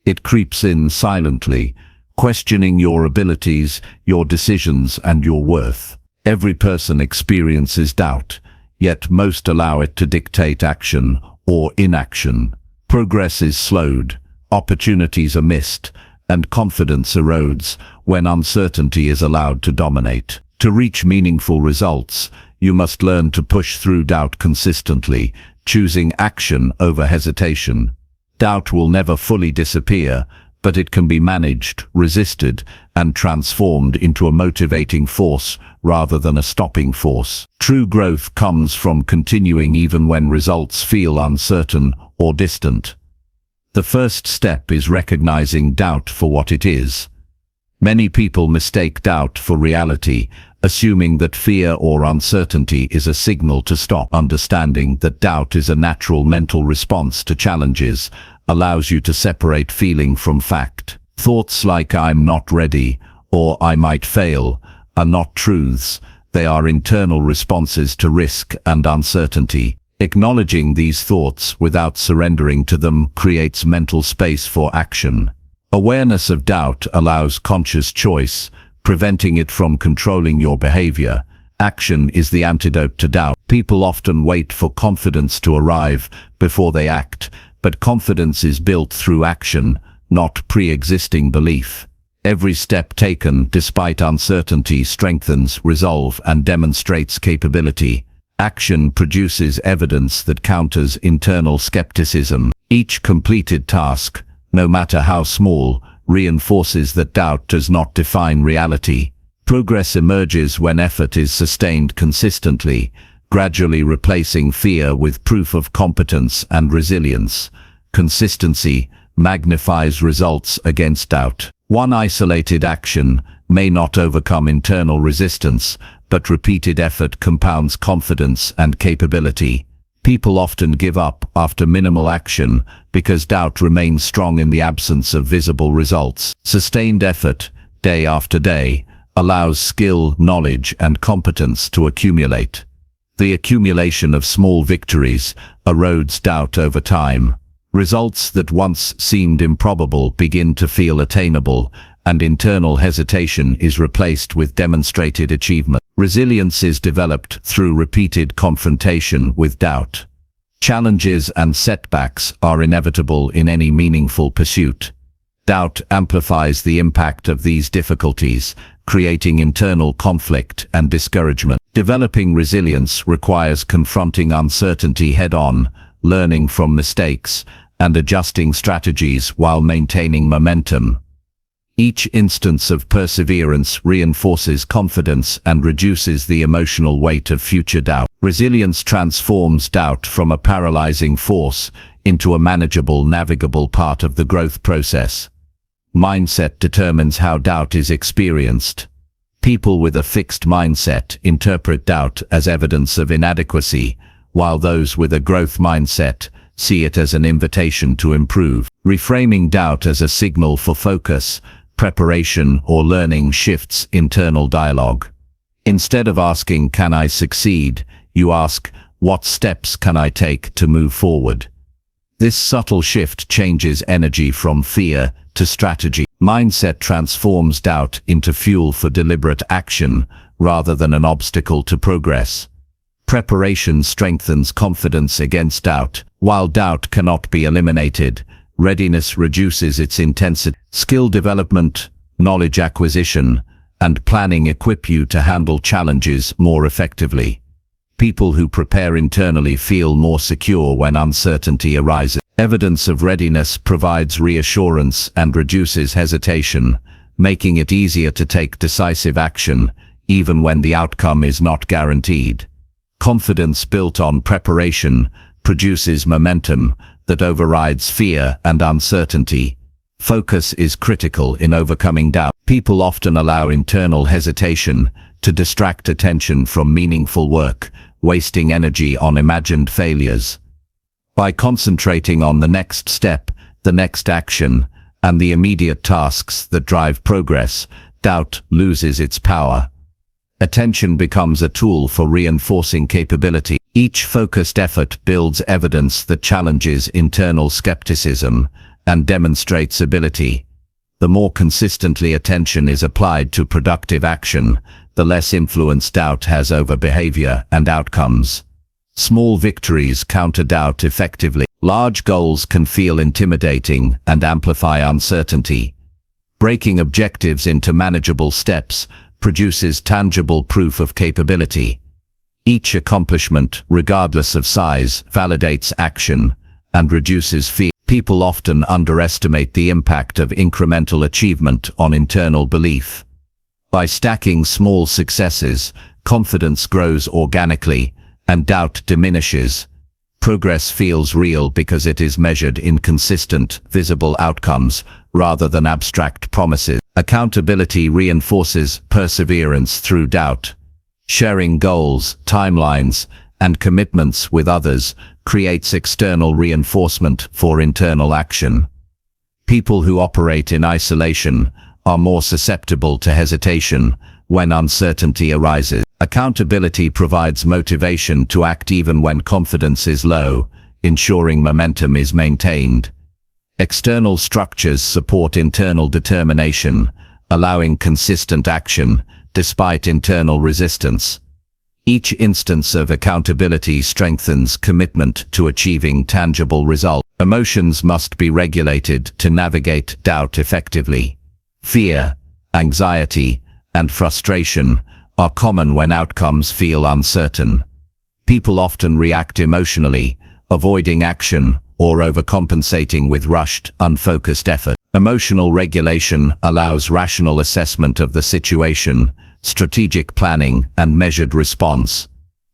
It creeps in silently, questioning your abilities, your decisions, and your worth. Every person experiences doubt, yet most allow it to dictate action or inaction. Progress is slowed, opportunities are missed, and confidence erodes when uncertainty is allowed to dominate. To reach meaningful results, you must learn to push through doubt consistently, choosing action over hesitation. Doubt will never fully disappear, but it can be managed, resisted, and transformed into a motivating force rather than a stopping force. True growth comes from continuing even when results feel uncertain or distant. The first step is recognizing doubt for what it is. Many people mistake doubt for reality, assuming that fear or uncertainty is a signal to stop. Understanding that doubt is a natural mental response to challenges allows you to separate feeling from fact. Thoughts like "I'm not ready" or "I might fail" are not truths. They are internal responses to risk and uncertainty. Acknowledging these thoughts without surrendering to them creates mental space for action. Awareness of doubt allows conscious choice, preventing it from controlling your behavior. Action is the antidote to doubt. People often wait for confidence to arrive before they act, but confidence is built through action, not pre-existing belief. Every step taken despite uncertainty strengthens resolve and demonstrates capability. Action produces evidence that counters internal skepticism. Each completed task, no matter how small, reinforces that doubt does not define reality. Progress emerges when effort is sustained consistently, gradually replacing fear with proof of competence and resilience. Consistency magnifies results against doubt. One isolated action may not overcome internal resistance, but repeated effort compounds confidence and capability. People often give up after minimal action because doubt remains strong in the absence of visible results. Sustained effort, day after day, allows skill, knowledge, and competence to accumulate. The accumulation of small victories erodes doubt over time. Results that once seemed improbable begin to feel attainable, and internal hesitation is replaced with demonstrated achievement. Resilience is developed through repeated confrontation with doubt. Challenges and setbacks are inevitable in any meaningful pursuit. Doubt amplifies the impact of these difficulties, creating internal conflict and discouragement. Developing resilience requires confronting uncertainty head-on, learning from mistakes, and adjusting strategies while maintaining momentum. Each instance of perseverance reinforces confidence and reduces the emotional weight of future doubt. Resilience transforms doubt from a paralyzing force into a manageable, navigable part of the growth process. Mindset determines how doubt is experienced. People with a fixed mindset interpret doubt as evidence of inadequacy, while those with a growth mindset see it as an invitation to improve. Reframing doubt as a signal for focus, preparation, or learning shifts internal dialogue. Instead of asking, "Can I succeed?" you ask, "What steps can I take to move forward?" This subtle shift changes energy from fear to strategy. Mindset transforms doubt into fuel for deliberate action rather than an obstacle to progress. Preparation strengthens confidence against doubt. While doubt cannot be eliminated, readiness reduces its intensity. Skill development, knowledge acquisition, and planning equip you to handle challenges more effectively. People who prepare internally feel more secure when uncertainty arises. Evidence of readiness provides reassurance and reduces hesitation, making it easier to take decisive action, even when the outcome is not guaranteed. Confidence built on preparation produces momentum that overrides fear and uncertainty. Focus is critical in overcoming doubt. People often allow internal hesitation to distract attention from meaningful work, wasting energy on imagined failures. By concentrating on the next step, the next action, and the immediate tasks that drive progress, doubt loses its power. Attention becomes a tool for reinforcing capability. Each focused effort builds evidence that challenges internal skepticism and demonstrates ability. The more consistently attention is applied to productive action, the less influence doubt has over behavior and outcomes. Small victories counter doubt effectively. Large goals can feel intimidating and amplify uncertainty. Breaking objectives into manageable steps produces tangible proof of capability. Each accomplishment, regardless of size, validates action and reduces fear. People often underestimate the impact of incremental achievement on internal belief. By stacking small successes, confidence grows organically and doubt diminishes. Progress feels real because it is measured in consistent, visible outcomes rather than abstract promises. Accountability reinforces perseverance through doubt. Sharing goals, timelines, and commitments with others creates external reinforcement for internal action. People who operate in isolation are more susceptible to hesitation when uncertainty arises. Accountability provides motivation to act even when confidence is low, ensuring momentum is maintained. External structures support internal determination, allowing consistent action despite internal resistance. Each instance of accountability strengthens commitment to achieving tangible results. Emotions must be regulated to navigate doubt effectively. Fear, anxiety, and frustration are common when outcomes feel uncertain. People often react emotionally, avoiding action or overcompensating with rushed, unfocused effort. Emotional regulation allows rational assessment of the situation, strategic planning, and measured response.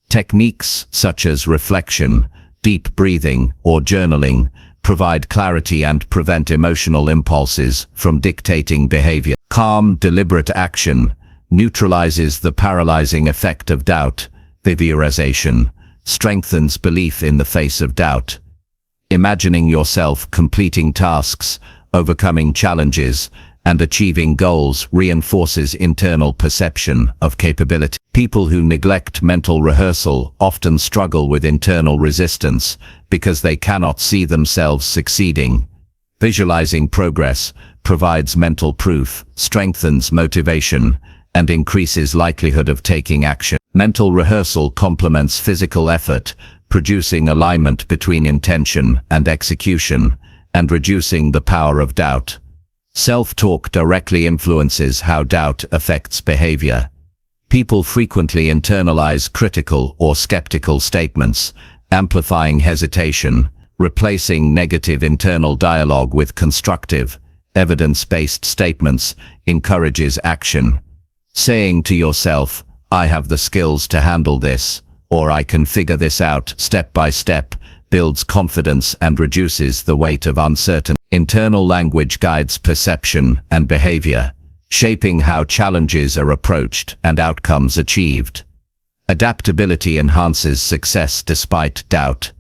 Techniques such as reflection, deep breathing, or journaling provide clarity and prevent emotional impulses from dictating behavior. Calm, deliberate action neutralizes the paralyzing effect of doubt. Visualization strengthens belief in the face of doubt. Imagining yourself completing tasks, overcoming challenges, and achieving goals reinforces internal perception of capability. People who neglect mental rehearsal often struggle with internal resistance because they cannot see themselves succeeding. Visualizing progress provides mental proof, strengthens motivation, and increases likelihood of taking action. Mental rehearsal complements physical effort, producing alignment between intention and execution, and reducing the power of doubt. Self-talk directly influences how doubt affects behavior. People frequently internalize critical or skeptical statements, amplifying hesitation. Replacing negative internal dialogue with constructive, evidence-based statements encourages action. Saying to yourself, "I have the skills to handle this," or "I can figure this out step by step," builds confidence and reduces the weight of uncertainty. Internal language guides perception and behavior, shaping how challenges are approached and outcomes achieved. Adaptability enhances success despite doubt.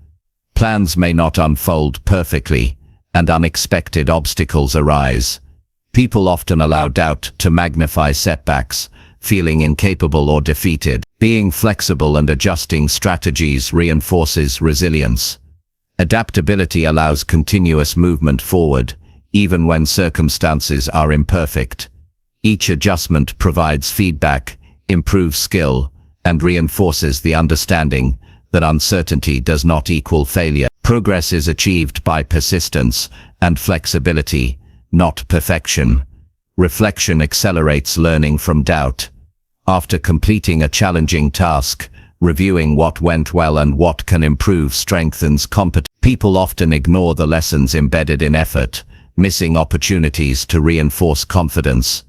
Plans may not unfold perfectly, and unexpected obstacles arise. People often allow doubt to magnify setbacks, feeling incapable or defeated. Being flexible and adjusting strategies reinforces resilience. Adaptability allows continuous movement forward, even when circumstances are imperfect. Each adjustment provides feedback, improves skill, and reinforces the understanding that uncertainty does not equal failure. Progress is achieved by persistence and flexibility, not perfection. Reflection accelerates learning from doubt. After completing a challenging task, reviewing what went well and what can improve strengthens competence. People often ignore the lessons embedded in effort, missing opportunities to reinforce confidence.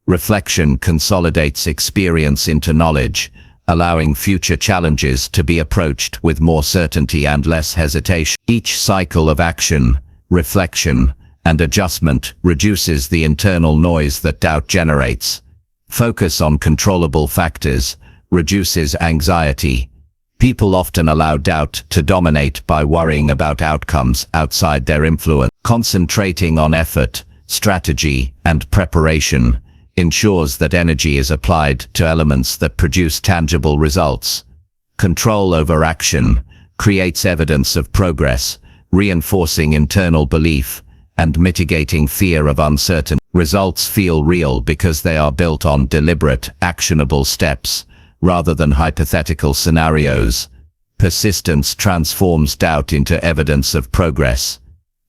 Reflection consolidates experience into knowledge, allowing future challenges to be approached with more certainty and less hesitation. Each cycle of action, reflection, and adjustment reduces the internal noise that doubt generates. Focus on controllable factors reduces anxiety. People often allow doubt to dominate by worrying about outcomes outside their influence. Concentrating on effort, strategy, and preparation ensures that energy is applied to elements that produce tangible results. Control over action creates evidence of progress, reinforcing internal belief and mitigating fear of uncertainty. Results feel real because they are built on deliberate, actionable steps, rather than hypothetical scenarios. Persistence transforms doubt into evidence of progress.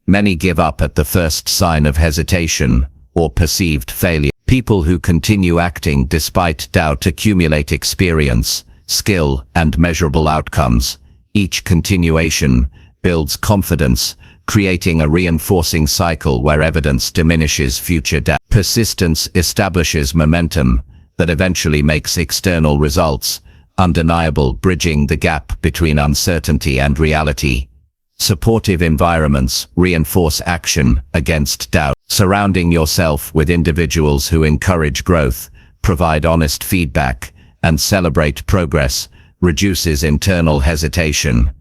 Many give up at the first sign of hesitation or perceived failure. People who continue acting despite doubt accumulate experience, skill, and measurable outcomes. Each continuation builds confidence, creating a reinforcing cycle where evidence diminishes future doubt. Persistence establishes momentum that eventually makes external results undeniable, bridging the gap between uncertainty and reality. Supportive environments reinforce action against doubt. Surrounding yourself with individuals who encourage growth, provide honest feedback, and celebrate progress reduces internal hesitation.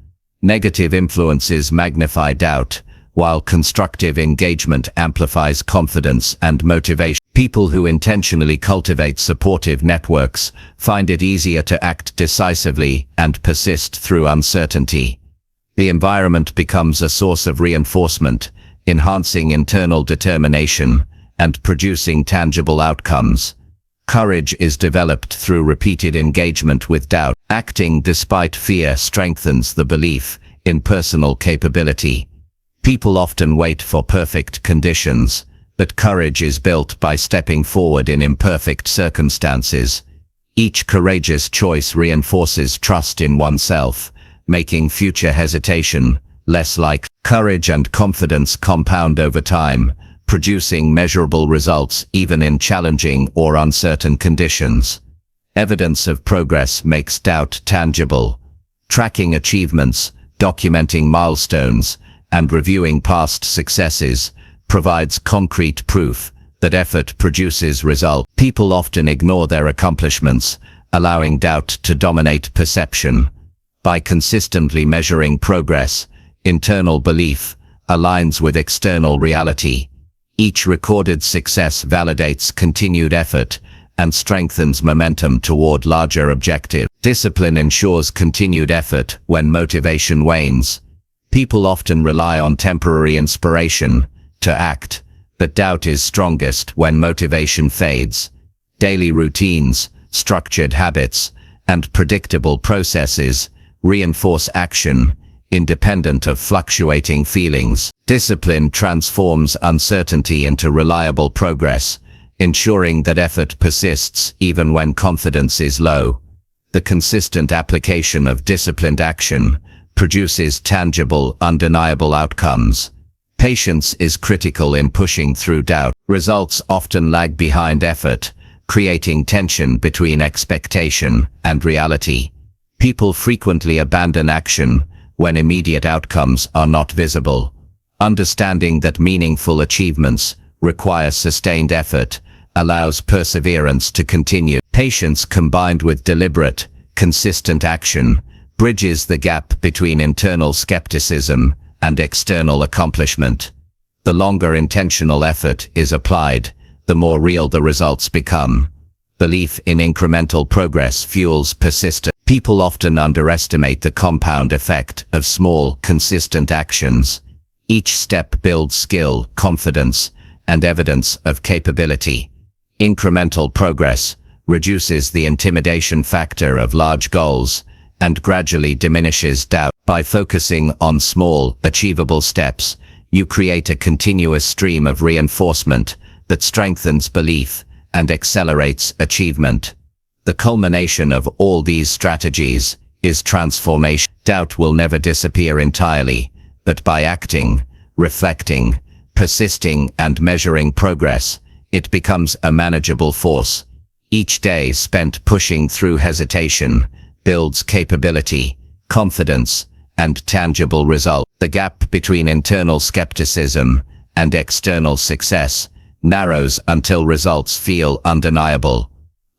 Negative influences magnify doubt, while constructive engagement amplifies confidence and motivation. People who intentionally cultivate supportive networks find it easier to act decisively and persist through uncertainty. The environment becomes a source of reinforcement, enhancing internal determination and producing tangible outcomes. Courage is developed through repeated engagement with doubt. Acting despite fear strengthens the belief in personal capability. People often wait for perfect conditions, but courage is built by stepping forward in imperfect circumstances. Each courageous choice reinforces trust in oneself, making future hesitation less likely. Courage and confidence compound over time, producing measurable results even in challenging or uncertain conditions. Evidence of progress makes doubt tangible. Tracking achievements, documenting milestones, and reviewing past successes provides concrete proof that effort produces results. People often ignore their accomplishments, allowing doubt to dominate perception. By consistently measuring progress, internal belief aligns with external reality. Each recorded success validates continued effort and strengthens momentum toward larger objectives. Discipline ensures continued effort when motivation wanes. People often rely on temporary inspiration to act, but doubt is strongest when motivation fades. Daily routines, structured habits, and predictable processes reinforce action, independent of fluctuating feelings. Discipline transforms uncertainty into reliable progress, ensuring that effort persists even when confidence is low. The consistent application of disciplined action produces tangible, undeniable outcomes. Patience is critical in pushing through doubt. Results often lag behind effort, creating tension between expectation and reality. People frequently abandon action when immediate outcomes are not visible. Understanding that meaningful achievements require sustained effort allows perseverance to continue. Patience combined with deliberate, consistent action bridges the gap between internal skepticism and external accomplishment. The longer intentional effort is applied, the more real the results become. Belief in incremental progress fuels persistence. People often underestimate the compound effect of small, consistent actions. Each step builds skill, confidence, and evidence of capability. Incremental progress reduces the intimidation factor of large goals and gradually diminishes doubt. By focusing on small, achievable steps, you create a continuous stream of reinforcement that strengthens belief and accelerates achievement. The culmination of all these strategies is transformation. Doubt will never disappear entirely, but by acting, reflecting, persisting, and measuring progress, it becomes a manageable force. Each day spent pushing through hesitation builds capability, confidence, and tangible results. The gap between internal skepticism and external success narrows until results feel undeniable.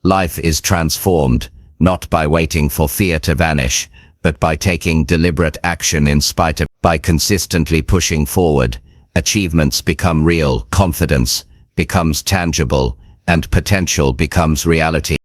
Life is transformed, not by waiting for fear to vanish, but by taking deliberate action in spite of. By consistently pushing forward achievements become real, confidence becomes tangible, and potential becomes reality.